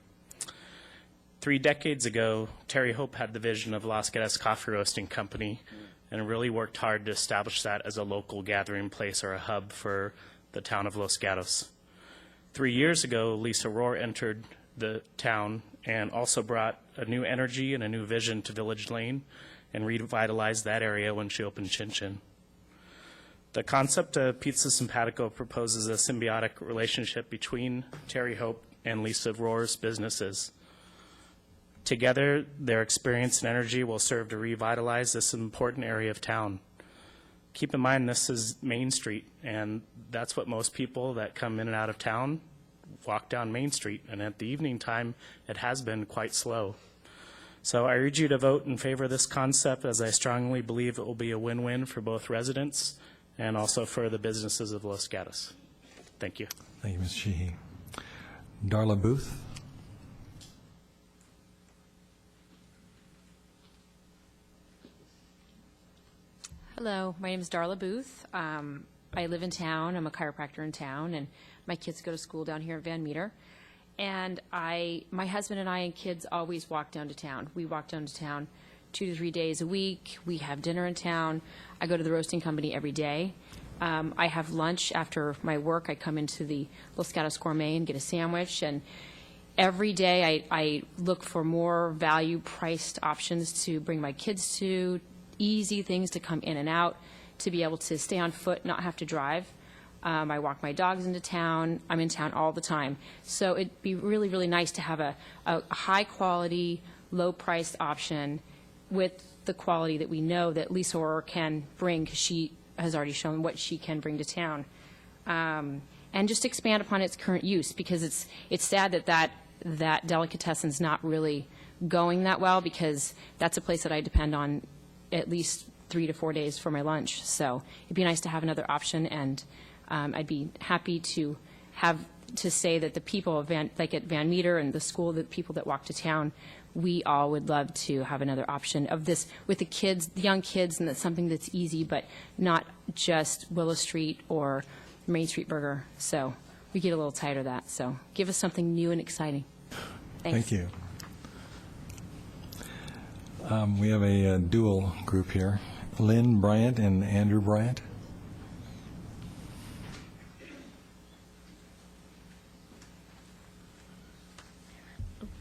[SPEAKER 19] 3 decades ago, Terry Hope had the vision of Los Gatos Coffee Roasting Company and really worked hard to establish that as a local gathering place or a hub for the town of Los Gatos. 3 years ago, Lisa Rohr entered the town and also brought a new energy and a new vision to Village Lane and revitalized that area when she opened Chin Chin. The concept of Pizza Simpatico proposes a symbiotic relationship between Terry Hope and Lisa Rohr's businesses. Together, their experience and energy will serve to revitalize this important area of town. Keep in mind, this is Main Street, and that's what most people that come in and out of town walk down Main Street, and at the evening time, it has been quite slow. So I urge you to vote in favor of this concept, as I strongly believe it will be a win-win for both residents and also for the businesses of Los Gatos. Thank you.
[SPEAKER 1] Thank you, Ms. Sheehy. Darla Booth.
[SPEAKER 20] Hello, my name is Darla Booth. I live in town. I'm a chiropractor in town, and my kids go to school down here at Van Meter. And my husband and I and kids always walk down to town. We walk down to town 2 to 3 days a week. We have dinner in town. I go to the roasting company every day. I have lunch after my work. I come into the Los Gatos Gourmet and get a sandwich. And every day I look for more value-priced options to bring my kids to, easy things to come in and out, to be able to stay on foot, not have to drive. I walk my dogs into town. I'm in town all the time. So it'd be really, really nice to have a high-quality, low-priced option with the quality that we know that Lisa Rohr can bring, because she has already shown what she can bring to town. And just expand upon its current use, because it's sad that delicatessen's not really going that well, because that's a place that I depend on at least 3 to 4 days for my lunch. So it'd be nice to have another option, and I'd be happy to say that the people of at Van Meter and the school, the people that walk to town, we all would love to have another option of this with the kids, the young kids, and that's something that's easy, but not just Willow Street or Main Street Burger. So we get a little tired of that. So give us something new and exciting. Thanks.
[SPEAKER 1] Thank you. We have a dual group here, Lynn Bryant and Andrew Bryant.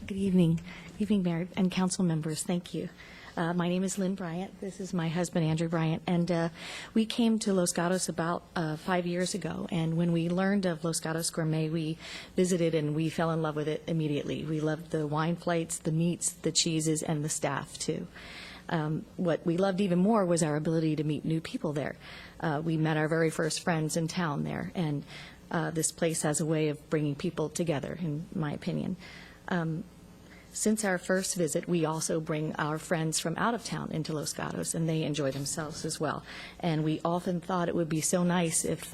[SPEAKER 2] Good evening. Good evening, Mayor and council members. Thank you. My name is Lynn Bryant. This is my husband, Andrew Bryant. And we came to Los Gatos about 5 years ago. And when we learned of Los Gatos Gourmet, we visited and we fell in love with it immediately. We loved the wine flights, the meats, the cheeses, and the staff, too. What we loved even more was our ability to meet new people there. We met our very first friends in town there. And this place has a way of bringing people together, in my opinion. Since our first visit, we also bring our friends from out of town into Los Gatos, and they enjoy themselves as well. And we often thought it would be so nice if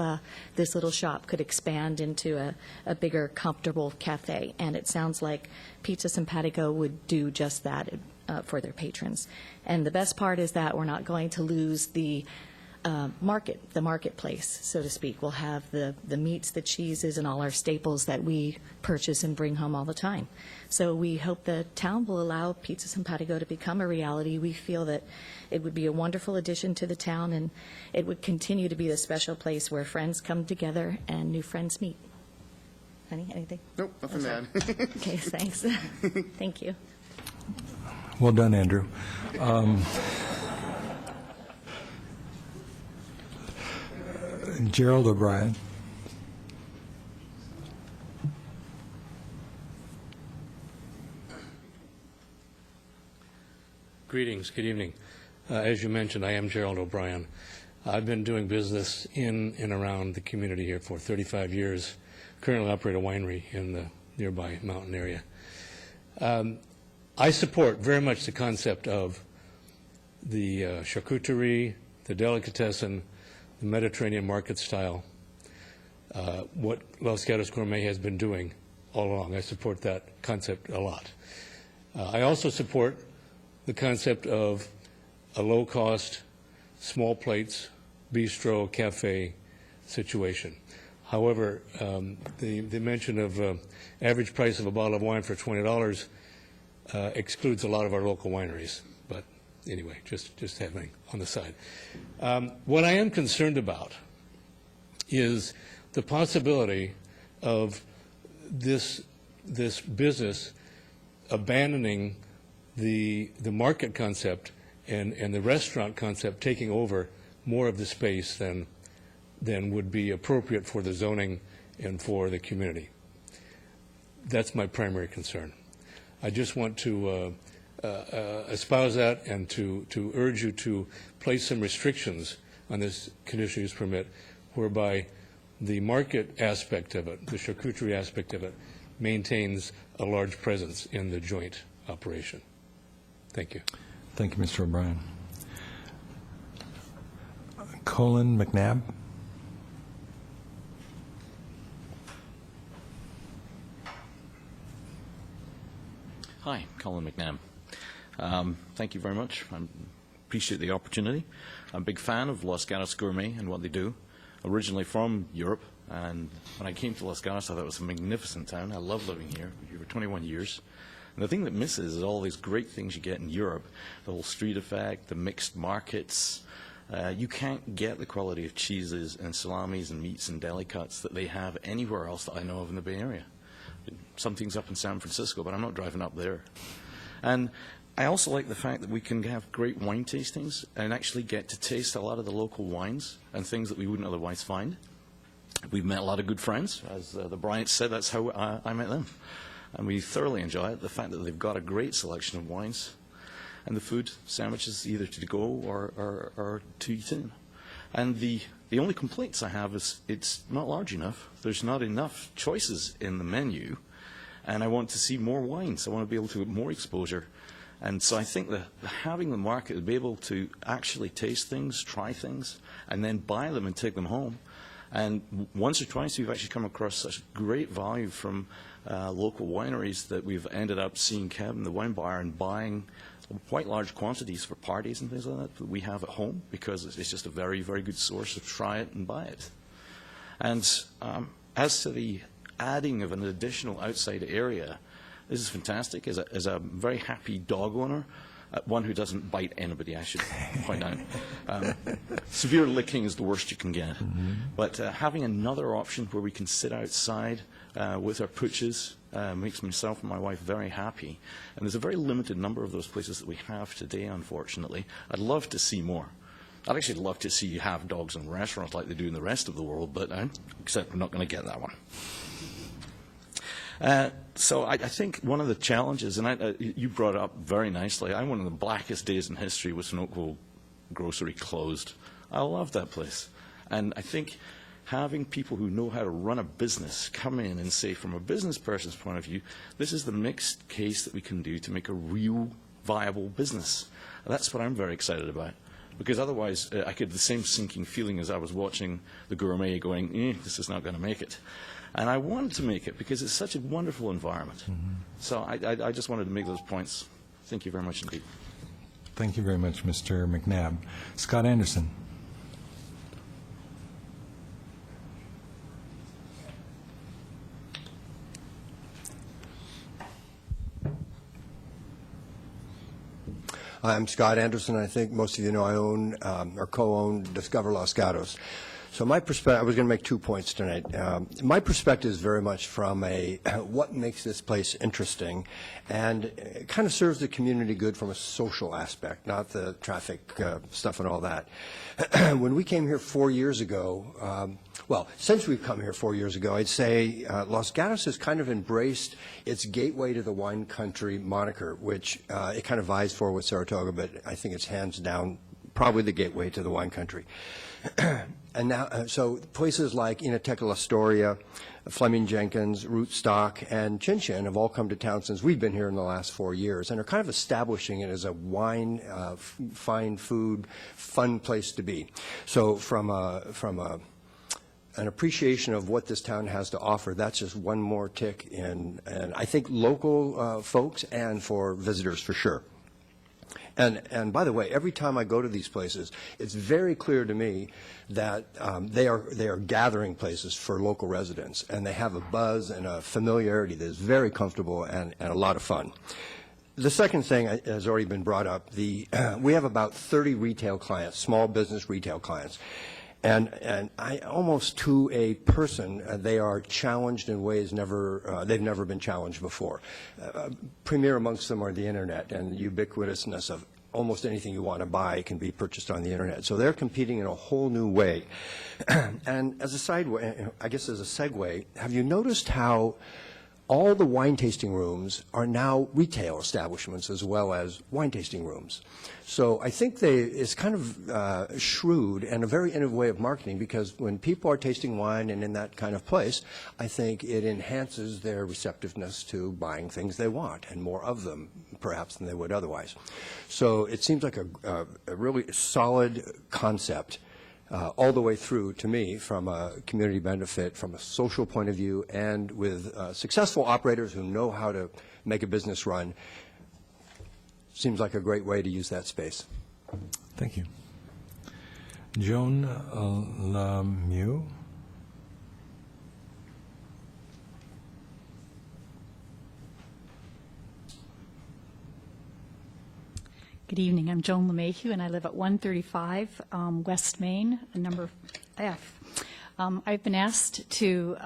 [SPEAKER 2] this little shop could expand into a bigger, comfortable cafe. And it sounds like Pizza Simpatico would do just that for their patrons. And the best part is that we're not going to lose the marketplace, so to speak. We'll have the meats, the cheeses, and all our staples that we purchase and bring home all the time. So we hope the town will allow Pizza Simpatico to become a reality. We feel that it would be a wonderful addition to the town, and it would continue to be the special place where friends come together and new friends meet. Honey, anything?
[SPEAKER 21] Nope, nothing to add.
[SPEAKER 2] Okay, thanks. Thank you.
[SPEAKER 1] Well done, Andrew. Gerald O'Brien.
[SPEAKER 23] Greetings, good evening. As you mentioned, I am Gerald O'Brien. I've been doing business in and around the community here for 35 years. Currently operate a winery in the nearby mountain area. I support very much the concept of the charcuterie, the delicatessen, the Mediterranean market style, what Los Gatos Gourmet has been doing all along. I support that concept a lot. I also support the concept of a low-cost, small plates, bistro, cafe situation. However, the mention of average price of a bottle of wine for $20 excludes a lot of our local wineries. But anyway, just having on the side. What I am concerned about is the possibility of this business abandoning the market concept and the restaurant concept taking over more of the space than would be appropriate for the zoning and for the community. That's my primary concern. I just want to espouse that and to urge you to place some restrictions on this conditional use permit whereby the market aspect of it, the charcuterie aspect of it, maintains a large presence in the joint operation. Thank you.
[SPEAKER 1] Thank you, Mr. O'Brien. Colin McNabb.
[SPEAKER 24] Hi, Colin McNabb. Thank you very much. I appreciate the opportunity. I'm a big fan of Los Gatos Gourmet and what they do. Originally from Europe, and when I came to Los Gatos, I thought it was a magnificent town. I love living here. Here for 21 years. And the thing that misses is all these great things you get in Europe, the whole street effect, the mixed markets. You can't get the quality of cheeses and salamis and meats and deli cuts that they have anywhere else that I know of in the Bay Area. Some things up in San Francisco, but I'm not driving up there. And I also like the fact that we can have great wine tastings and actually get to taste a lot of the local wines and things that we wouldn't otherwise find. We've met a lot of good friends. As the Bryants said, that's how I met them. And we thoroughly enjoy it, the fact that they've got a great selection of wines and the food, sandwiches, either to go or to eat in. And the only complaints I have is it's not large enough. There's not enough choices in the menu, and I want to see more wines. I want to be able to have more exposure. And so I think that having the market to be able to actually taste things, try things, and then buy them and take them home. And once or twice we've actually come across such great value from local wineries that we've ended up seeing Kevin, the wine buyer, and buying quite large quantities for parties and things like that we have at home, because it's just a very, very good source of try it and buy it. And as to the adding of an additional outside area, this is fantastic. As a very happy dog owner, one who doesn't bite anybody, I should point out. Severe licking is the worst you can get. But having another option where we can sit outside with our pooches makes myself and my wife very happy. And there's a very limited number of those places that we have today, unfortunately. I'd love to see more. I'd actually love to see you have dogs in restaurants like they do in the rest of the world, but except we're not going to get that one. So I think one of the challenges, and you brought it up very nicely, one of the blackest days in history was when Oakville Grocery closed. I love that place. And I think having people who know how to run a business come in and say, from a business person's point of view, this is the mixed case that we can do to make a real viable business. That's what I'm very excited about. Because otherwise, I get the same sinking feeling as I was watching the Gourmet going, this is not going to make it. And I wanted to make it because it's such a wonderful environment. So I just wanted to make those points. Thank you very much indeed.
[SPEAKER 1] Thank you very much, Mr. McNabb. Scott Anderson.
[SPEAKER 4] I'm Scott Anderson. I think most of you know I own or co-own Discover Los Gatos. So my perspective, I was going to make 2 points tonight. My perspective is very much from a what makes this place interesting, and it kind of serves the community good from a social aspect, not the traffic stuff and all that. When we came here 4 years ago, well, since we've come here 4 years ago, I'd say Los Gatos has kind of embraced its gateway to the wine country moniker, which it kind of vies for with Saratoga, but I think it's hands down probably the gateway to the wine country. And now, so places like Enoteca La Storia, Fleming Jenkins, Rootstock, and Chin Chin have all come to town since we've been here in the last 4 years, and are kind of establishing it as a wine, fine food, fun place to be. So from an appreciation of what this town has to offer, that's just one more tick in, and I think local folks and for visitors for sure. And by the way, every time I go to these places, it's very clear to me that they are gathering places for local residents, and they have a buzz and a familiarity that is very comfortable and a lot of fun. The second thing has already been brought up. We have about 30 retail clients, small business retail clients. And I almost to a person, they are challenged in ways they've never been challenged before. Premier amongst them are the internet and the ubiquitousness of almost anything you want to buy can be purchased on the internet. So they're competing in a whole new way. And as a segue, have you noticed how all the wine tasting rooms are now retail establishments as well as wine tasting rooms? So I think it's kind of shrewd and a very innovative way of marketing, because when people are tasting wine and in that kind of place, I think it enhances their receptiveness to buying things they want, and more of them perhaps than they would otherwise. So it seems like a really solid concept all the way through, to me, from a community benefit, from a social point of view, and with successful operators who know how to make a business run. Seems like a great way to use that space.
[SPEAKER 1] Thank you. Joan Lemieux.
[SPEAKER 6] Good evening. I'm Joan LeMahieu, and I live at 135 West Main, number F. I've been asked to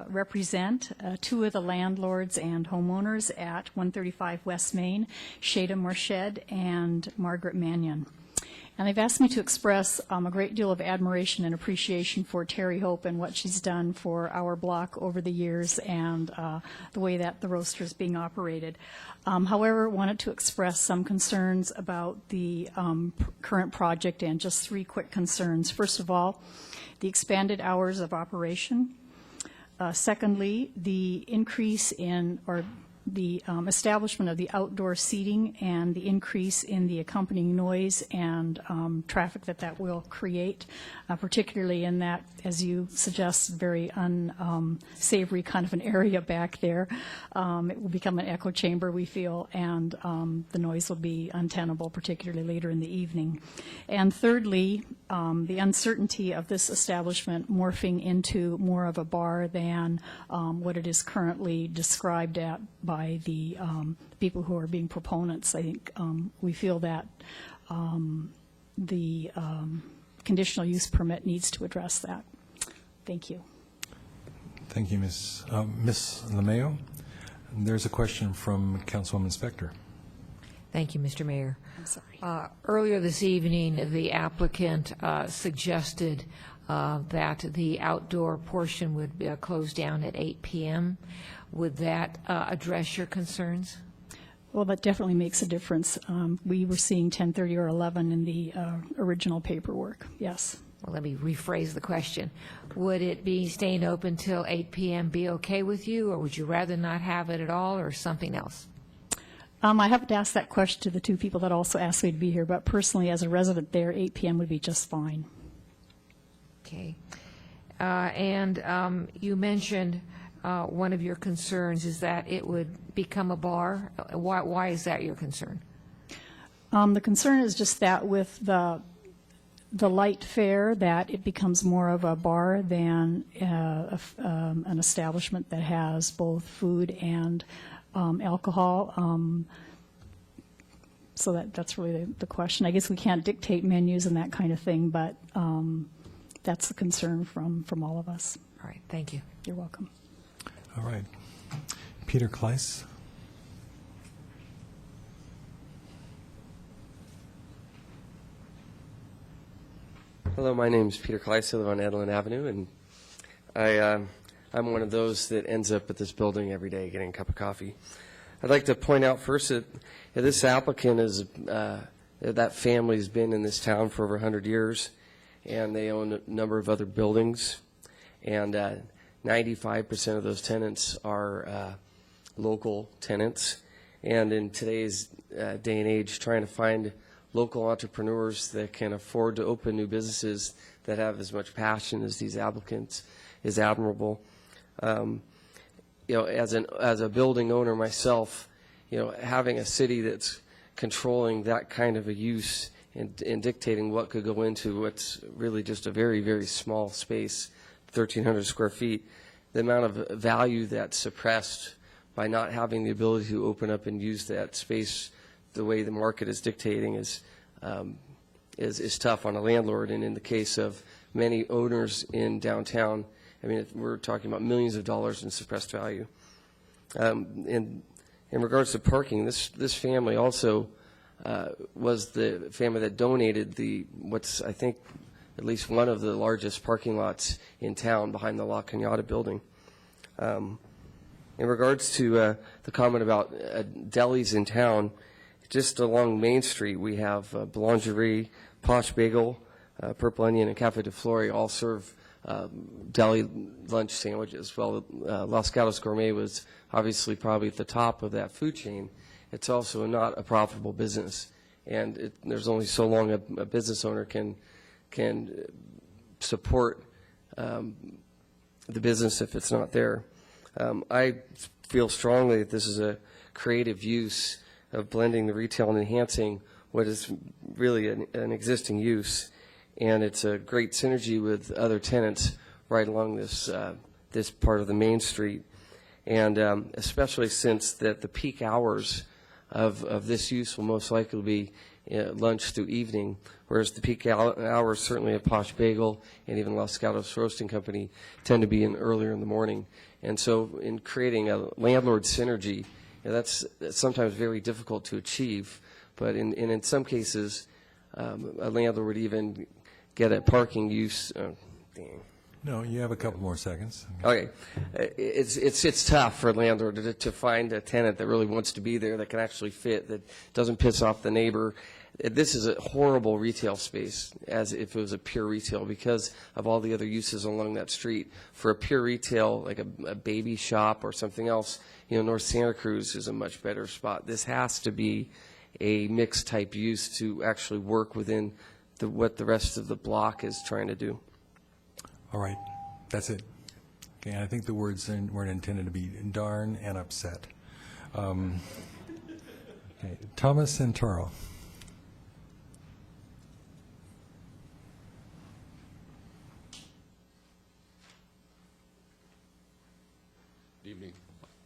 [SPEAKER 6] represent two of the landlords and homeowners at 135 West Main, Shada Morshed and Margaret Mannion. And they've asked me to express a great deal of admiration and appreciation for Terry Hope and what she's done for our block over the years, and the way that the roaster is being operated. However, wanted to express some concerns about the current project, and just three quick concerns. First of all, the expanded hours of operation. Secondly, the increase in, or the establishment of the outdoor seating and the increase in the accompanying noise and traffic that will create, particularly in that, as you suggest, very unsavory kind of an area back there. It will become an echo chamber, we feel, and the noise will be untenable, particularly later in the evening. And thirdly, the uncertainty of this establishment morphing into more of a bar than what it is currently described at by the people who are being proponents. I think we feel that the conditional use permit needs to address that. Thank you.
[SPEAKER 1] Thank you, Ms. LeMayo. There's a question from Councilwoman Spector.
[SPEAKER 10] Thank you, Mr. Mayor.
[SPEAKER 6] I'm sorry.
[SPEAKER 10] Earlier this evening, the applicant suggested that the outdoor portion would be closed down at 8 p.m. Would that address your concerns?
[SPEAKER 6] Well, that definitely makes a difference. We were seeing 10:30 or 11 in the original paperwork. Yes.
[SPEAKER 10] Well, let me rephrase the question. Would it be staying open till 8 p.m. be okay with you, or would you rather not have it at all, or something else?
[SPEAKER 6] I haven't asked that question to the two people that also asked me to be here, but personally, as a resident there, 8 p.m. would be just fine.
[SPEAKER 10] Okay. And you mentioned one of your concerns is that it would become a bar. Why is that your concern?
[SPEAKER 6] The concern is just that with the light fare, that it becomes more of a bar than an establishment that has both food and alcohol. So that's really the question. I guess we can't dictate menus and that kind of thing, but that's the concern from all of us.
[SPEAKER 10] All right. Thank you.
[SPEAKER 6] You're welcome.
[SPEAKER 1] All right. Peter Kleiss.
[SPEAKER 3] Hello, my name is Peter Kleiss. I live on Edlin Avenue, and I'm one of those that ends up at this building every day getting a cup of coffee. I'd like to point out first that this applicant is, that family's been in this town for over 100 years, and they own a number of other buildings, and 95% of those tenants are local tenants. And in today's day and age, trying to find local entrepreneurs that can afford to open new businesses that have as much passion as these applicants is admirable. As a building owner myself, having a city that's controlling that kind of a use and dictating what could go into what's really just a very, very small space, 1,300 square feet, the amount of value that's suppressed by not having the ability to open up and use that space the way the market is dictating is tough on a landlord. And in the case of many owners in downtown, I mean, we're talking about millions of dollars in suppressed value. In regards to parking, this family also was the family that donated what's I think at least one of the largest parking lots in town behind the La Cañada building. In regards to the comment about delis in town, just along Main Street we have Boulangerie, Posh Bagel, Purple Onion, and Cafe de Flore all serve deli lunch sandwiches. Well, Los Gatos Gourmet was obviously probably at the top of that food chain. It's also not a profitable business, and there's only so long a business owner can support the business if it's not there. I feel strongly that this is a creative use of blending the retail and enhancing what is really an existing use, and it's a great synergy with other tenants right along this part of the Main Street, and especially since that the peak hours of this use will most likely be lunch through evening, whereas the peak hours certainly at Posh Bagel and even Los Gatos Roasting Company tend to be earlier in the morning. And so in creating a landlord synergy, that's sometimes very difficult to achieve, but in some cases, a landlord would even get a parking use.
[SPEAKER 1] No, you have a couple more seconds.
[SPEAKER 3] Okay. It's tough for a landlord to find a tenant that really wants to be there, that can actually fit, that doesn't piss off the neighbor. this is a horrible retail space as if it was a pure retail because of all the other uses along that street. For a pure retail, like a baby shop or something else, North Santa Cruz is a much better spot. This has to be a mixed type use to actually work within what the rest of the block is trying to do.
[SPEAKER 1] All right, that's it. Okay, I think the words weren't intended to be darn and upset. Okay, Thomas Santoro.
[SPEAKER 5] Good evening.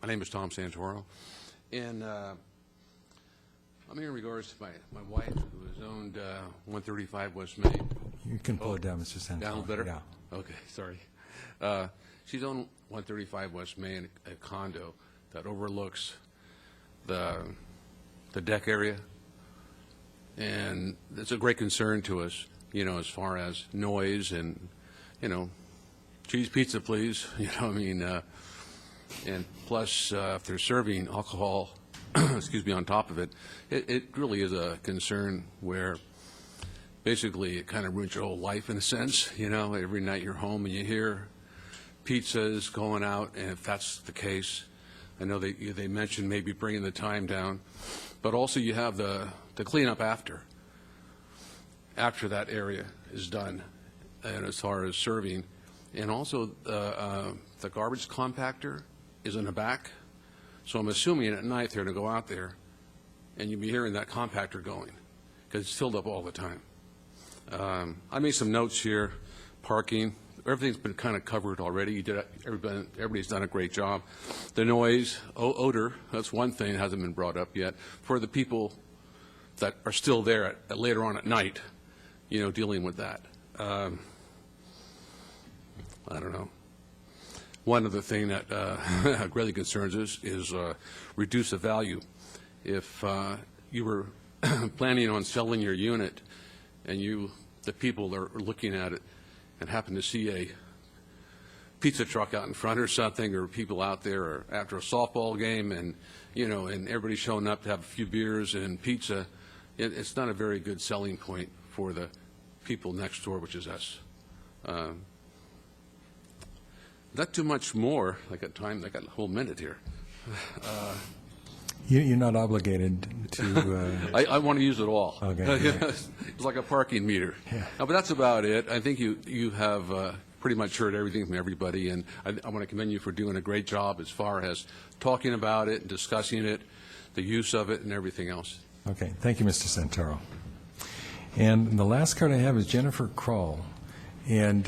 [SPEAKER 5] My name is Tom Santoro, and I'm here in regards to my wife, who has owned 135 West Main.
[SPEAKER 1] You can pull it down, Mr. Santoro.
[SPEAKER 5] Down a little better?
[SPEAKER 1] Yeah.
[SPEAKER 5] Okay, sorry. She's owned 135 West Main, a condo that overlooks the deck area, and it's a great concern to us, as far as noise and, cheese pizza, please, and plus, if they're serving alcohol, excuse me, on top of it, it really is a concern where basically it kind of ruins your whole life in a sense. Every night you're home and you hear pizzas going out, and if that's the case, I know they mentioned maybe bringing the time down, but also you have the cleanup after that area is done, and as far as serving, and also the garbage compactor is in the back, so I'm assuming at night they're going to go out there, and you'll be hearing that compactor going, because it's filled up all the time. I made some notes here, parking. Everything's been kind of covered already. Everybody's done a great job. The noise, odor, that's one thing that hasn't been brought up yet. For the people that are still there later on at night, dealing with that. I don't know. One other thing that really concerns us is reduce the value. If you were planning on selling your unit and the people are looking at it and happen to see a pizza truck out in front or something, or people out there or after a softball game, and and everybody's showing up to have a few beers and pizza, it's not a very good selling point for the people next door, which is us. Not too much more. I got time. I got a whole minute here.
[SPEAKER 1] You're not obligated to...
[SPEAKER 5] I want to use it all.
[SPEAKER 1] Okay.
[SPEAKER 5] It's like a parking meter.
[SPEAKER 1] Yeah.
[SPEAKER 5] But that's about it. I think you have pretty much heard everything from everybody, and I want to commend you for doing a great job as far as talking about it and discussing it, the use of it, and everything else.
[SPEAKER 1] Okay, thank you, Mr. Santoro. And the last card I have is Jennifer Kroll, and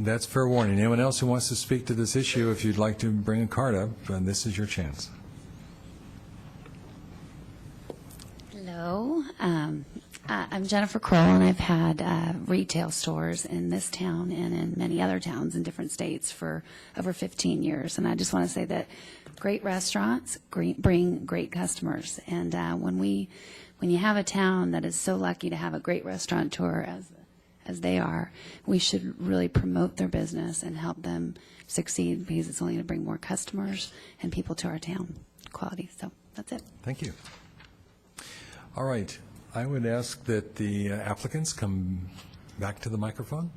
[SPEAKER 1] that's fair warning. Anyone else who wants to speak to this issue, if you'd like to bring a card up, this is your chance.
[SPEAKER 7] Hello, I'm Jennifer Kroll, and I've had retail stores in this town and in many other towns in different states for over 15 years. And I just want to say that great restaurants bring great customers. And when you have a town that is so lucky to have a great restaurateur as they are, we should really promote their business and help them succeed, because it's only going to bring more customers and people to our town. Quality. So that's it.
[SPEAKER 1] Thank you. All right. I would ask that the applicants come back to the microphone.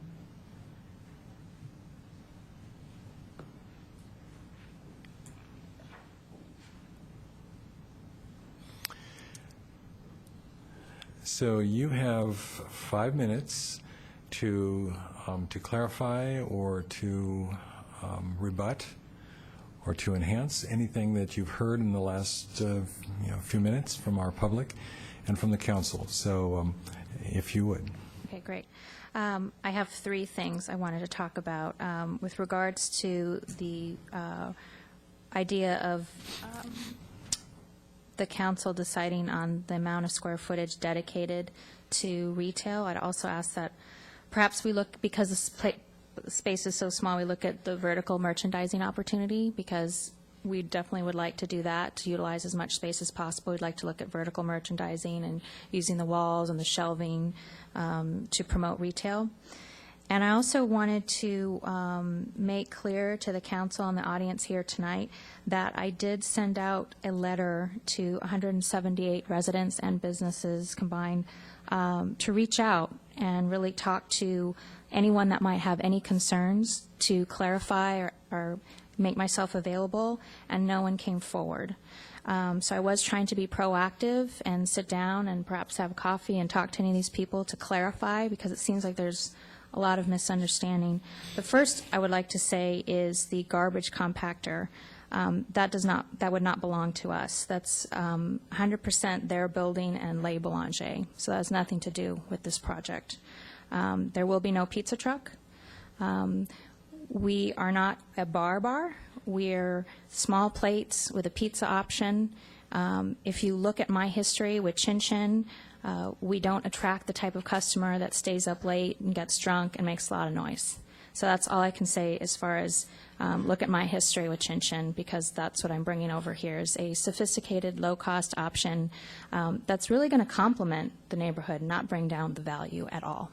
[SPEAKER 1] So you have 5 minutes to clarify or to rebut or to enhance anything that you've heard in the last few minutes from our public and from the council. So if you would.
[SPEAKER 13] Okay, great. I have 3 things I wanted to talk about with regards to the idea of the council deciding on the amount of square footage dedicated to retail. I'd also ask that perhaps we look, because the space is so small, we look at the vertical merchandising opportunity, because we definitely would like to do that, to utilize as much space as possible. We'd like to look at vertical merchandising and using the walls and the shelving to promote retail. And I also wanted to make clear to the council and the audience here tonight that I did send out a letter to 178 residents and businesses combined to reach out and really talk to anyone that might have any concerns, to clarify or make myself available, and no one came forward. So I was trying to be proactive and sit down and perhaps have coffee and talk to any of these people to clarify, because it seems like there's a lot of misunderstanding. The first I would like to say is the garbage compactor. That would not belong to us. That's 100% their building and Les Boulanger. So that has nothing to do with this project. There will be no pizza truck. We are not a bar. We're small plates with a pizza option. If you look at my history with Chin Chin, we don't attract the type of customer that stays up late and gets drunk and makes a lot of noise. So that's all I can say as far as look at my history with Chin Chin, because that's what I'm bringing over here, is a sophisticated, low-cost option that's really going to complement the neighborhood, not bring down the value at all.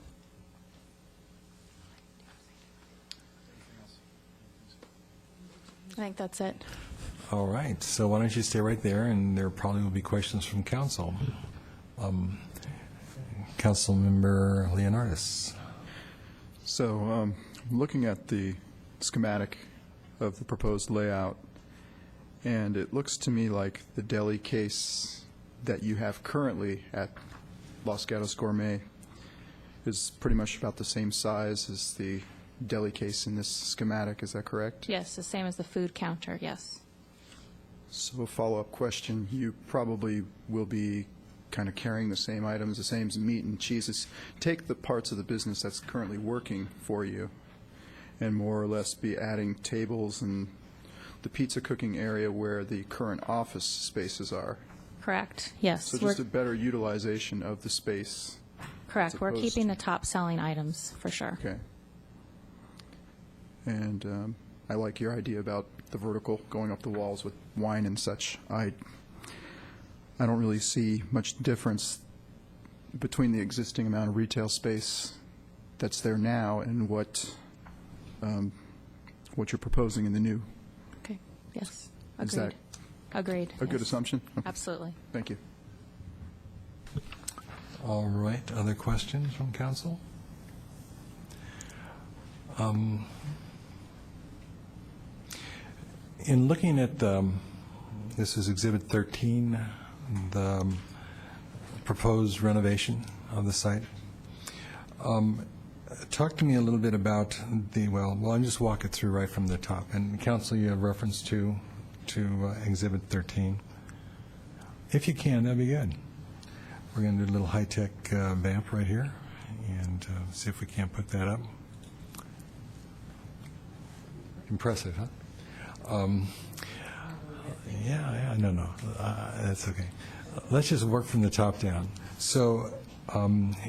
[SPEAKER 13] I think that's it.
[SPEAKER 1] All right, so why don't you stay right there, and there probably will be questions from council. Councilmember Leonardis.
[SPEAKER 15] So, looking at the schematic of the proposed layout, and it looks to me like the deli case that you have currently at Los Gatos Gourmet is pretty much about the same size as the deli case in this schematic. Is that correct?
[SPEAKER 13] Yes, the same as the food counter, yes.
[SPEAKER 15] So a follow-up question, you probably will be kind of carrying the same items, the same meat and cheeses. Take the parts of the business that's currently working for you and more or less be adding tables and the pizza cooking area where the current office spaces are.
[SPEAKER 13] Correct, yes.
[SPEAKER 15] So just a better utilization of the space.
[SPEAKER 13] Correct, we're
[SPEAKER 15] opposed
[SPEAKER 13] keeping the top-selling items, for sure.
[SPEAKER 15] Okay. And I like your idea about the vertical going up the walls with wine and such. I don't really see much difference between the existing amount of retail space that's there now and what you're proposing in the new.
[SPEAKER 13] Okay, yes,
[SPEAKER 15] Is
[SPEAKER 13] agreed.
[SPEAKER 15] that
[SPEAKER 13] Agreed.
[SPEAKER 15] a good
[SPEAKER 13] yes.
[SPEAKER 15] assumption? Okay.
[SPEAKER 13] Absolutely.
[SPEAKER 15] Thank you.
[SPEAKER 1] All right, other questions from council? In looking at this is Exhibit 13, the proposed renovation of the site. Talk to me a little bit about well, I'll just walk it through right from the top. And council, you have reference to Exhibit 13. If you can, that'd be good. We're going to do a little high-tech vamp right here and see if we can't put that up. Impressive, huh? No, that's okay. Let's just work from the top down. So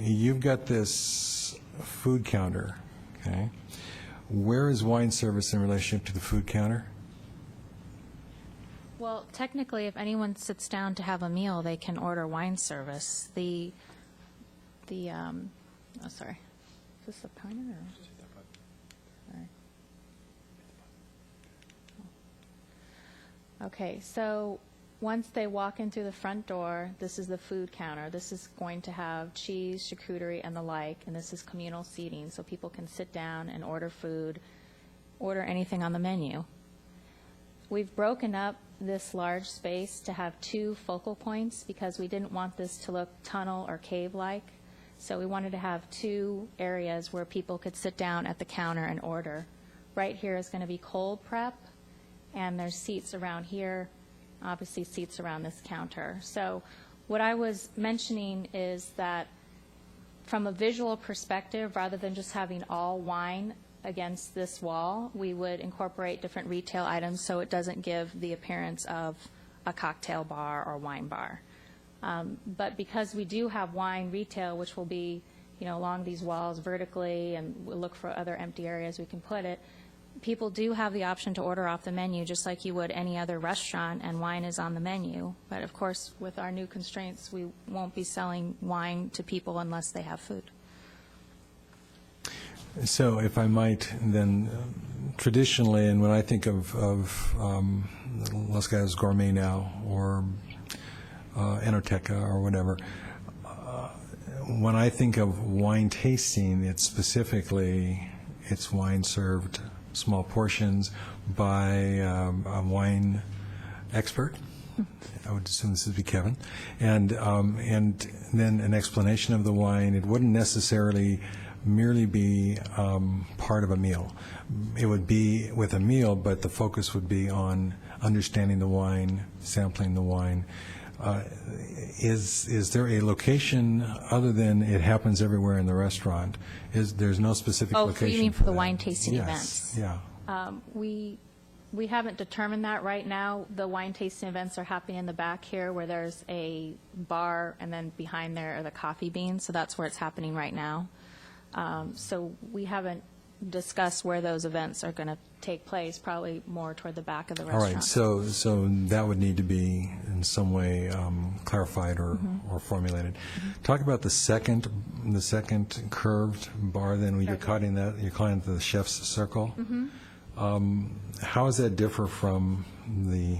[SPEAKER 1] you've got this food counter, okay? Where is wine service in relationship to the food counter?
[SPEAKER 13] Well, technically, if anyone sits down to have a meal, they can order wine service. Oh, sorry. Is this a timer or? Sorry. Okay, so once they walk in through the front door, this is the food counter. This is going to have cheese, charcuterie, and the like, and this is communal seating, so people can sit down and order food, order anything on the menu. We've broken up this large space to have two focal points because we didn't want this to look tunnel or cave-like. So we wanted to have two areas where people could sit down at the counter and order. Right here is going to be cold prep, and there's seats around here, obviously seats around this counter. So what I was mentioning is that from a visual perspective, rather than just having all wine against this wall, we would incorporate different retail items so it doesn't give the appearance of a cocktail bar or wine bar. But because we do have wine retail, which will be, along these walls vertically, and we'll look for other empty areas we can put it, people do have the option to order off the menu just like you would any other restaurant, and wine is on the menu. But of course, with our new constraints, we won't be selling wine to people unless they have food.
[SPEAKER 1] So if I might, then traditionally, and when I think of Los Gatos Gourmet now, or Enoteca, or whatever, when I think of wine tasting, it's specifically, it's wine served small portions by a wine expert. I would assume this would be Kevin, and then an explanation of the wine. It wouldn't necessarily merely be part of a meal. It would be with a meal, but the focus would be on understanding the wine, sampling the wine. Is there a location other than it happens everywhere in the restaurant? There's no specific location?
[SPEAKER 13] Oh, you mean for the
[SPEAKER 1] that?
[SPEAKER 13] wine tasting
[SPEAKER 1] Yes,
[SPEAKER 13] events?
[SPEAKER 1] yeah.
[SPEAKER 13] We haven't determined that right now. The wine tasting events are happening in the back here where there's a bar, and then behind there are the coffee beans, so that's where it's happening right now. So we haven't discussed where those events are going to take place, probably more toward the back of the
[SPEAKER 1] All
[SPEAKER 13] restaurant.
[SPEAKER 1] right, so that would need to be in some way clarified or formulated. Talk about the second curved bar. Then when you're calling it the chef's circle. How does that differ from the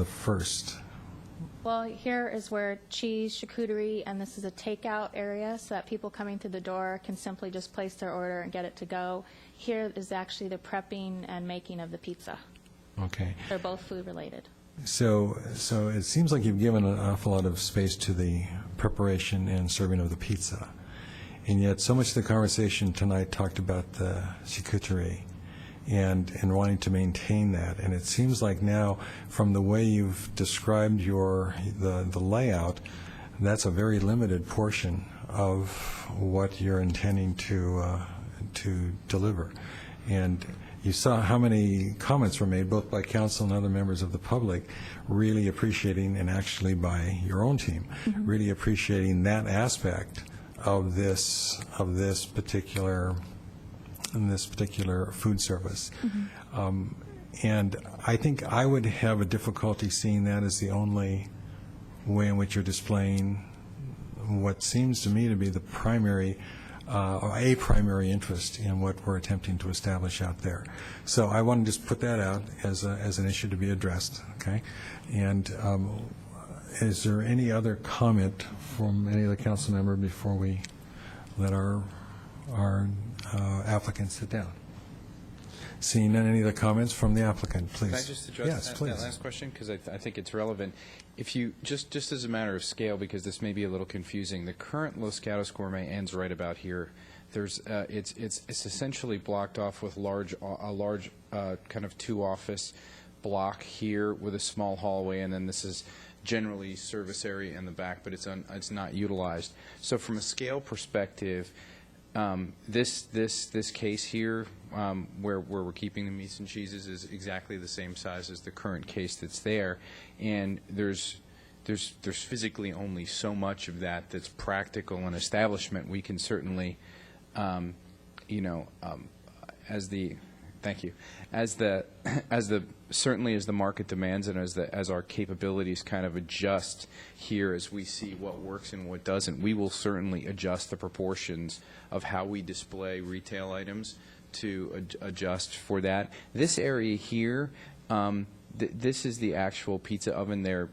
[SPEAKER 1] first?
[SPEAKER 13] Well, here is where cheese, charcuterie, and this is a takeout area so that people coming through the door can simply just place their order and get it to go. Here is actually the prepping and making of the pizza.
[SPEAKER 1] Okay.
[SPEAKER 13] They're both food related.
[SPEAKER 1] So it seems like you've given an awful lot of space to the preparation and serving of the pizza, and yet so much of the conversation tonight talked about the charcuterie and wanting to maintain that. And it seems like now, from the way you've described the layout, that's a very limited portion of what you're intending to deliver. And you saw how many comments were made, both by council and other members of the public, really appreciating, and actually by your own team, really appreciating that aspect of this particular food service. And I think I would have a difficulty seeing that as the only way in which you're displaying what seems to me to be the primary, a primary interest in what we're attempting to establish out there. So I want to just put that out as an issue to be addressed, okay? And is there any other comment from any of the council member before we let our applicant sit down? Seeing none, any other comments from the applicant, please?
[SPEAKER 14] Can I just address
[SPEAKER 1] Yes,
[SPEAKER 14] that
[SPEAKER 1] please.
[SPEAKER 14] last question? Because I think it's relevant. If you, just as a matter of scale, because this may be a little confusing, the current Los Gatos Gourmet ends right about here. There's, it's essentially blocked off with a large kind of two-office block here with a small hallway, and then this is generally service area in the back, but it's not utilized. So from a scale perspective, this case here, where we're keeping the meats and cheeses, is exactly the same size as the current case that's there, and there's physically only so much of that that's practical in establishment. We can certainly, certainly as the market demands and as our capabilities kind of adjust here, as we see what works and what doesn't, we will certainly adjust the proportions of how we display retail items to adjust for that. This area here, this is the actual pizza oven. They're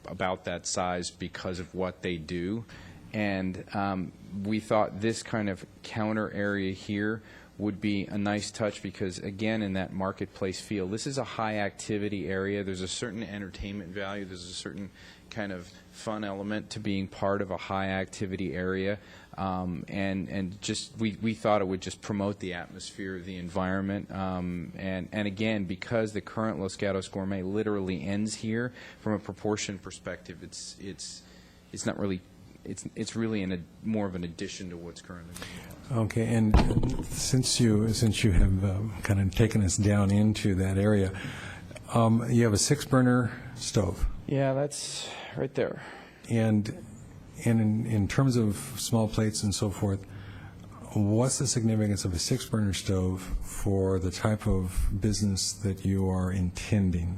[SPEAKER 14] about that size because of what they do, and we thought this kind of counter area here would be a nice touch because, again, in that marketplace feel, this is a high-activity area. There's a certain entertainment value. There's a certain kind of fun element to being part of a high-activity area. And just we thought it would just promote the atmosphere of the environment. And again, because the current Los Gatos Gourmet literally ends here, from a proportion perspective, it's not really. It's really more of an addition to what's currently being done.
[SPEAKER 1] Okay, and since you have kind of taken us down into that area, you have a 6-burner stove.
[SPEAKER 14] Yeah, that's right there.
[SPEAKER 1] And in terms of small plates and so forth, what's the significance of a 6-burner stove for the type of business that you are intending?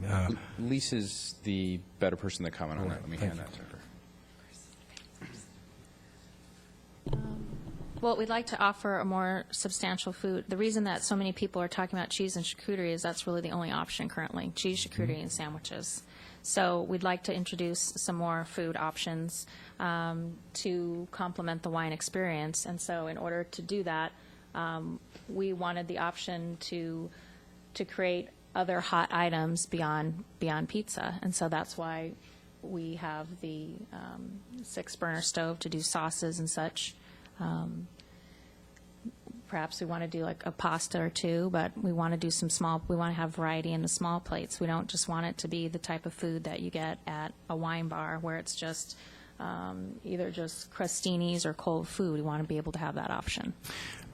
[SPEAKER 14] Lisa's the better person to comment on that. Let me hand that to her.
[SPEAKER 13] Well, we'd like to offer a more substantial food. The reason that so many people are talking about cheese and charcuterie is that's really the only option currently, cheese, charcuterie, and sandwiches. So we'd like to introduce some more food options to complement the wine experience. And so in order to do that, we wanted the option to create other hot items beyond pizza. And so that's why we have the 6-burner stove to do sauces and such. Perhaps we want to do like a pasta or two, but we want to do we want to have variety in the small plates. We don't just want it to be the type of food that you get at a wine bar where it's just either just crostinis or cold food. We want to be able to have that option.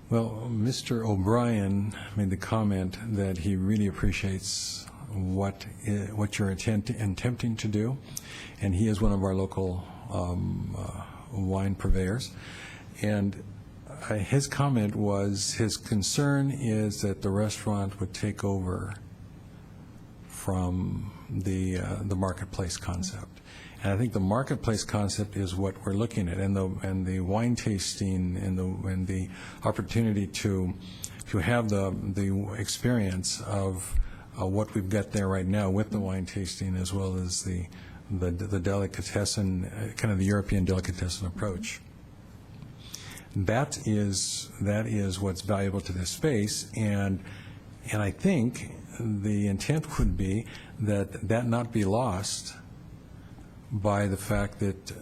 [SPEAKER 1] Well, Mr. O'Brien made the comment that he really appreciates what you're attempting to do, and he is one of our local wine purveyors. And his comment was his concern is that the restaurant would take over from the marketplace concept. And I think the marketplace concept is what we're looking at, and the wine tasting and the opportunity to have the experience of what we've got there right now with the wine tasting, as well as the delicatessen, kind of the European delicatessen approach. That is what's valuable to this space, and I think the intent would be that not be lost by the fact that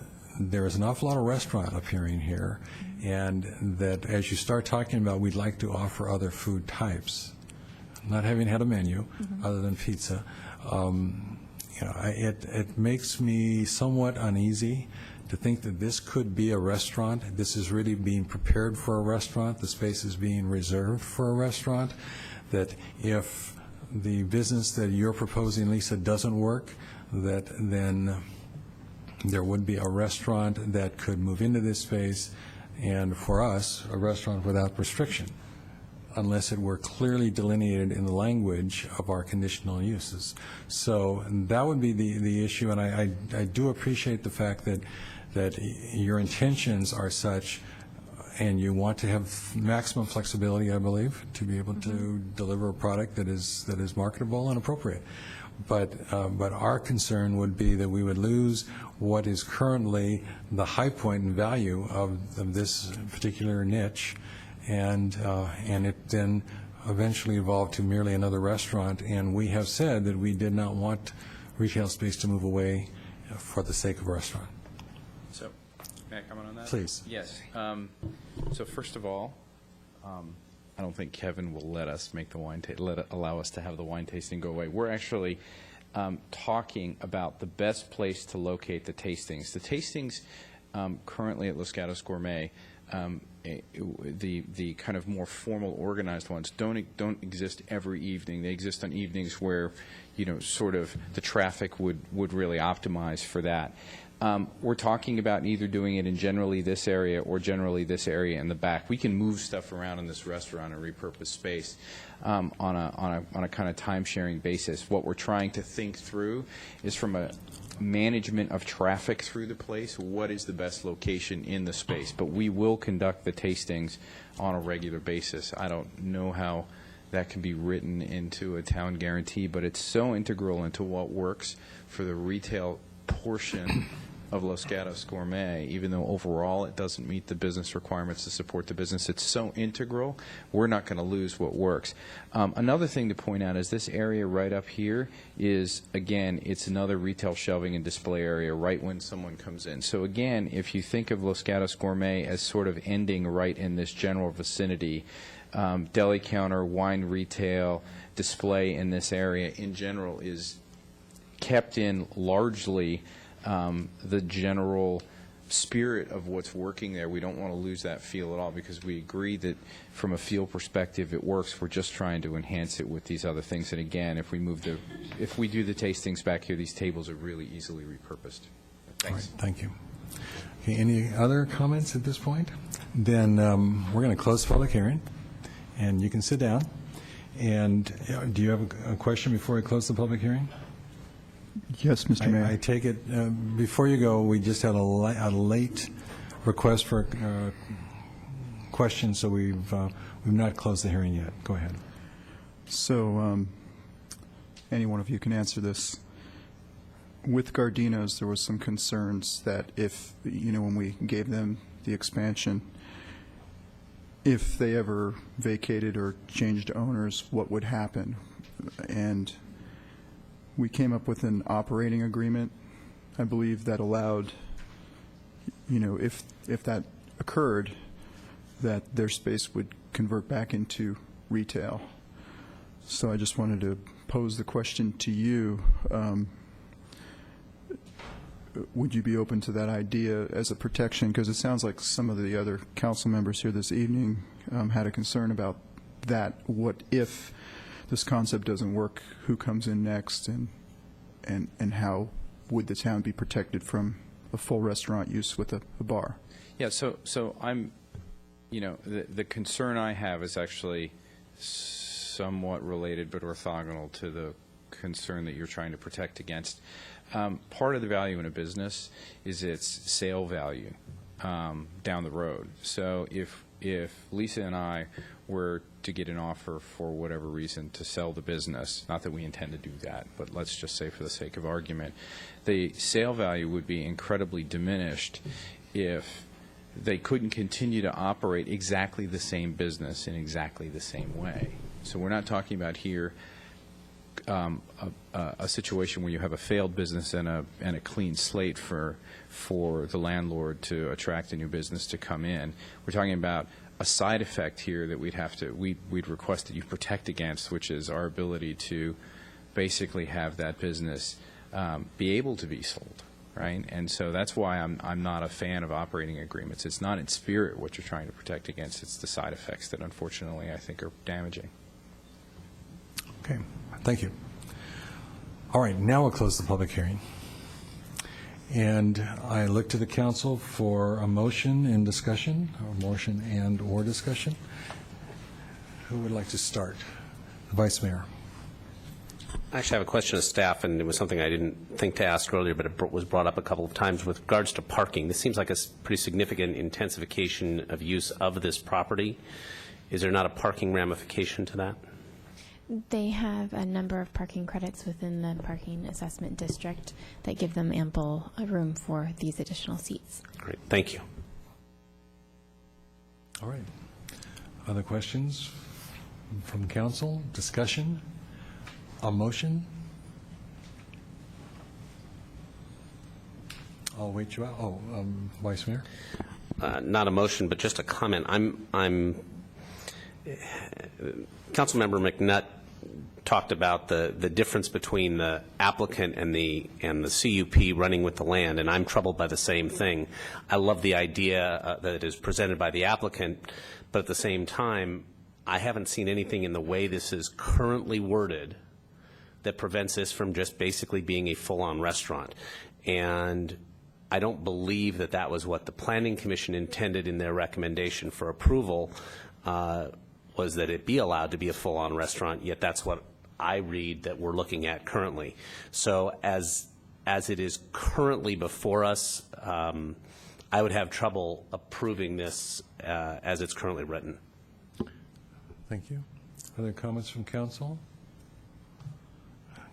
[SPEAKER 1] there is an awful lot of restaurant appearing here, and that as you start talking about we'd like to offer other food types, not having had a menu other than pizza, it makes me somewhat uneasy to think that this could be a restaurant. This is really being prepared for a restaurant. The space is being reserved for a restaurant. That if the business that you're proposing, Lisa, doesn't work, that then there would be a restaurant that could move into this space, and for us, a restaurant without restriction, unless it were clearly delineated in the language of our conditional uses. So that would be the issue, and I do appreciate the fact that your intentions are such, and you want to have maximum flexibility, I believe, to be able to deliver a product that is marketable and appropriate. But our concern would be that we would lose what is currently the high point in value of this particular niche, and it then eventually evolved to merely another restaurant. And we have said that we did not want retail space to move away for the sake of a restaurant.
[SPEAKER 14] So, may I comment on that?
[SPEAKER 1] Please.
[SPEAKER 14] Yes. So first of all, I don't think Kevin will let us make the wine allow us to have the wine tasting go away. We're actually talking about the best place to locate the tastings. The tastings currently at Los Gatos Gourmet, the kind of more formal, organized ones don't exist every evening. They exist on evenings where, sort of the traffic would really optimize for that. We're talking about either doing it in generally this area or generally this area in the back. We can move stuff around in this restaurant and repurpose space on a kind of time-sharing basis. What we're trying to think through is from a management of traffic through the place, what is the best location in the space. But we will conduct the tastings on a regular basis. I don't know how that can be written into a town guarantee, but it's so integral into what works for the retail portion of Los Gatos Gourmet, even though overall it doesn't meet the business requirements to support the business. It's so integral, we're not going to lose what works. Another thing to point out is this area right up here is, again, it's another retail shelving and display area right when someone comes in. So again, if you think of Los Gatos Gourmet as sort of ending right in this general vicinity, deli counter, wine retail, display in this area in general is kept in largely the general spirit of what's working there. We don't want to lose that feel at all because we agree that from a feel perspective it works. We're just trying to enhance it with these other things. And again, if we do the tastings back here, these tables are really easily repurposed. Thanks.
[SPEAKER 1] All right, thank you. Okay, any other comments at this point? Then we're going to close the public hearing, and you can sit down. And do you have a question before we close the public hearing?
[SPEAKER 15] Yes, Mr. Mayor.
[SPEAKER 1] I take it, before you go, we just had a late request for questions, so we've not closed the hearing yet. Go ahead.
[SPEAKER 15] So, any one of you can answer this. With Gardino's, there was some concerns that if, when we gave them the expansion, if they ever vacated or changed owners, what would happen? And we came up with an operating agreement, I believe, that allowed, if that occurred, that their space would convert back into retail. So I just wanted to pose the question to you. Would you be open to that idea as a protection? Because it sounds like some of the other council members here this evening had a concern about that. What if this concept doesn't work? Who comes in next, and how would the town be protected from a full restaurant use with a bar?
[SPEAKER 14] Yeah, so I'm, the concern I have is actually somewhat related but orthogonal to the concern that you're trying to protect against. Part of the value in a business is its sale value down the road. So if Lisa and I were to get an offer for whatever reason to sell the business, not that we intend to do that, but let's just say for the sake of argument, the sale value would be incredibly diminished if they couldn't continue to operate exactly the same business in exactly the same way. So we're not talking about here a situation where you have a failed business and a clean slate for the landlord to attract a new business to come in. We're talking about a side effect here that we'd request that you protect against, which is our ability to basically have that business be able to be sold, right? And so that's why I'm not a fan of operating agreements. It's not in spirit what you're trying to protect against. It's the side effects that unfortunately I think are damaging.
[SPEAKER 1] Okay, thank you. All right, now we'll close the public hearing. And I look to the council for a motion and discussion, or discussion. Who would like to start? The Vice Mayor.
[SPEAKER 18] I actually have a question of staff, and it was something I didn't think to ask earlier, but it was brought up a couple of times with regards to parking. This seems like a pretty significant intensification of use of this property. Is there not a parking ramification to that?
[SPEAKER 9] They have a number of parking credits within the parking assessment district that give them ample room for these additional seats.
[SPEAKER 18] Great, thank you.
[SPEAKER 1] All right. Other questions from council? Discussion? A motion? I'll wait you out. Vice Mayor?
[SPEAKER 18] Not a motion, but just a comment. Councilmember McNutt talked about the difference between the applicant and the CUP running with the land, and I'm troubled by the same thing. I love the idea that is presented by the applicant, but at the same time, I haven't seen anything in the way this is currently worded that prevents this from just basically being a full-on restaurant. And I don't believe that that was what the Planning Commission intended in their recommendation for approval, was that it be allowed to be a full-on restaurant, yet that's what I read that we're looking at currently. So as it is currently before us, I would have trouble approving this as it's currently written.
[SPEAKER 1] Thank you. Other comments from council?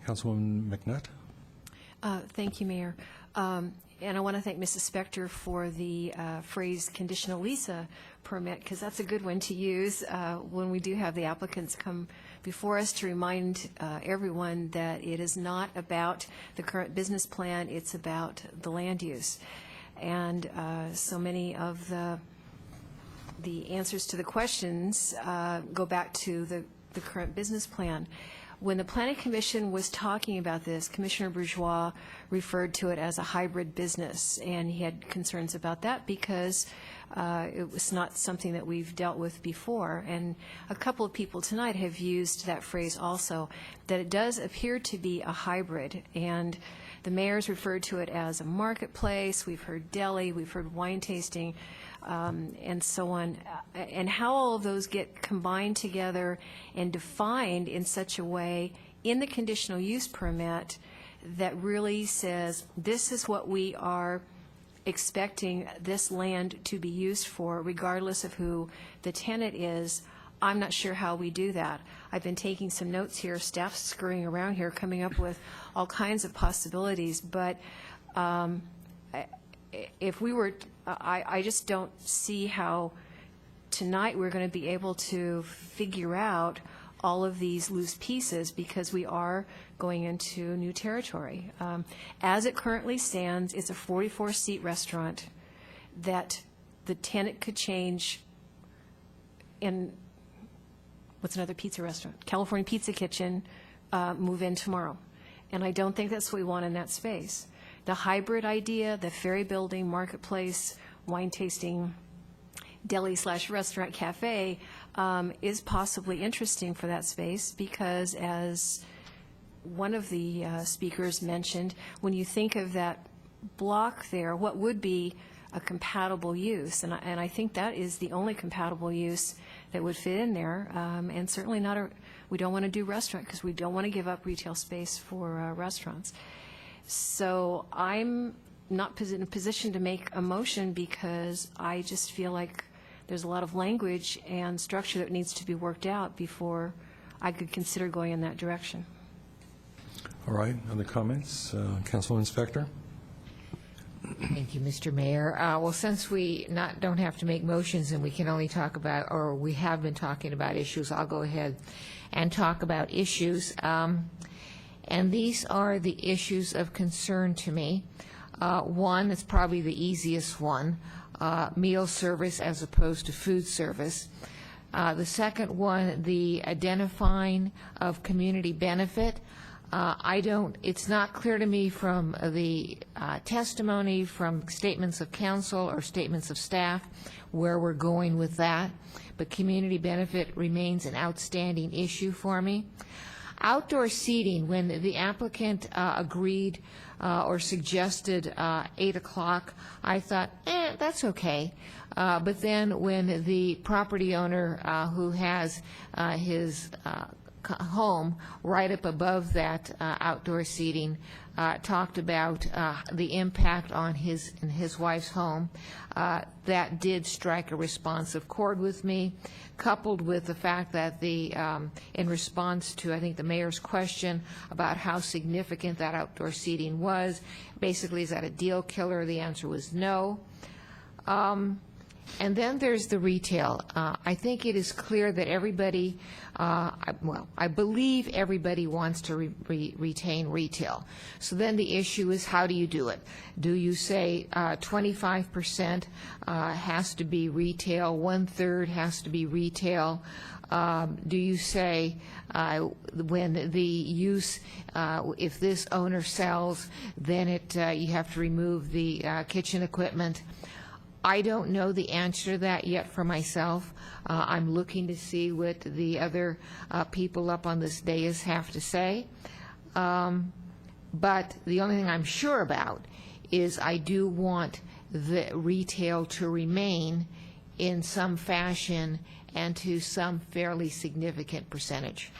[SPEAKER 1] Councilwoman McNutt?
[SPEAKER 8] Thank you, Mayor. And I want to thank Mrs. Spector for the phrase conditional Lisa permit, because that's a good one to use when we do have the applicants come before us, to remind everyone that it is not about the current business plan, it's about the land use. And so many of the answers to the questions go back to the current business plan. When the Planning Commission was talking about this, Commissioner Bourgeois referred to it as a hybrid business, and he had concerns about that because it was not something that we've dealt with before. And a couple of people tonight have used that phrase also, that it does appear to be a hybrid. And the mayor's referred to it as a marketplace. We've heard deli, we've heard wine tasting, and so on. And how all of those get combined together and defined in such a way in the conditional use permit that really says this is what we are expecting this land to be used for, regardless of who the tenant is. I'm not sure how we do that. I've been taking some notes here, staff scurrying around here, coming up with all kinds of possibilities, but if we were, I just don't see how tonight we're going to be able to figure out all of these loose pieces, because we are going into new territory. As it currently stands, it's a 44-seat restaurant that the tenant could change in, what's another pizza restaurant? California Pizza Kitchen, move in tomorrow. And I don't think that's what we want in that space. The hybrid idea, the ferry building, marketplace, wine tasting, deli/restaurant cafe is possibly interesting for that space, because as one of the speakers mentioned, when you think of that block there, what would be a compatible use? And I think that is the only compatible use that would fit in there, and certainly not a, we don't want to do restaurant because we don't want to give up retail space for restaurants. So I'm not in a position to make a motion, because I just feel like there's a lot of language and structure that needs to be worked out before I could consider going in that direction.
[SPEAKER 1] All right, other comments? Council Inspector?
[SPEAKER 10] Thank you, Mr. Mayor. Well, since we don't have to make motions and we can only talk about, or we have been talking about issues, I'll go ahead and talk about issues. And these are the issues of concern to me. One is probably the easiest one, meal service as opposed to food service. The second one, the identifying of community benefit. It's not clear to me from the testimony, from statements of council or statements of staff, where we're going with that, but community benefit remains an outstanding issue for me. Outdoor seating, when the applicant agreed or suggested 8 o'clock, I thought, that's okay. But then when the property owner who has his home right up above that outdoor seating talked about the impact on his and his wife's home, that did strike a responsive chord with me, coupled with the fact that in response to, I think, the mayor's question about how significant that outdoor seating was, basically, is that a deal killer? The answer was no. And then there's the retail. I think it is clear that everybody, I believe everybody wants to retain retail. So then the issue is, how do you do it? Do you say 25% has to be retail, 1/3 has to be retail? Do you say when the use, if this owner sells, then you have to remove the kitchen equipment? I don't know the answer to that yet for myself. I'm looking to see what the other people up on this dais have to say. But the only thing I'm sure about is I do want the retail to remain in some fashion and to some fairly significant percentage.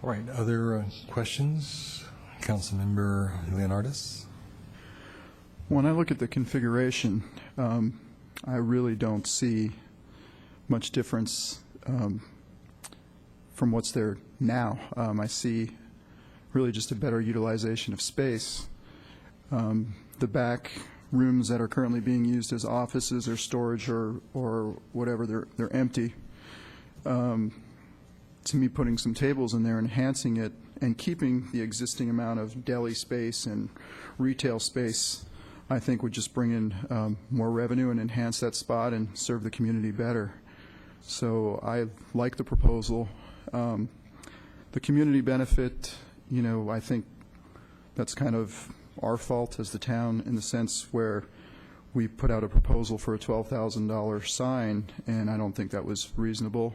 [SPEAKER 1] All right, other questions? Councilmember Leonardis?
[SPEAKER 15] When I look at the configuration, I really don't see much difference from what's there now. I see really just a better utilization of space. The back rooms that are currently being used as offices or storage or whatever, they're empty. To me, putting some tables in there, enhancing it, and keeping the existing amount of deli space and retail space, I think would just bring in more revenue and enhance that spot and serve the community better. So I like the proposal. The community benefit, I think that's kind of our fault as the town, in the sense where we put out a proposal for a $12,000 sign, and I don't think that was reasonable.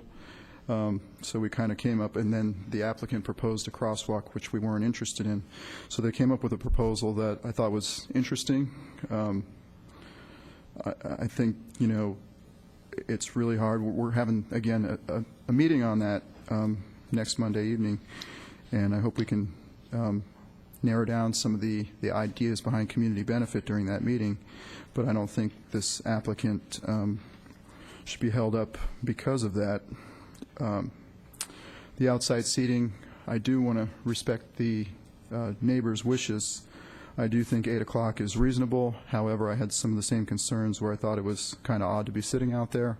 [SPEAKER 15] So we kind of came up, and then the applicant proposed a crosswalk, which we weren't interested in. So they came up with a proposal that I thought was interesting. I think, it's really hard. We're having, again, a meeting on that next Monday evening, and I hope we can, narrow down some of the ideas behind community benefit during that meeting, but I don't think this applicant should be held up because of that. The outside seating, I do want to respect the neighbors' wishes. I do think 8 o'clock is reasonable. However, I had some of the same concerns where I thought it was kind of odd to be sitting out there,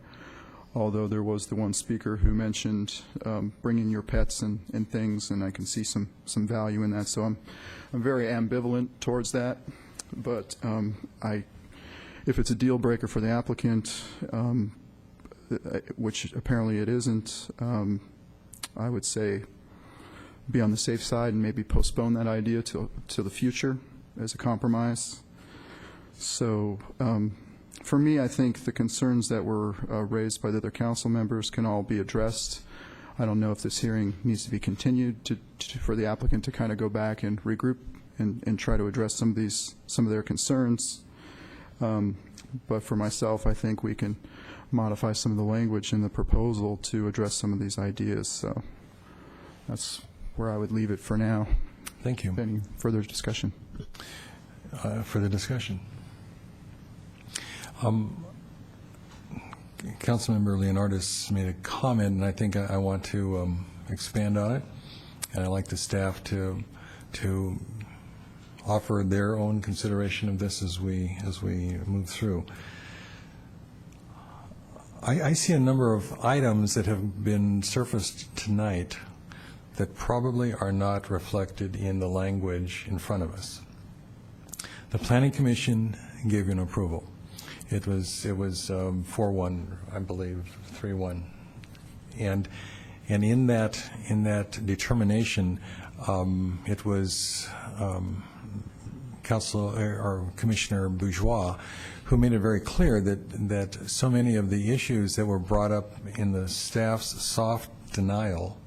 [SPEAKER 15] although there was the one speaker who mentioned bringing your pets and things, and I can see some value in that. So I'm very ambivalent towards that. But if it's a deal breaker for the applicant, which apparently it isn't, I would say be on the safe side and maybe postpone that idea to the future as a compromise. So for me, I think the concerns that were raised by the other council members can all be addressed. I don't know if this hearing needs to be continued for the applicant to kind of go back and regroup and try to address some of their concerns. But for myself, I think we can modify some of the language in the proposal to address some of these ideas. So that's where I would leave it for now.
[SPEAKER 1] Thank you.
[SPEAKER 15] Any further discussion?
[SPEAKER 1] Further discussion. Councilmember Leonardis made a comment, and I think I want to expand on it, and I'd like the staff to offer their own consideration of this as we move through. I see a number of items that have been surfaced tonight that probably are not reflected in the language in front of us. The Planning Commission gave you an approval. It was 4-1, I believe, 3-1, and in that determination, it was Commissioner Bourgeois who made it very clear that so many of the issues that were brought up in the staff's soft denial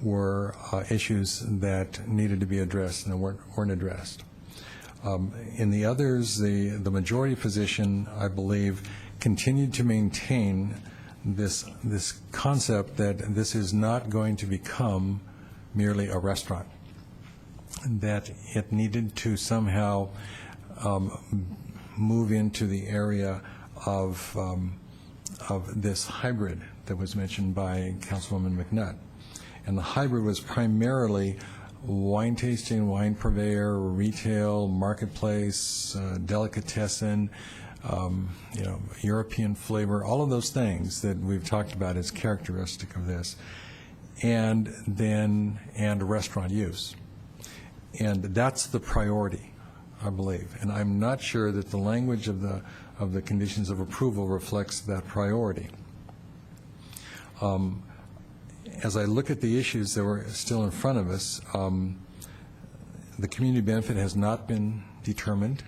[SPEAKER 1] were issues that needed to be addressed and weren't addressed. In the others, the majority position, I believe, continued to maintain this concept that this is not going to become merely a restaurant, that it needed to somehow move into the area of this hybrid that was mentioned by Councilwoman McNutt. And the hybrid was primarily wine tasting, wine purveyor, retail, marketplace, delicatessen, European flavor, all of those things that we've talked about as characteristic of this, and restaurant use. And that's the priority, I believe. And I'm not sure that the language of the conditions of approval reflects that priority. As I look at the issues that were still in front of us, the community benefit has not been determined.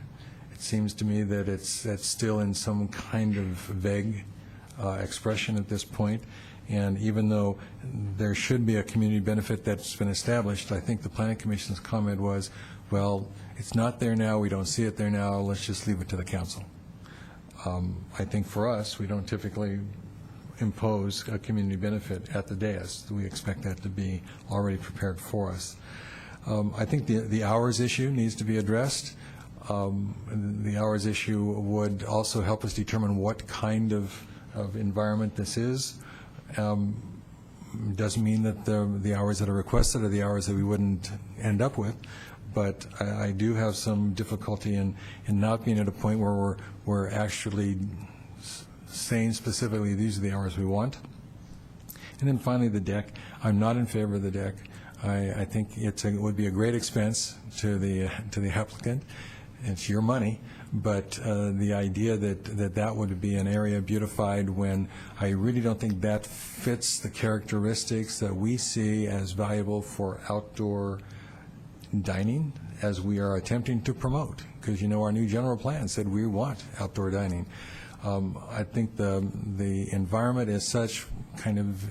[SPEAKER 1] It seems to me that that's still in some kind of vague expression at this point. And even though there should be a community benefit that's been established, I think the Planning Commission's comment was, well, it's not there now, we don't see it there now, let's just leave it to the council. I think for us, we don't typically impose a community benefit at the dais. We expect that to be already prepared for us. I think the hours issue needs to be addressed. The hours issue would also help us determine what kind of environment this is. Doesn't mean that the hours that are requested are the hours that we wouldn't end up with, but I do have some difficulty in not being at a point where we're actually saying specifically these are the hours we want. And then finally, the deck. I'm not in favor of the deck. I think it would be a great expense to the applicant. It's your money, but the idea that would be an area beautified when I really don't think that fits the characteristics that we see as valuable for outdoor dining as we are attempting to promote. Because, our new general plan said we want outdoor dining. I think the environment is such, kind of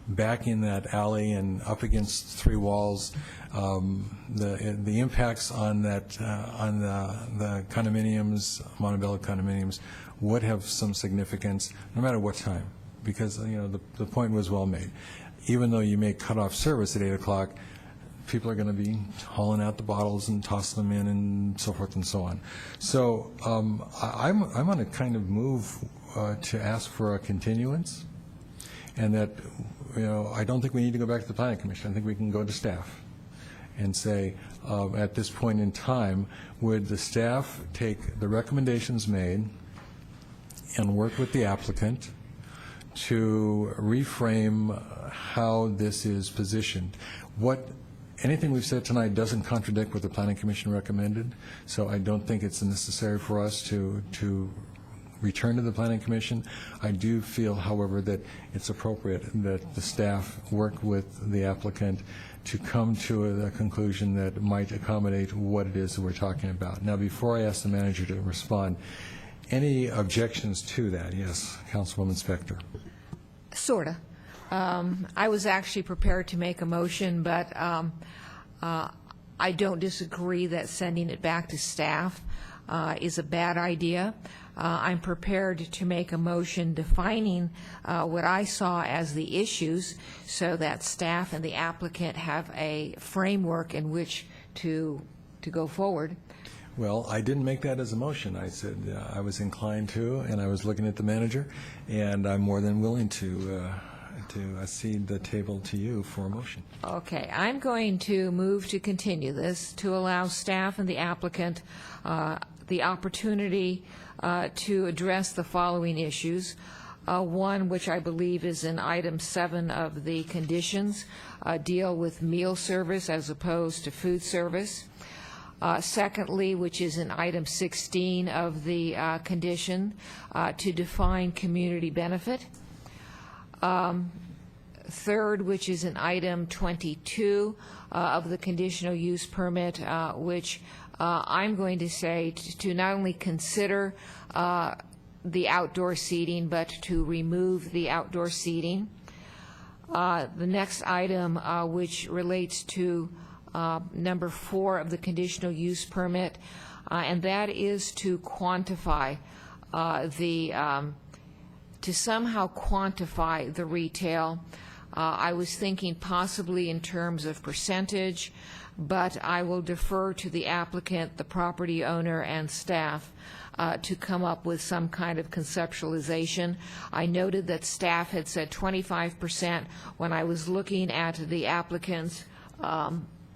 [SPEAKER 1] back in that alley and up against three walls. The impacts on that on the condominiums, Montebello condominiums, would have some significance no matter what time, because the point was well made. Even though you may cut off service at 8 o'clock, people are going to be hauling out the bottles and tossing them in and so forth and so on. So I'm going to kind of move to ask for a continuance, and that, I don't think we need to go back to the Planning Commission. I think we can go to staff and say, at this point in time, would the staff take the recommendations made and work with the applicant to reframe how this is positioned? Anything we've said tonight doesn't contradict what the Planning Commission recommended, so I don't think it's necessary for us to return to the Planning Commission. I do feel, however, that it's appropriate that the staff work with the applicant to come to a conclusion that might accommodate what it is that we're talking about. Now, before I ask the manager to respond, any objections to that? Yes, Councilwoman Spector.
[SPEAKER 10] Sort of. I was actually prepared to make a motion, but I don't disagree that sending it back to staff is a bad idea. I'm prepared to make a motion defining what I saw as the issues so that staff and the applicant have a framework in which to go forward.
[SPEAKER 1] Well, I didn't make that as a motion. I said I was inclined to, and I was looking at the manager, and I'm more than willing to cede the table to you for a motion.
[SPEAKER 10] Okay, I'm going to move to continue this to allow staff and the applicant the opportunity to address the following issues. One, which I believe is in item 7 of the conditions, deal with meal service as opposed to food service. Secondly, which is in item 16 of the condition, to define community benefit. Third, which is in item 22 of the conditional use permit, which I'm going to say to not only consider the outdoor seating, but to remove the outdoor seating. The next item, which relates to number 4 of the conditional use permit, and that is to quantify to somehow quantify the retail. I was thinking possibly in terms of percentage, but I will defer to the applicant, the property owner, and staff to come up with some kind of conceptualization. I noted that staff had said 25%. When I was looking at the applicant's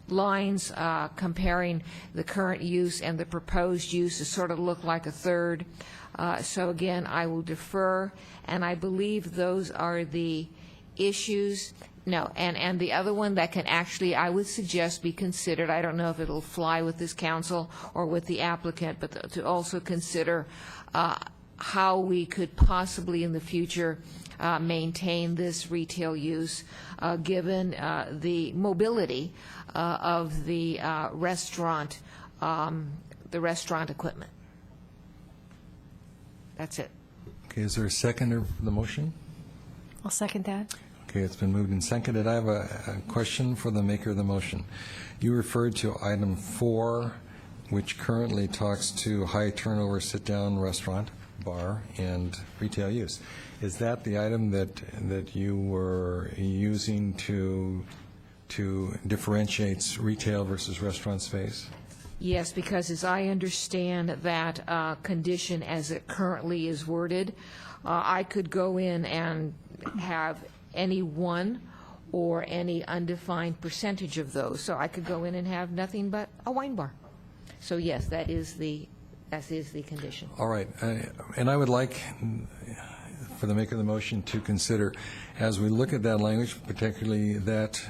[SPEAKER 10] lines comparing the current use and the proposed use, it sort of looked like a third. So again, I will defer, and I believe those are the issues. No, and the other one that can actually, I would suggest, be considered, I don't know if it'll fly with this council or with the applicant, but to also consider how we could possibly in the future maintain this retail use given the mobility of the restaurant equipment. That's it.
[SPEAKER 1] Okay, is there a seconder for the motion?
[SPEAKER 8] I'll second that.
[SPEAKER 1] Okay, it's been moved and seconded. I have a question for the maker of the motion. You referred to item 4, which currently talks to high turnover sit-down restaurant, bar, and retail use. Is that the item that you were using to differentiate retail versus restaurant space?
[SPEAKER 10] Yes, because as I understand that condition as it currently is worded, I could go in and have any one or any undefined percentage of those. So I could go in and have nothing but a wine bar. So yes, that is the condition.
[SPEAKER 1] All right. And I would like for the maker of the motion to consider, as we look at that language, particularly that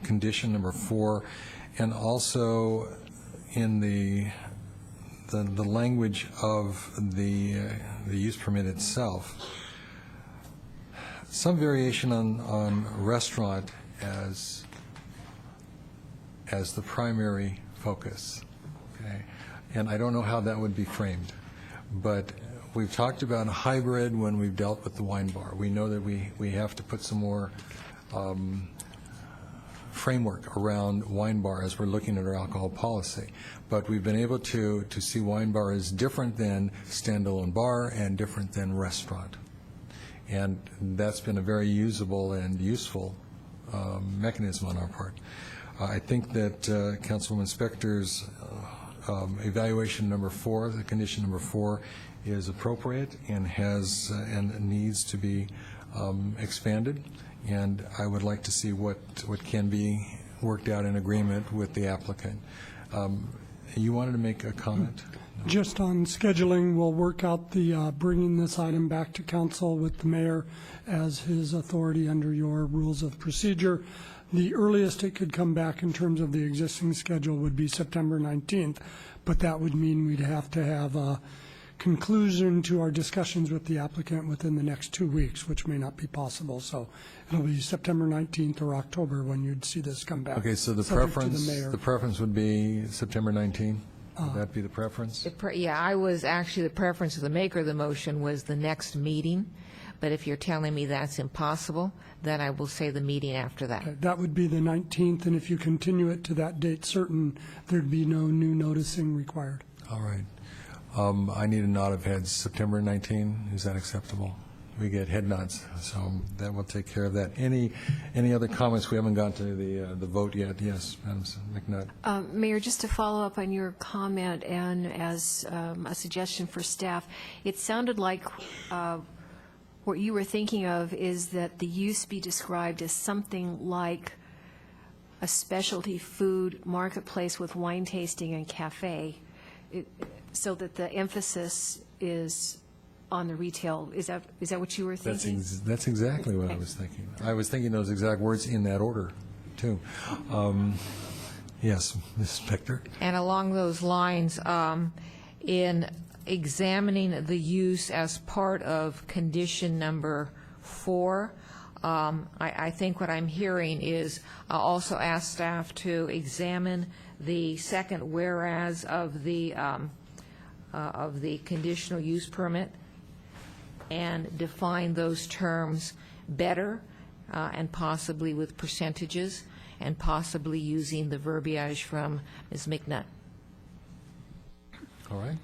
[SPEAKER 1] condition number 4, and also in the language of the use permit itself, some variation on restaurant as the primary focus. Okay? And I don't know how that would be framed, but we've talked about a hybrid when we've dealt with the wine bar. We know that we have to put some more framework around wine bar as we're looking at our alcohol policy. But we've been able to see wine bar as different than standalone bar and different than restaurant. And that's been a very usable and useful mechanism on our part. I think that Councilwoman Spector's evaluation number 4, the condition number 4, is appropriate and has and needs to be expanded. And I would like to see what can be worked out in agreement with the applicant. You wanted to make a comment?
[SPEAKER 16] Just on scheduling, we'll work out the bringing this item back to council with the mayor as his authority under your rules of procedure. The earliest it could come back in terms of the existing schedule would be September 19th, but that would mean we'd have to have a conclusion to our discussions with the applicant within the next 2 weeks, which may not be possible. So it'll be September 19th or October when you'd see this come back.
[SPEAKER 1] Okay, so the
[SPEAKER 16] subject to
[SPEAKER 1] preference,
[SPEAKER 16] the mayor.
[SPEAKER 1] the preference would be September 19th? Would that be the preference?
[SPEAKER 10] Yeah, I was actually, the preference of the maker of the motion was the next meeting, but if you're telling me that's impossible, then I will say the meeting after that.
[SPEAKER 16] Okay, that would be the 19th, and if you continue it to that date certain, there'd be no new noticing required.
[SPEAKER 1] All right. I need a nod of heads. September 19, is that acceptable? We get head nods, so that will take care of that. Any other comments? We haven't got to the vote yet. Yes, Madam McNutt.
[SPEAKER 8] Mayor, just to follow up on your comment and as a suggestion for staff, it sounded like what you were thinking of is that the use be described as something like a specialty food marketplace with wine tasting and cafe, so that the emphasis is on the retail. Is that what you were thinking?
[SPEAKER 1] That's exactly what I was thinking. I was thinking those exact words in that order, too. Yes, Ms. Spector?
[SPEAKER 10] And along those lines, in examining the use as part of condition number 4, I think what I'm hearing is I'll also ask staff to examine the second whereas of the conditional use permit and define those terms better and possibly with percentages and possibly using the verbiage from Ms. McNutt.
[SPEAKER 1] All right.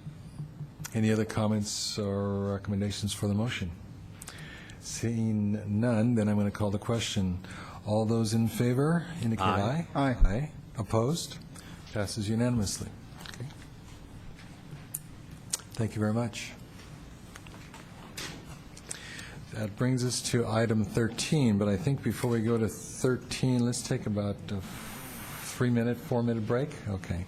[SPEAKER 1] Any other comments or recommendations for the motion? Seeing none, then I'm going to call the question. All those in favor indicate aye.
[SPEAKER 15] Aye.
[SPEAKER 1] Aye. Opposed? Passes unanimously. Okay. Thank you very much. That brings us to item 13, but I think before we go to 13, let's take about a 3-minute, 4-minute break. Okay.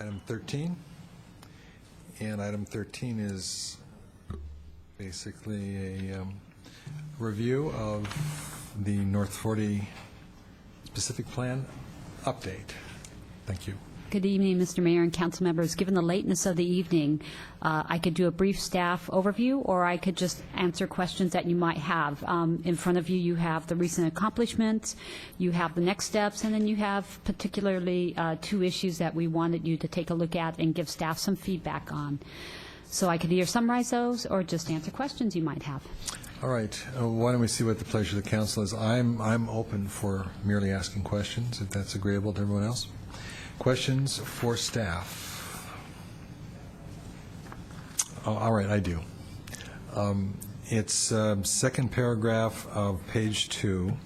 [SPEAKER 1] item 13. And item 13 is basically a review of the North 40 specific plan update. Thank you.
[SPEAKER 11] Good evening, Mr. Mayor and council members. Given the lateness of the evening, I could do a brief staff overview, or I could just answer questions that you might have. In front of you, you have the recent accomplishments, you have the next steps, and then you have particularly 2 issues that we wanted you to take a look at and give staff some feedback on. So I could either summarize those or just answer questions you might have.
[SPEAKER 1] All right. Why don't we see what the pleasure of the council is? I'm open for merely asking questions, if that's agreeable to everyone else. Questions for staff? Oh, all right, I do. It's second paragraph of page 2,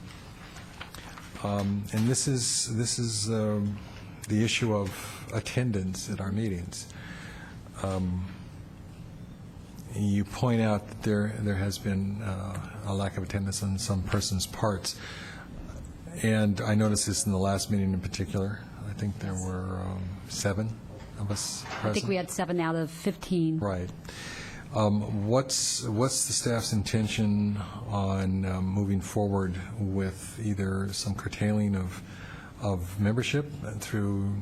[SPEAKER 1] and this is the issue of attendance at our meetings. You point out that there has been a lack of attendance on some persons' parts, and I noticed this in the last meeting in particular. I think there were 7 of us present.
[SPEAKER 11] I think we had 7 out of 15.
[SPEAKER 1] Right. What's the staff's intention on moving forward with either some curtailing of membership through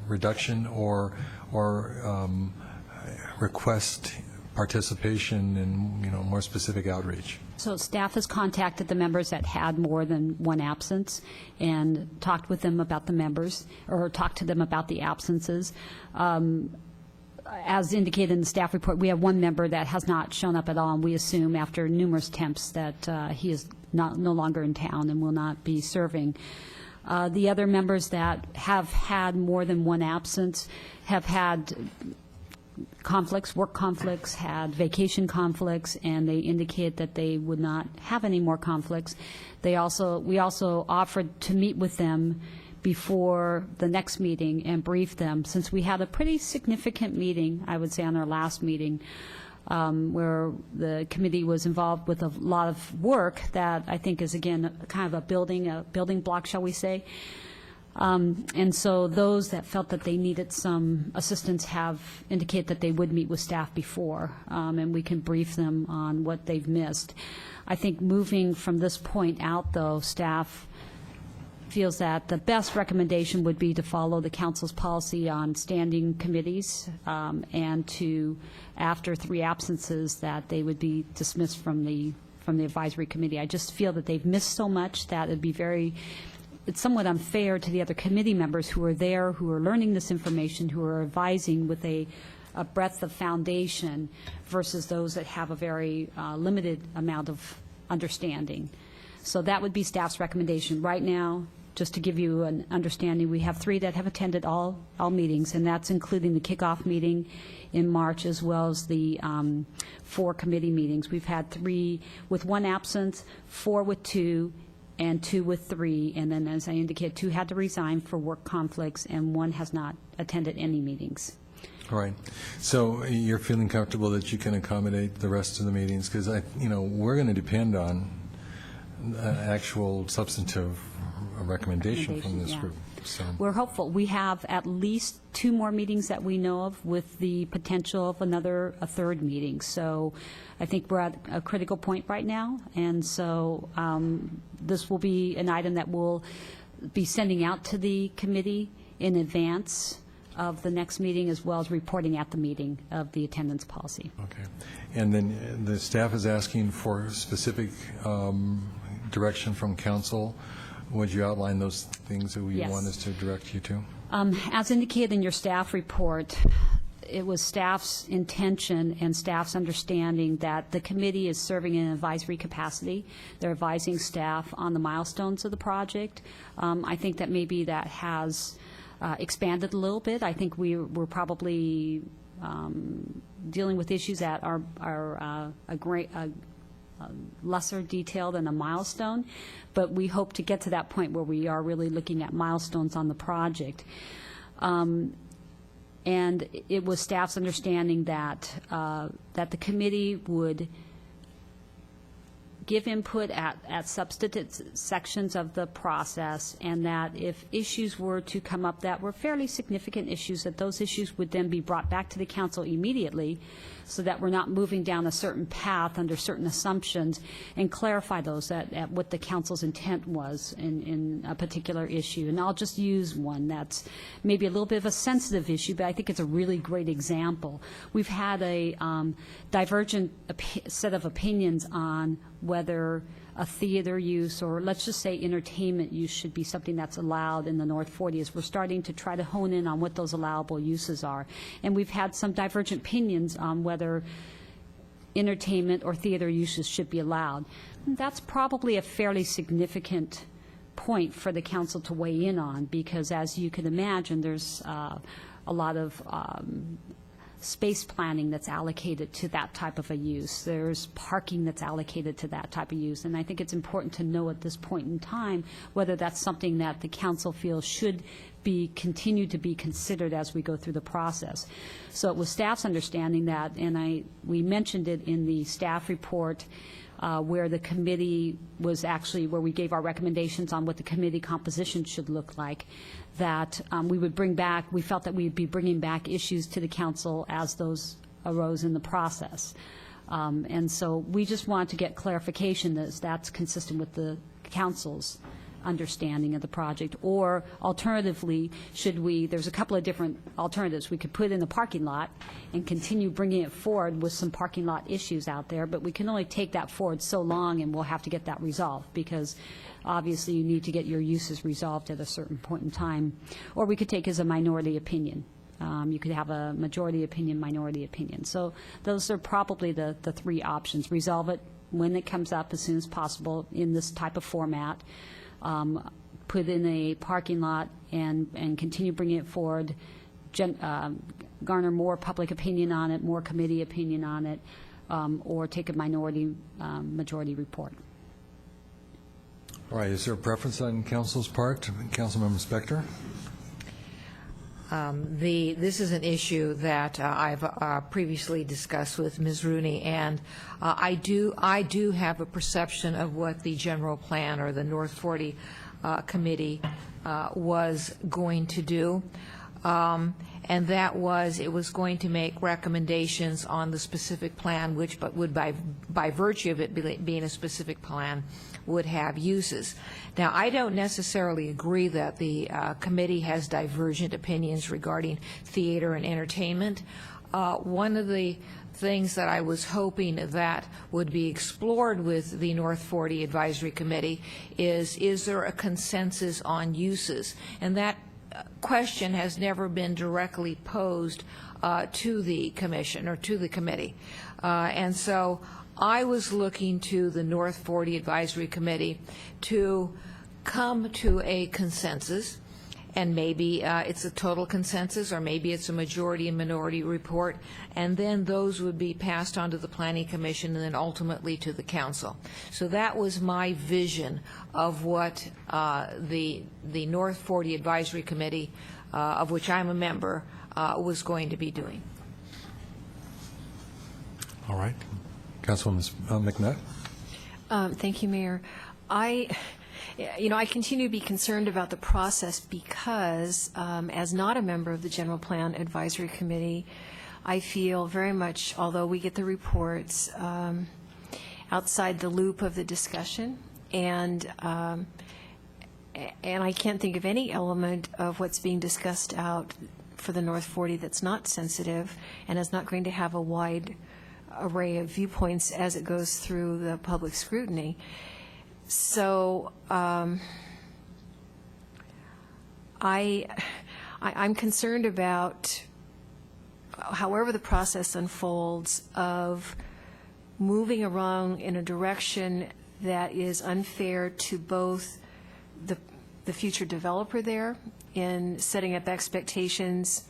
[SPEAKER 1] reduction or request participation in more specific outreach?
[SPEAKER 11] So staff has contacted the members that had more than one absence and talked with them about the members, or talked to them about the absences. As indicated in the staff report, we have one member that has not shown up at all, and we assume after numerous attempts that he is no longer in town and will not be serving. The other members that have had more than one absence have had conflicts, work conflicts, had vacation conflicts, and they indicate that they would not have any more conflicts. We also offered to meet with them before the next meeting and brief them, since we had a pretty significant meeting, I would say, on our last meeting, where the committee was involved with a lot of work that I think is, again, kind of a building block, shall we say. And so those that felt that they needed some assistance have indicated that they would meet with staff before, and we can brief them on what they've missed. I think moving from this point out, though, staff feels that the best recommendation would be to follow the council's policy on standing committees, and to, after 3 absences, that they would be dismissed from the advisory committee. I just feel that they've missed so much that it's somewhat unfair to the other committee members who are there, who are learning this information, who are advising with a breadth of foundation versus those that have a very limited amount of understanding. So that would be staff's recommendation. Right now, just to give you an understanding, we have 3 that have attended all meetings, and that's including the kickoff meeting in March, as well as the 4 committee meetings. We've had 3 with 1 absence, 4 with 2, and 2 with 3, and then, as I indicated, 2 had to resign for work conflicts, and 1 has not attended any meetings.
[SPEAKER 1] All right. So you're feeling comfortable that you can accommodate the rest of the meetings? Because we're going to depend on actual substantive recommendation from this group. So
[SPEAKER 11] We're hopeful. We have at least 2 more meetings that we know of, with the potential of a third meeting. So I think we're at a critical point right now, and so this will be an item that we'll be sending out to the committee in advance of the next meeting, as well as reporting at the meeting of the attendance policy.
[SPEAKER 1] okay. And then the staff is asking for specific direction from council. Would you outline those things that we
[SPEAKER 11] Yes.
[SPEAKER 1] want us to direct you to?
[SPEAKER 11] As indicated in your staff report, it was staff's intention and staff's understanding that the committee is serving in an advisory capacity. They're advising staff on the milestones of the project. I think that maybe that has expanded a little bit. I think we're probably dealing with issues that are lesser detail than a milestone, but we hope to get to that point where we are really looking at milestones on the project. And it was staff's understanding that the committee would give input at substantive sections of the process, and that if issues were to come up that were fairly significant issues, that those issues would then be brought back to the council immediately, so that we're not moving down a certain path under certain assumptions, and clarify those at what the council's intent was in a particular issue. And I'll just use one that's maybe a little bit of a sensitive issue, but I think it's a really great example. We've had a divergent set of opinions on whether a theater use, or let's just say entertainment use, should be something that's allowed in the North 40, as we're starting to try to hone in on what those allowable uses are. And we've had some divergent opinions on whether entertainment or theater uses should be allowed. That's probably a fairly significant point for the council to weigh in on, because as you can imagine, there's a lot of space planning that's allocated to that type of a use. There's parking that's allocated to that type of use. And I think it's important to know at this point in time whether that's something that the council feels should be continue to be considered as we go through the process. So it was staff's understanding that, and we mentioned it in the staff report, where the committee was actually, where we gave our recommendations on what the committee composition should look like, that we would bring back, we felt that we'd be bringing back issues to the council as those arose in the process. And so we just want to get clarification that that's consistent with the council's understanding of the project. Or alternatively, should we, there's a couple of different alternatives. We could put in the parking lot and continue bringing it forward with some parking lot issues out there, but we can only take that forward so long, and we'll have to get that resolved, because obviously you need to get your uses resolved at a certain point in time. Or we could take as a minority opinion. You could have a majority opinion, minority opinion. So those are probably the three options. Resolve it when it comes up as soon as possible in this type of format. Put in a parking lot and continue bringing it forward, garner more public opinion on it, more committee opinion on it, or take a majority report.
[SPEAKER 1] All right, is there a preference on council's part? Councilmember Spector?
[SPEAKER 10] This is an issue that I've previously discussed with Ms. Rooney, and I do have a perception of what the general plan or the North 40 committee was going to do. And that was, it was going to make recommendations on the specific plan, which but would by virtue of it being a specific plan would have uses. Now, I don't necessarily agree that the committee has divergent opinions regarding theater and entertainment. One of the things that I was hoping that would be explored with the North 40 Advisory Committee is there a consensus on uses? And that question has never been directly posed to the commission or to the committee. And so I was looking to the North 40 Advisory Committee to come to a consensus, and maybe it's a total consensus, or maybe it's a majority and minority report, and then those would be passed on to the Planning Commission and then ultimately to the council. So that was my vision of what the North 40 Advisory Committee, of which I'm a member, was going to be doing.
[SPEAKER 1] All right. Councilwoman McNutt?
[SPEAKER 8] Thank you, Mayor. I continue to be concerned about the process because, as not a member of the General Plan Advisory Committee, I feel very much, although we get the reports, outside the loop of the discussion, and I can't think of any element of what's being discussed out for the North 40 that's not sensitive and is not going to have a wide array of viewpoints as it goes through the public scrutiny. So I'm concerned about, however the process unfolds, of moving around in a direction that is unfair to both the future developer there in setting up expectations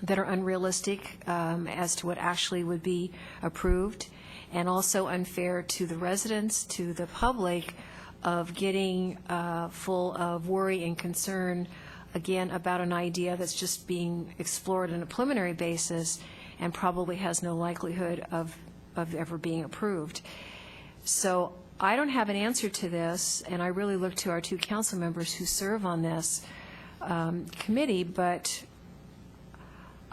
[SPEAKER 8] that are unrealistic as to what actually would be approved, and also unfair to the residents, to the public, of getting full of worry and concern, again, about an idea that's just being explored on a preliminary basis and probably has no likelihood of ever being approved. So I don't have an answer to this, and I really look to our two council members who serve on this committee, but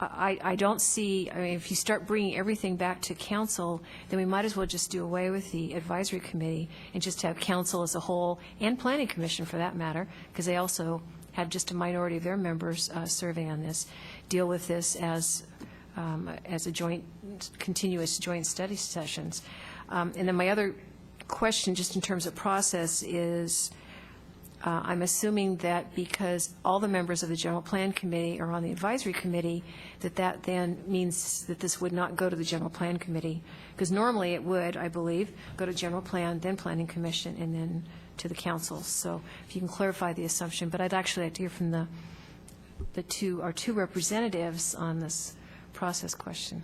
[SPEAKER 8] I don't see, I mean, if you start bringing everything back to council, then we might as well just do away with the advisory committee and just have council as a whole, and planning commission for that matter, because they also have just a minority of their members serving on this, deal with this as a joint, continuous joint study sessions. And then my other question, just in terms of process, is I'm assuming that because all the members of the General Plan Committee are on the Advisory Committee, that then means that this would not go to the General Plan Committee, because normally it would, I believe, go to General Plan, then Planning Commission, and then to the council. So if you can clarify the assumption, but I'd actually like to hear from our two representatives on this process question.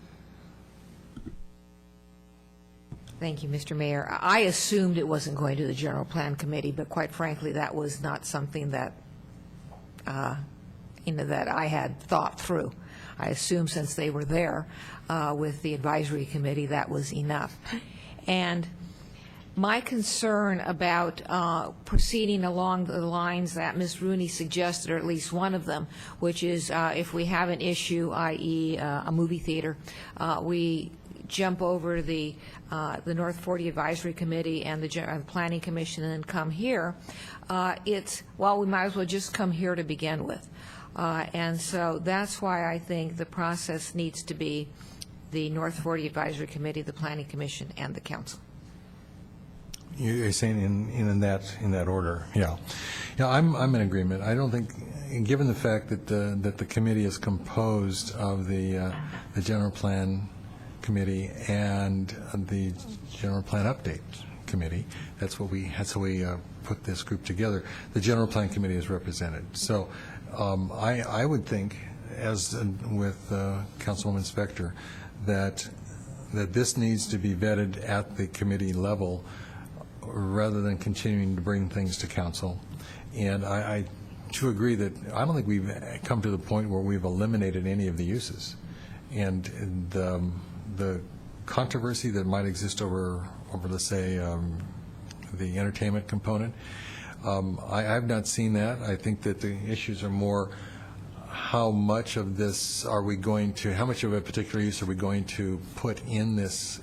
[SPEAKER 10] Thank you, Mr. Mayor. I assumed it wasn't going to the General Plan Committee, but quite frankly, that was not something that, that I had thought through. I assumed since they were there with the Advisory Committee, that was enough. And my concern about proceeding along the lines that Ms. Rooney suggested, or at least one of them, which is if we have an issue, i.e. a movie theater, we jump over the North 40 Advisory Committee and the Planning Commission and then come here, we might as well just come here to begin with. And so that's why I think the process needs to be the North 40 Advisory Committee, the Planning Commission, and the Council.
[SPEAKER 1] You're saying in that order, yeah. Yeah, I'm in agreement. I don't think, given the fact that the committee is composed of the General Plan Committee and the General Plan Update Committee, that's how we put this group together. The General Plan Committee is represented. So I would think, as with Councilwoman Spector, that this needs to be vetted at the committee level rather than continuing to bring things to council. And I to agree that I don't think we've come to the point where we've eliminated any of the uses. And the controversy that might exist over let's say, the entertainment component, I've not seen that. I think that the issues are more how much of this are we going to, how much of a particular use are we going to put in this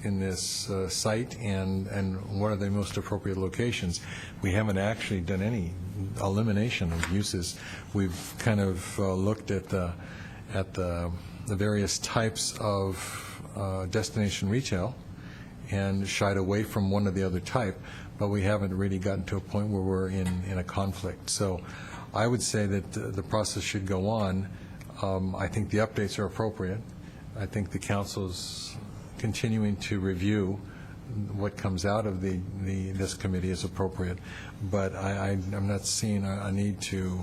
[SPEAKER 1] site, and what are the most appropriate locations. We haven't actually done any elimination of uses. We've kind of looked at the various types of destination retail and shied away from one or the other type, but we haven't really gotten to a point where we're in a conflict. So I would say that the process should go on. I think the updates are appropriate. I think the council's continuing to review what comes out of this committee is appropriate, but I'm not seeing a need to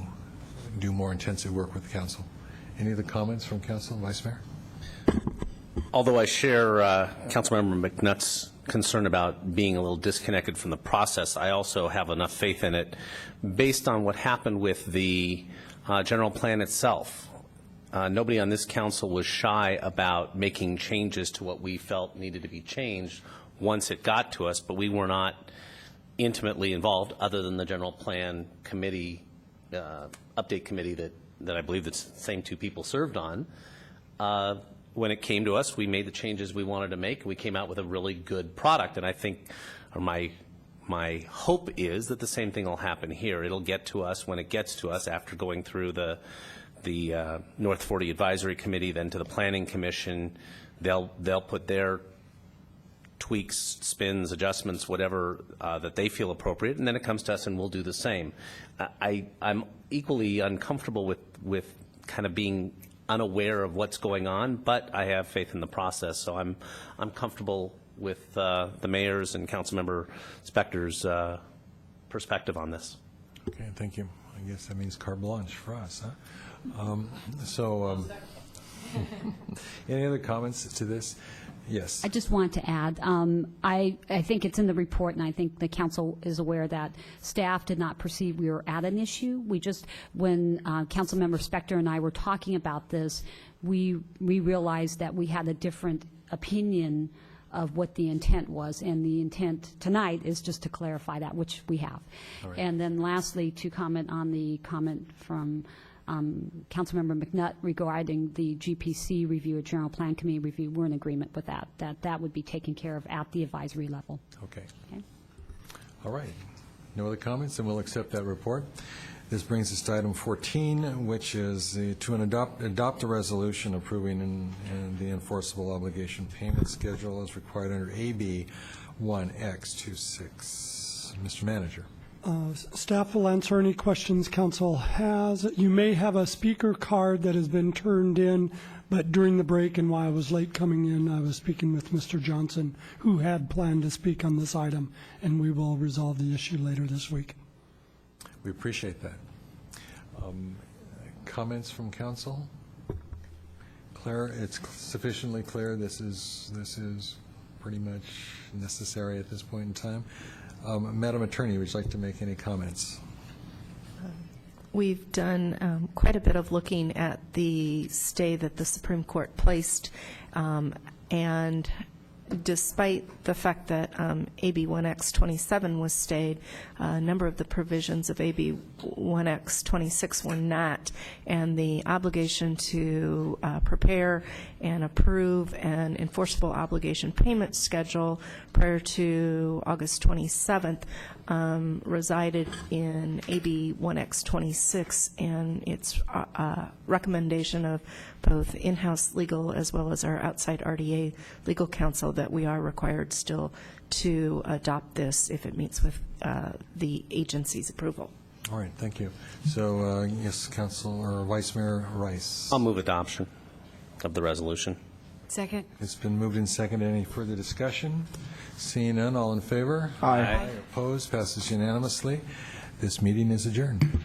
[SPEAKER 1] do more intensive work with the council. Any other comments from council, Vice Mayor?
[SPEAKER 18] Although I share Councilmember McNutt's concern about being a little disconnected from the process, I also have enough faith in it based on what happened with the general plan itself. Nobody on this council was shy about making changes to what we felt needed to be changed once it got to us, but we were not intimately involved other than the general plan committee, update committee that I believe the same two people served on. When it came to us, we made the changes we wanted to make, and we came out with a really good product. And I think, or my hope is that the same thing will happen here. It'll get to us when it gets to us after going through the North 40 Advisory Committee, then to the Planning Commission. They'll put their tweaks, spins, adjustments, whatever that they feel appropriate, and then it comes to us and we'll do the same. I'm equally uncomfortable with kind of being unaware of what's going on, but I have faith in the process, so I'm comfortable with the mayor's and Councilmember Spector's perspective on this.
[SPEAKER 1] Okay, thank you. I guess that means carte blanche for us, huh? Any other comments to this? Yes.
[SPEAKER 11] I just want to add, I think it's in the report, and I think the council is aware that staff did not perceive we were at an issue. We just, when Councilmember Spector and I were talking about this, we realized that we had a different opinion of what the intent was, and the intent tonight is just to clarify that, which we have.
[SPEAKER 14] All right.
[SPEAKER 11] And then lastly, to comment on the comment from Councilmember McNutt regarding the GPC review, a general plan committee review, we're in agreement with that, that would be taken care of at the advisory level.
[SPEAKER 1] Okay.
[SPEAKER 11] Okay.
[SPEAKER 1] All right. No other comments, and we'll accept that report. This brings us to item 14, which is to adopt a resolution approving and the enforceable obligation payment schedule as required under AB 1X26. Mr. Manager.
[SPEAKER 16] Staff will answer any questions council has. You may have a speaker card that has been turned in, but during the break and while I was late coming in, I was speaking with Mr. Johnson, who had planned to speak on this item, and we will resolve the issue later this week.
[SPEAKER 1] We appreciate that. Comments from council? Claire, it's sufficiently clear this is pretty much necessary at this point in time. Madam Attorney, would you like to make any comments?
[SPEAKER 12] We've done quite a bit of looking at the stay that the Supreme Court placed, and despite the fact that AB 1X27 was stayed, a number of the provisions of AB 1X26 were not, and the obligation to prepare and approve an enforceable obligation payment schedule prior to August 27th resided in AB 1X26, and its recommendation of both in-house legal as well as our outside RDA legal counsel that we are required still to adopt this if it meets with the agency's approval.
[SPEAKER 1] All right, thank you. So, yes, Council or Vice Mayor Rice.
[SPEAKER 18] I'll move adoption of the resolution.
[SPEAKER 8] Second.
[SPEAKER 1] It's been moved and seconded. Any further discussion? Seeing none, all in favor?
[SPEAKER 18] Aye.
[SPEAKER 1] Opposed? Passes unanimously. This meeting is adjourned.